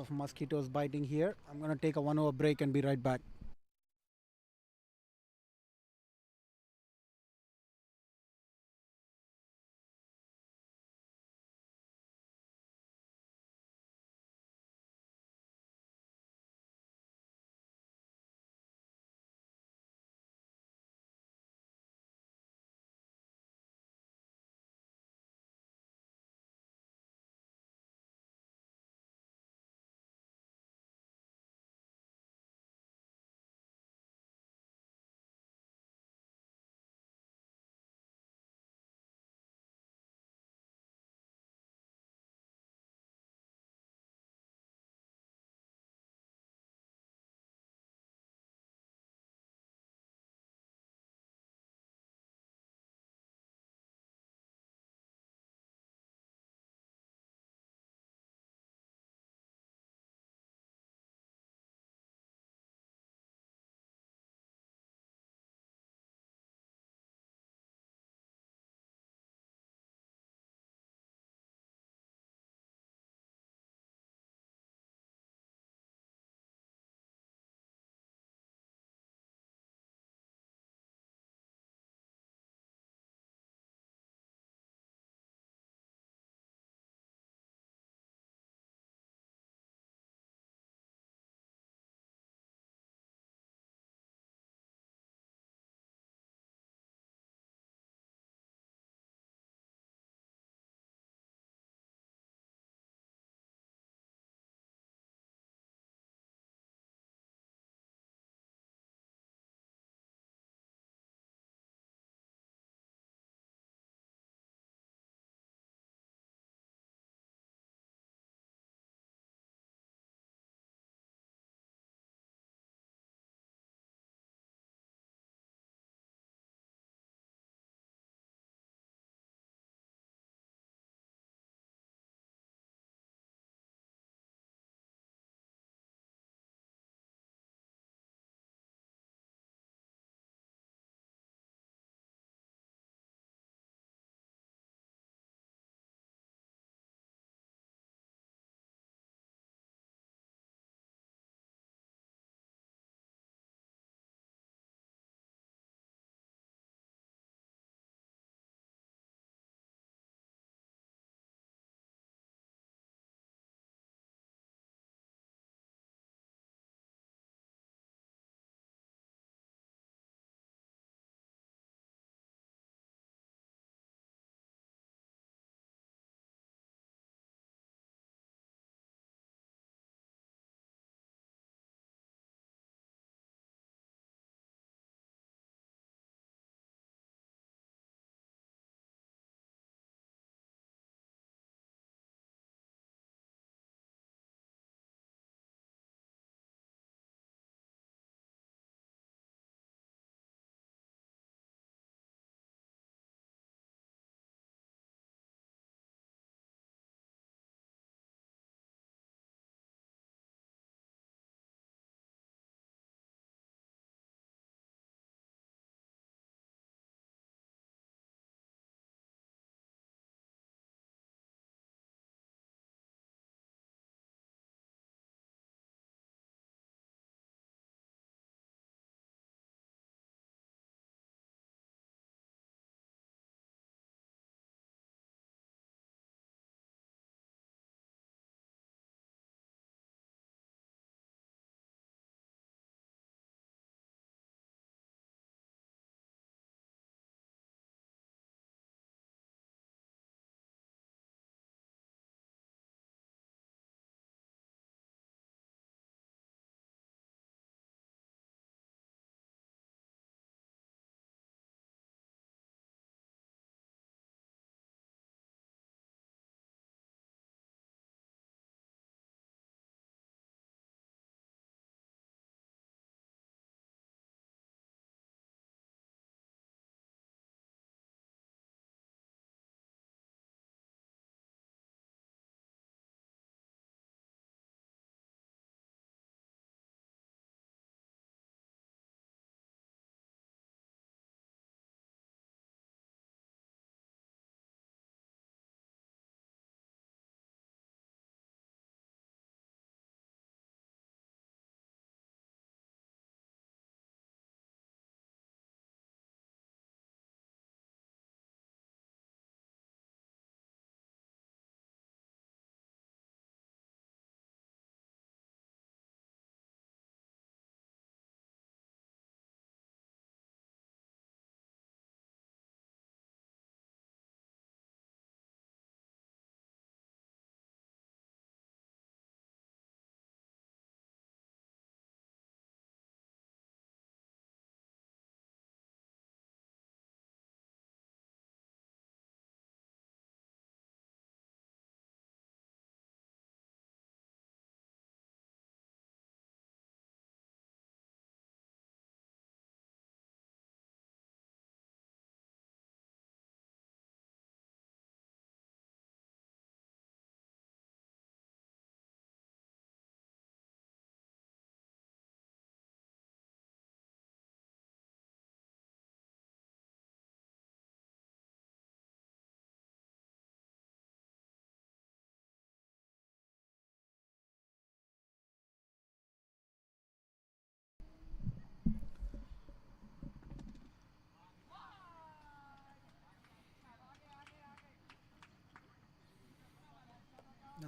of mosquitoes biting here. I'm going to take a 1 hour break and be right back.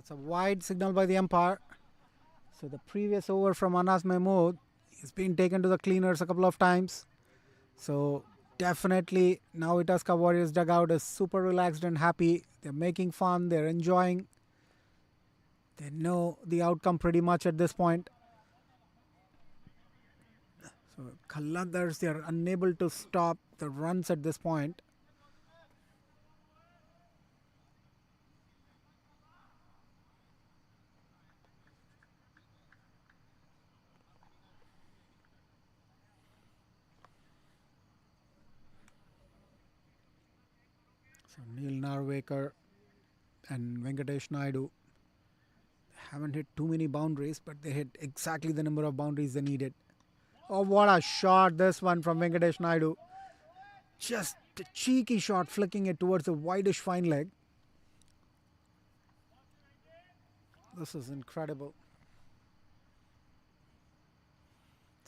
That's a wide signal by the umpire. So the previous over from Anas Mahmood has been taken to the cleaners a couple of times. So definitely now Itasca Warriors dugout is super relaxed and happy. They're making fun. They're enjoying. They know the outcome pretty much at this point. So Qalandars, they are unable to stop the runs at this point. So Neil Narwekar and Venkatesh Naidu haven't hit too many boundaries, but they hit exactly the number of boundaries they needed. Oh, what a shot this one from Venkatesh Naidu. Just a cheeky shot, flicking it towards the wideish fine leg. This is incredible.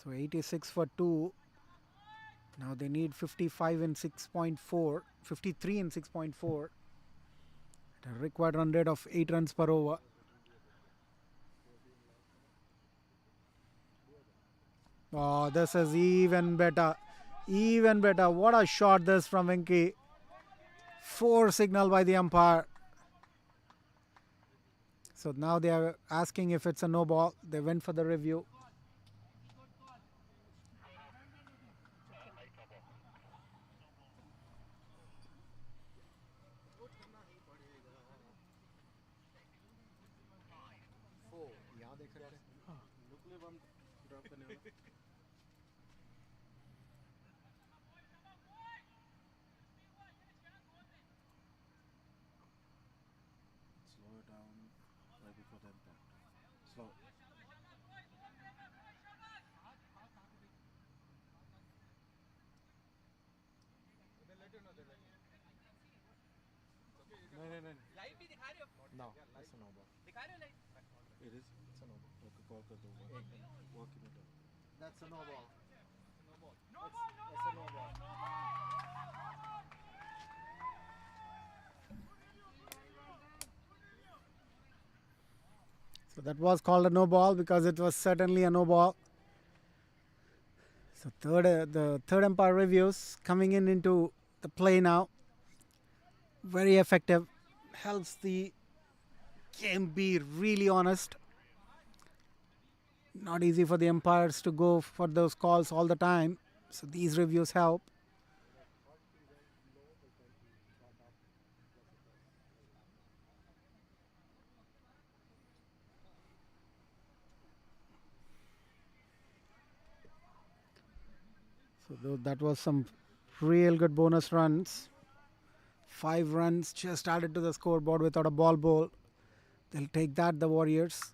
So 86 for 2. Now they need 55 in 6.4, 53 in 6.4. At a required run rate of 8 runs per over. Oh, this is even better. Even better. What a shot this from Venki. 4 signal by the umpire. So now they are asking if it's a no ball. They went for the review. Nuclear bomb drop करने वाला slow it down right before the impact slow नहीं live भी दिखा रहे हो no it's a no ball दिखा रहे हो live it is it's a no ball okay call कर दो walk in it that's a no ball it's a no ball So that was called a no ball because it was certainly a no ball. So the third umpire reviews coming into the play now. Very effective. Helps the game be really honest. Not easy for the umpires to go for those calls all the time. So these reviews help. So that was some real good bonus runs. 5 runs just added to the scoreboard without a ball bowl. They'll take that, the Warriors.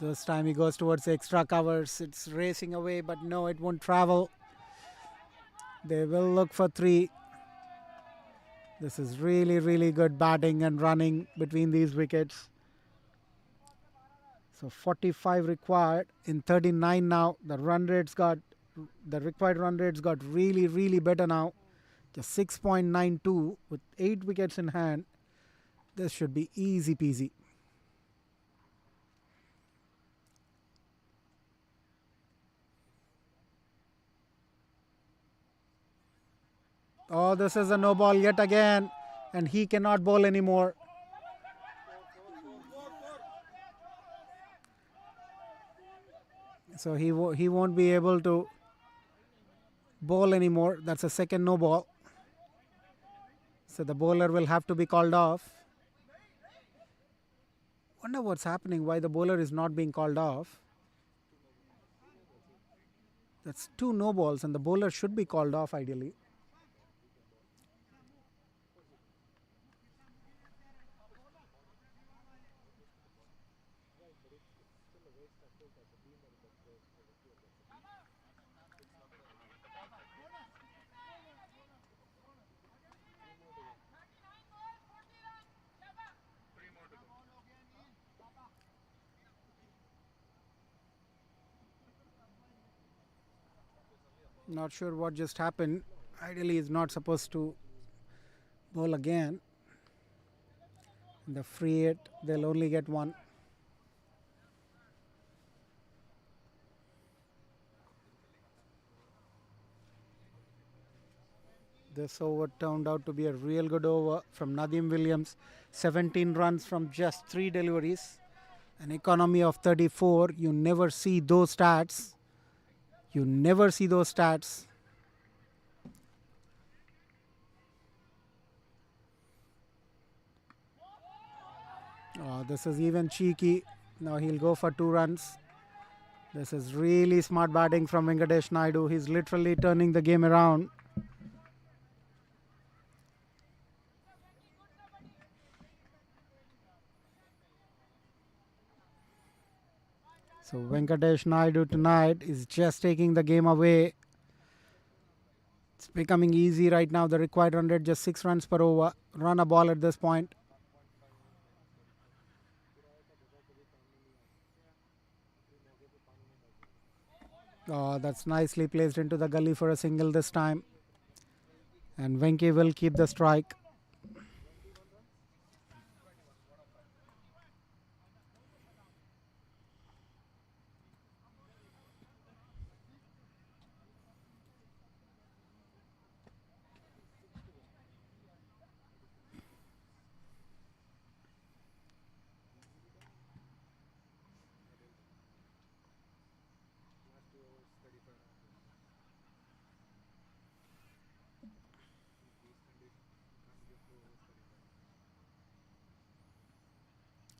This time he goes towards the extra covers. It's racing away, but no, it won't travel. They will look for 3. This is really, really good batting and running between these wickets. So 45 required in 39 now. The required run rates got really, really better now. Just 6.92 with 8 wickets in hand. This should be easy peasy. Oh, this is a no ball yet again. And he cannot bowl anymore. So he won't be able to bowl anymore. That's a second no ball. So the bowler will have to be called off. Wonder what's happening, why the bowler is not being called off. That's 2 no balls and the bowler should be called off ideally. Not sure what just happened. Ideally, he's not supposed to bowl again. In the free hit, they'll only get one. This over turned out to be a real good over from Nadim Williams. 17 runs from just 3 deliveries. An economy of 34. You never see those stats. You never see those stats. Oh, this is even cheeky. Now he'll go for 2 runs. This is really smart batting from Venkatesh Naidu. He's literally turning the game around. So Venkatesh Naidu tonight is just taking the game away. It's becoming easy right now. The required run rate just 6 runs per over. Run a ball at this point. Oh, that's nicely placed into the gully for a single this time. And Venki will keep the strike.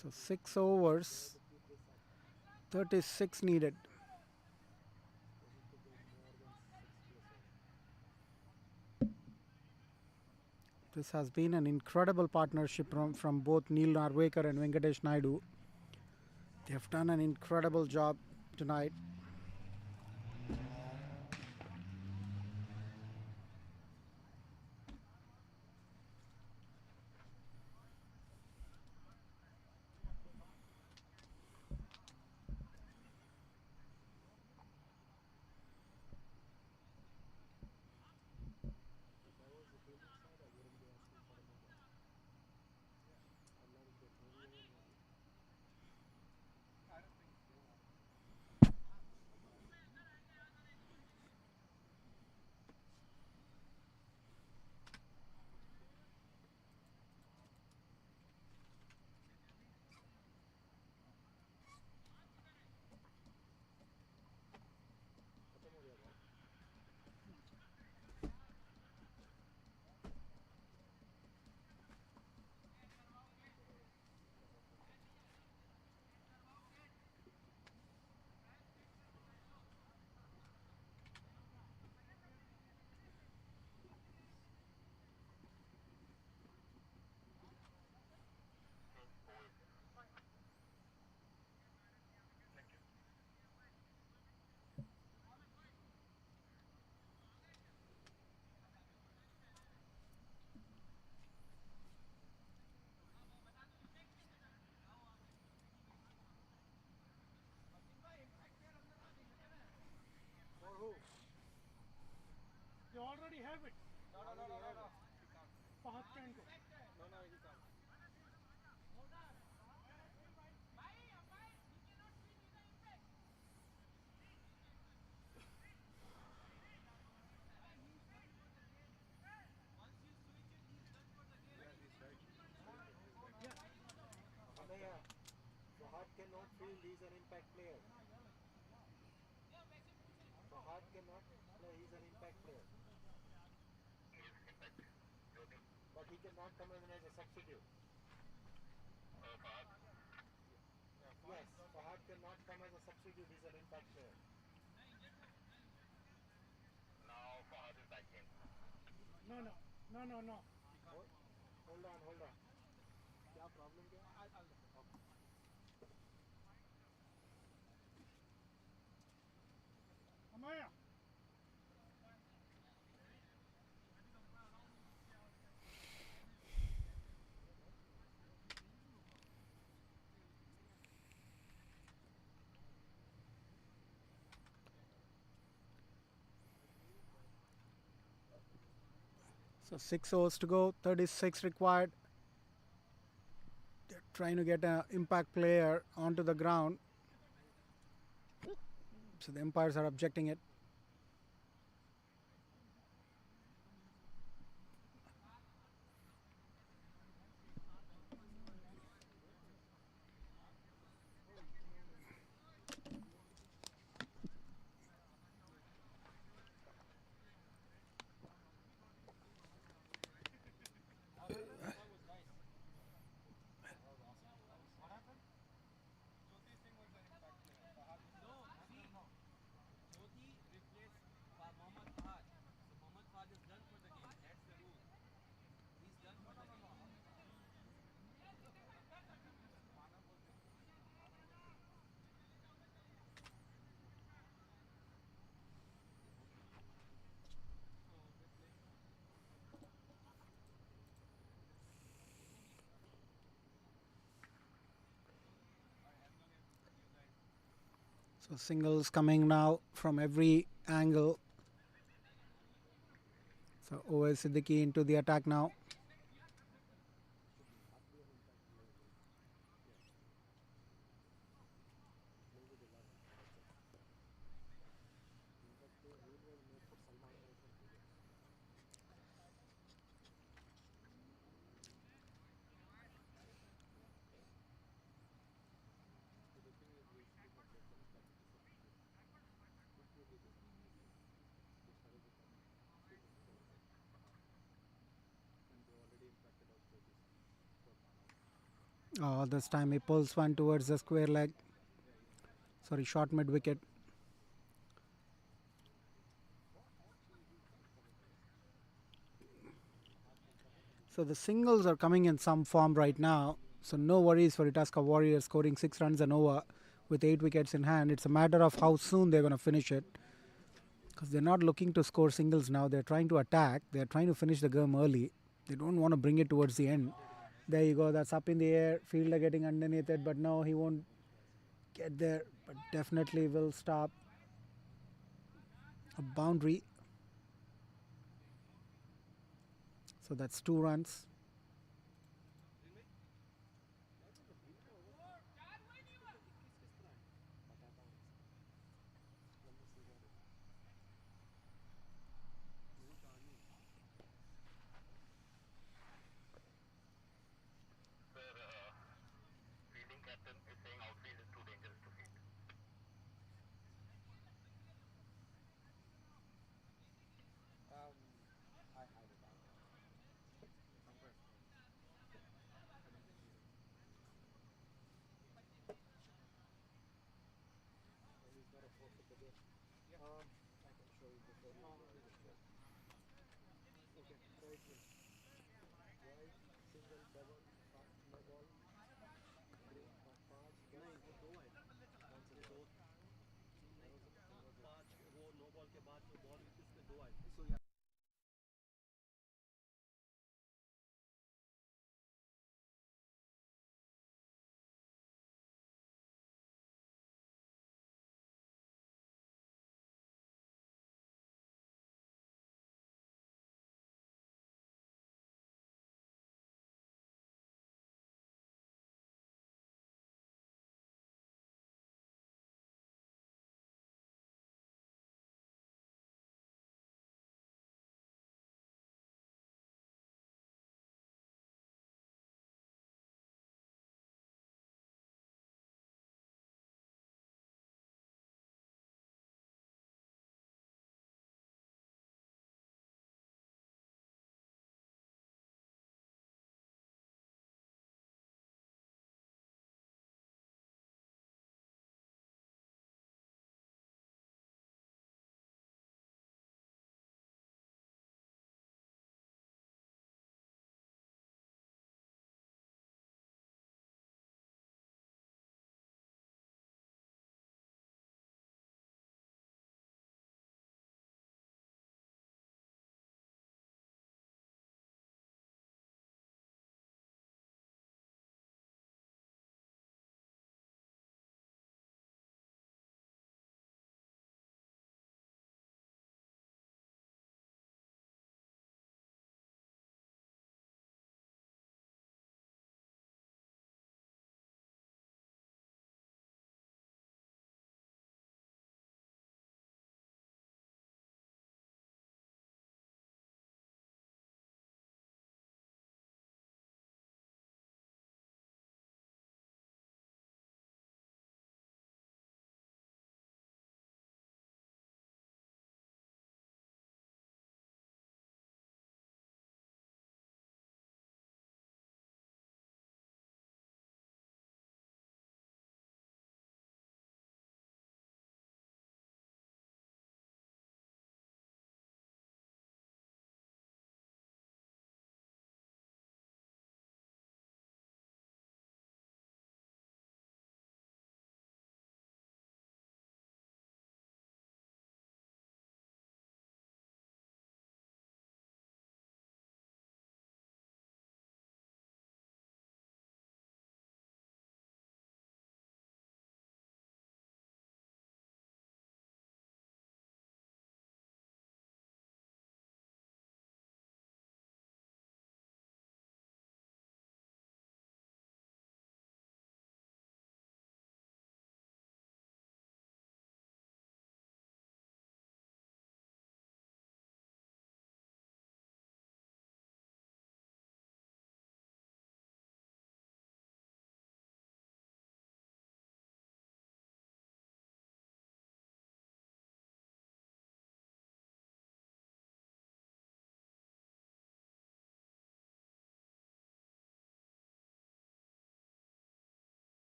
So 6 overs, 36 needed. This has been an incredible partnership from both Neil Narwekar and Venkatesh Naidu. They have done an incredible job tonight. They already have it. No. Fahad can go. No, he can't. Fahad cannot field, he's an impact player. Fahad cannot play, he's an impact player. But he cannot come in as a substitute. Yes, Fahad cannot come as a substitute, he's an impact player. No. Hold on. क्या problem क्या? Amaya. So 6 overs to go, 36 required. trying to get an impact player onto the ground. So the umpires are objecting it. So singles coming now from every angle. So Owen Siddiqui into the attack now. This time he pulls one towards the square leg. Sorry, short mid wicket. So the singles are coming in some form right now. So no worries for Itasca Warriors scoring 6 runs and over with 8 wickets in hand. It's a matter of how soon they're going to finish it. Because they're not looking to score singles now. They're trying to attack. They're trying to finish the game early. They don't want to bring it towards the end. There you go. That's up in the air. Fielder getting underneath it. But no, he won't get there. But definitely will stop a boundary. So that's 2 runs.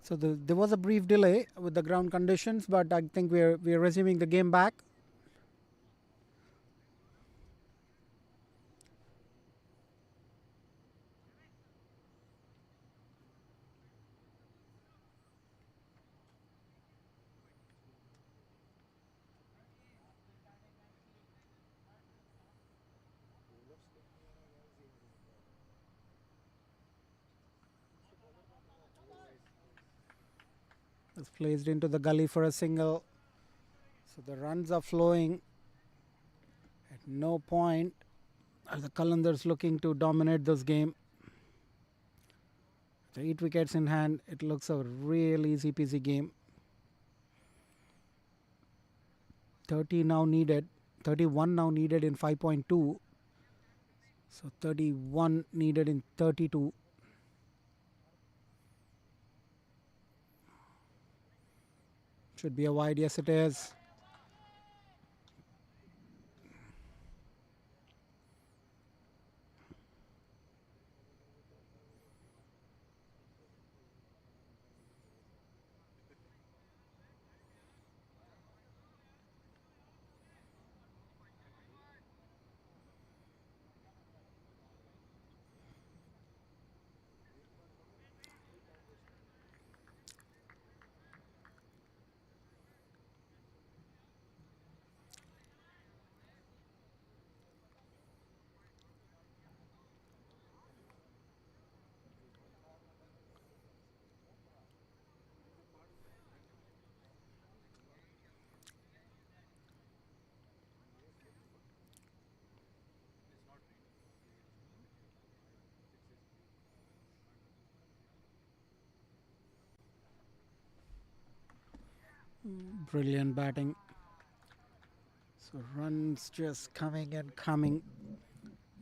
So there was a brief delay with the ground conditions, but I think we're resuming the game back. It's placed into the gully for a single. So the runs are flowing. At no point are the Qalandars looking to dominate this game. The 8 wickets in hand, it looks a real easy peasy game. 30 now needed, 31 now needed in 5.2. So 31 needed in 32. Should be a wide, yes it is. Brilliant batting. So runs just coming and coming.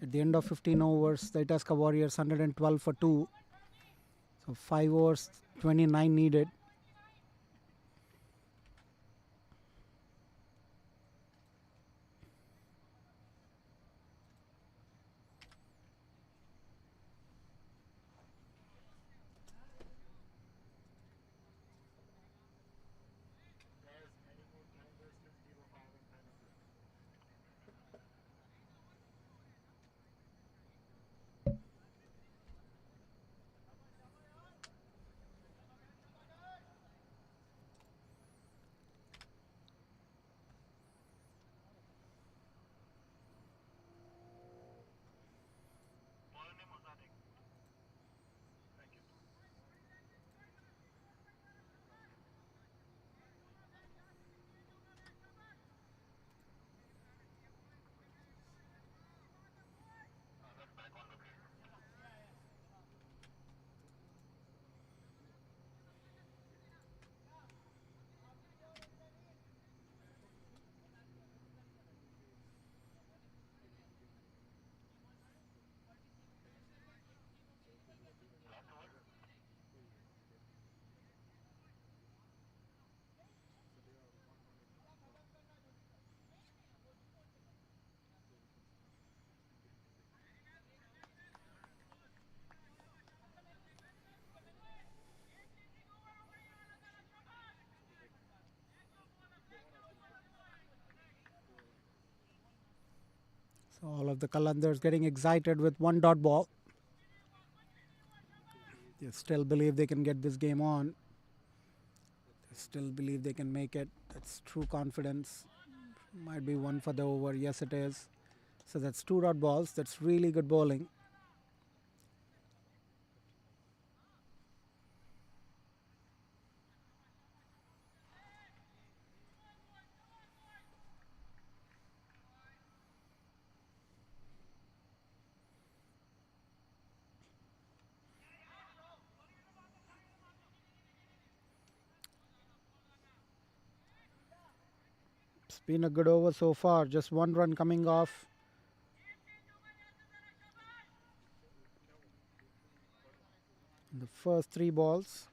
At the end of 15 overs, the Itasca Warriors 112 for 2. So 5 overs, 29 needed. So all of the Qalandars getting excited with one dot ball. They still believe they can get this game on. They still believe they can make it. That's true confidence. Might be one for the over. Yes, it is. So that's 2 dot balls. That's really good bowling. It's been a good over so far. Just 1 run coming off. In the first 3 balls.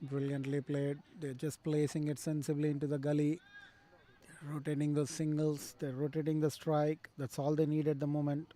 Brilliantly played. They're just placing it sensibly into the gully. They're rotating those singles. They're rotating the strike. That's all they need at the moment.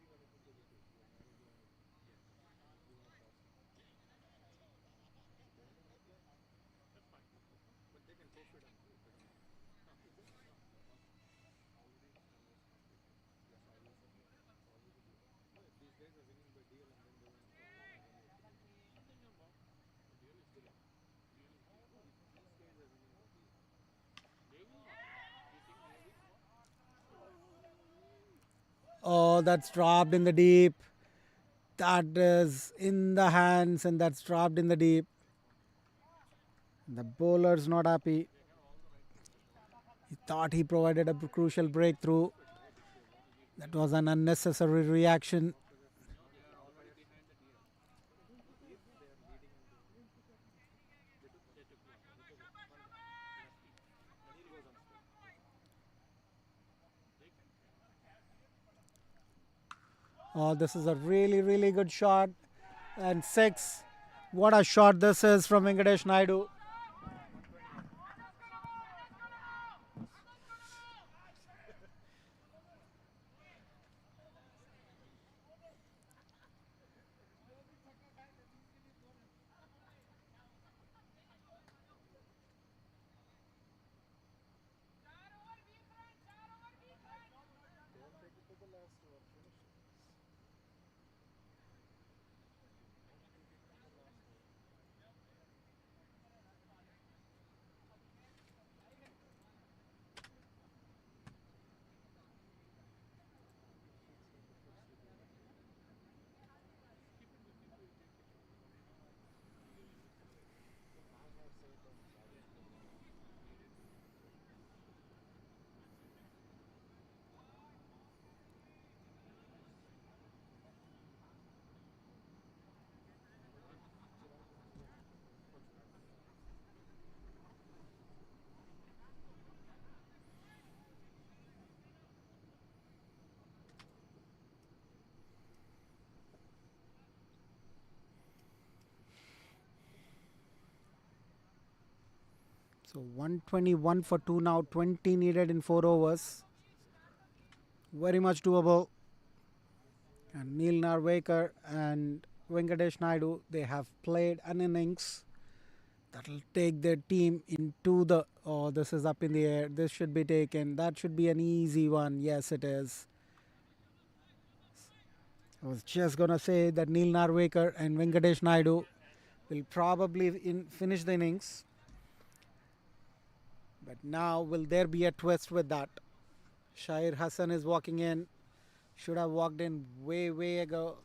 Oh, that's dropped in the deep. That is in the hands and that's dropped in the deep. The bowler's not happy. He thought he provided a crucial breakthrough. That was an unnecessary reaction. Oh, this is a really, really good shot. And 6. What a shot this is from Venkatesh Naidu. So 121 for 2 now, 20 needed in 4 overs. Very much doable. And Neil Narwekar and Venkatesh Naidu, they have played an innings that'll take their team into the... Oh, this is up in the air. This should be taken. That should be an easy one. Yes, it is. I was just going to say that Neil Narwekar and Venkatesh Naidu will probably finish the innings. But now, will there be a twist with that? Shahir Hassan is walking in. Should have walked in way, way ago.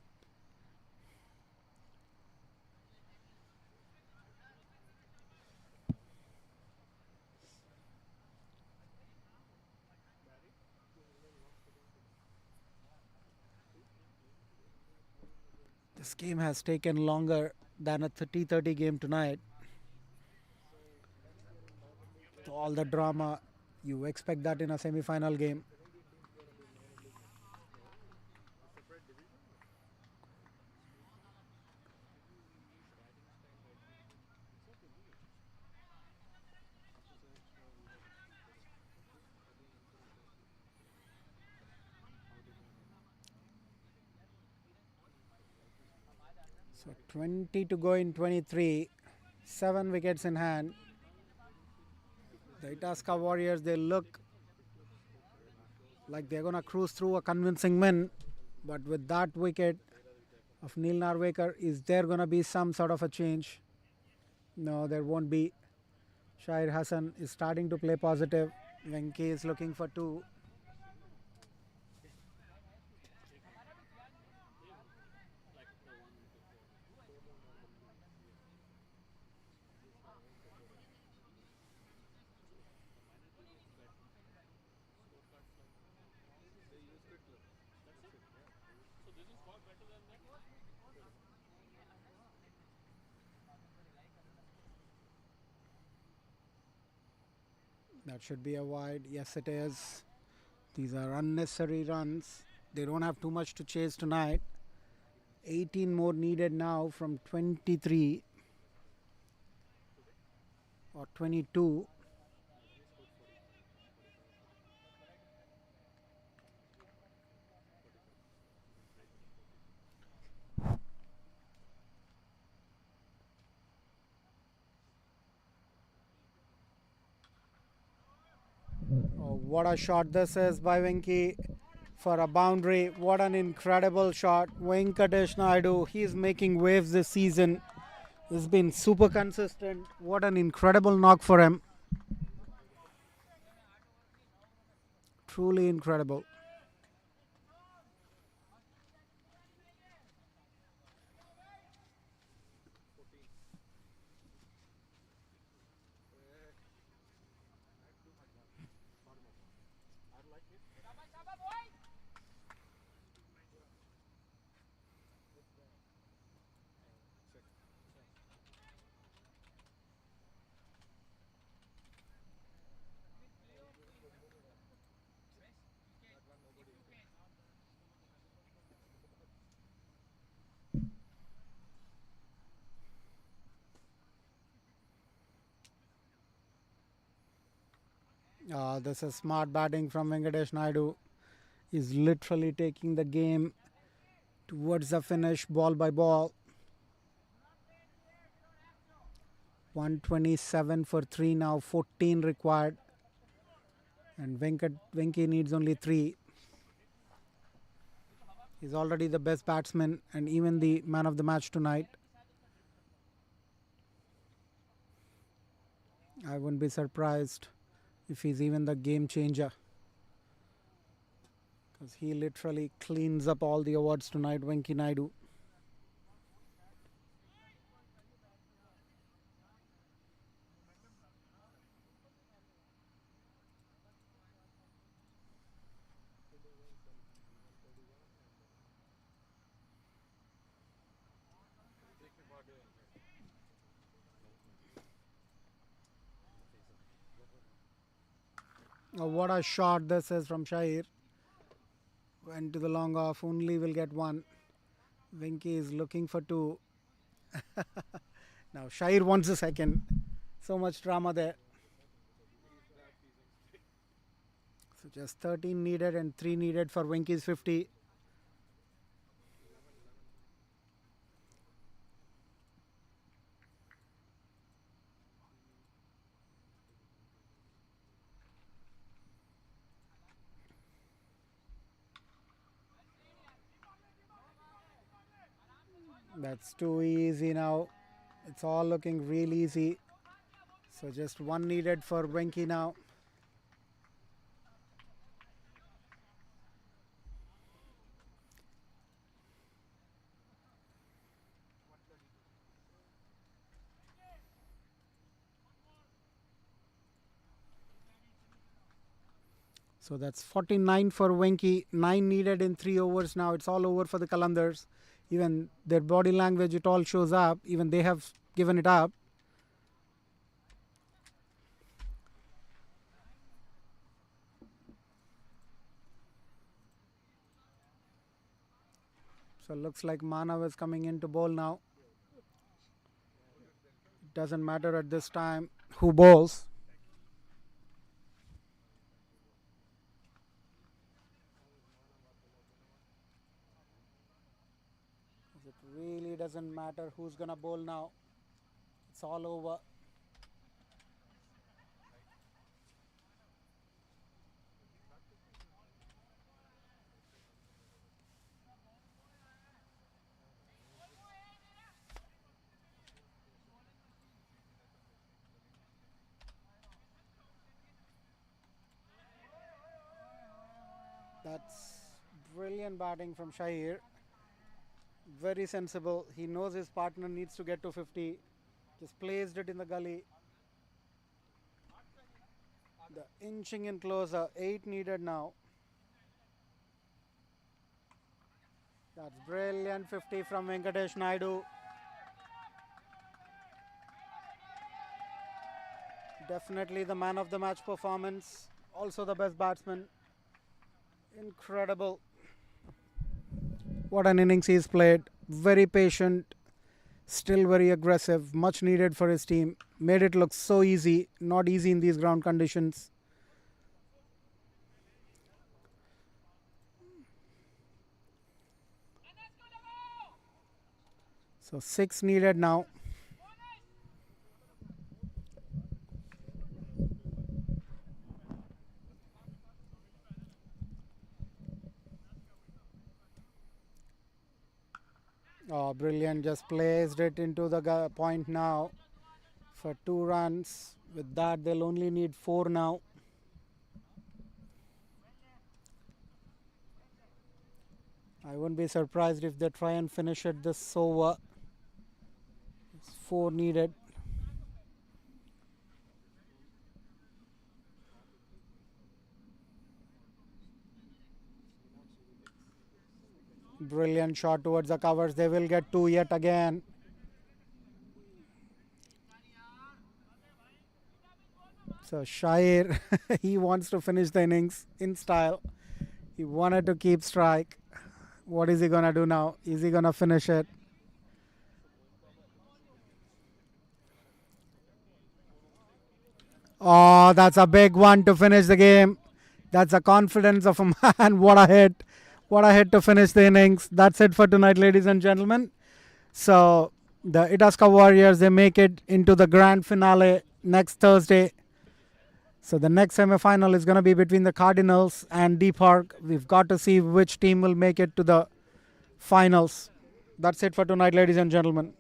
This game has taken longer than a 30-30 game tonight. With all the drama, you expect that in a semi-final game. So 20 to go in 23. 7 wickets in hand. The Itasca Warriors, they look like they're going to cruise through a convincing win. But with that wicket of Neil Narwekar, is there going to be some sort of a change? No, there won't be. Shahir Hassan is starting to play positive. Venki is looking for 2. That should be a wide. Yes, it is. These are unnecessary runs. They don't have too much to chase tonight. 18 more needed now from 23. or 22. Oh, what a shot this is by Venki for a boundary. What an incredible shot. Venkatesh Naidu, he's making waves this season. He's been super consistent. What an incredible knock for him. Truly incredible. This is smart batting from Venkatesh Naidu. He's literally taking the game towards the finish, ball by ball. 127 for 3 now, 14 required. And Venki needs only 3. He's already the best batsman and even the man of the match tonight. I wouldn't be surprised if he's even the game changer, because he literally cleans up all the awards tonight, Venki Naidu. Oh, what a shot this is from Shahir. Went to the long off, only will get 1. Venki is looking for 2. Now Shahir wants a second. So much drama there. So just 13 needed and 3 needed for Venki's 50. That's too easy now. It's all looking real easy. So just 1 needed for Venki now. So that's 49 for Venki. 9 needed in 3 overs now. It's all over for the Qalandars. Even their body language, it all shows up. Even they have given it up. So looks like Manav is coming in to bowl now. It doesn't matter at this time who bowls. It really doesn't matter who's gonna bowl now. It's all over. That's brilliant batting from Shahir. Very sensible. He knows his partner needs to get to 50. Just placed it in the gully. The inching in closer. 8 needed now. That's brilliant 50 from Venkatesh Naidu. Definitely the man of the match performance. Also the best batsman. Incredible. What an innings he's played. Very patient. Still very aggressive, much needed for his team. Made it look so easy, not easy in these ground conditions. So 6 needed now. Oh, brilliant. Just placed it into the point now for 2 runs. With that, they'll only need 4 now. I wouldn't be surprised if they try and finish it this over. It's 4 needed. Brilliant shot towards the covers. They will get 2 yet again. So Shair, he wants to finish the innings in style. He wanted to keep strike. What is he going to do now? Is he going to finish it? Oh, that's a big one to finish the game. That's the confidence of a man. What a hit. What a hit to finish the innings. That's it for tonight, ladies and gentlemen. So the Itasca Warriors, they make it into the grand finale next Thursday. So the next semi-final is going to be between the Cardinals and D Park. We've got to see which team will make it to the finals. That's it for tonight, ladies and gentlemen.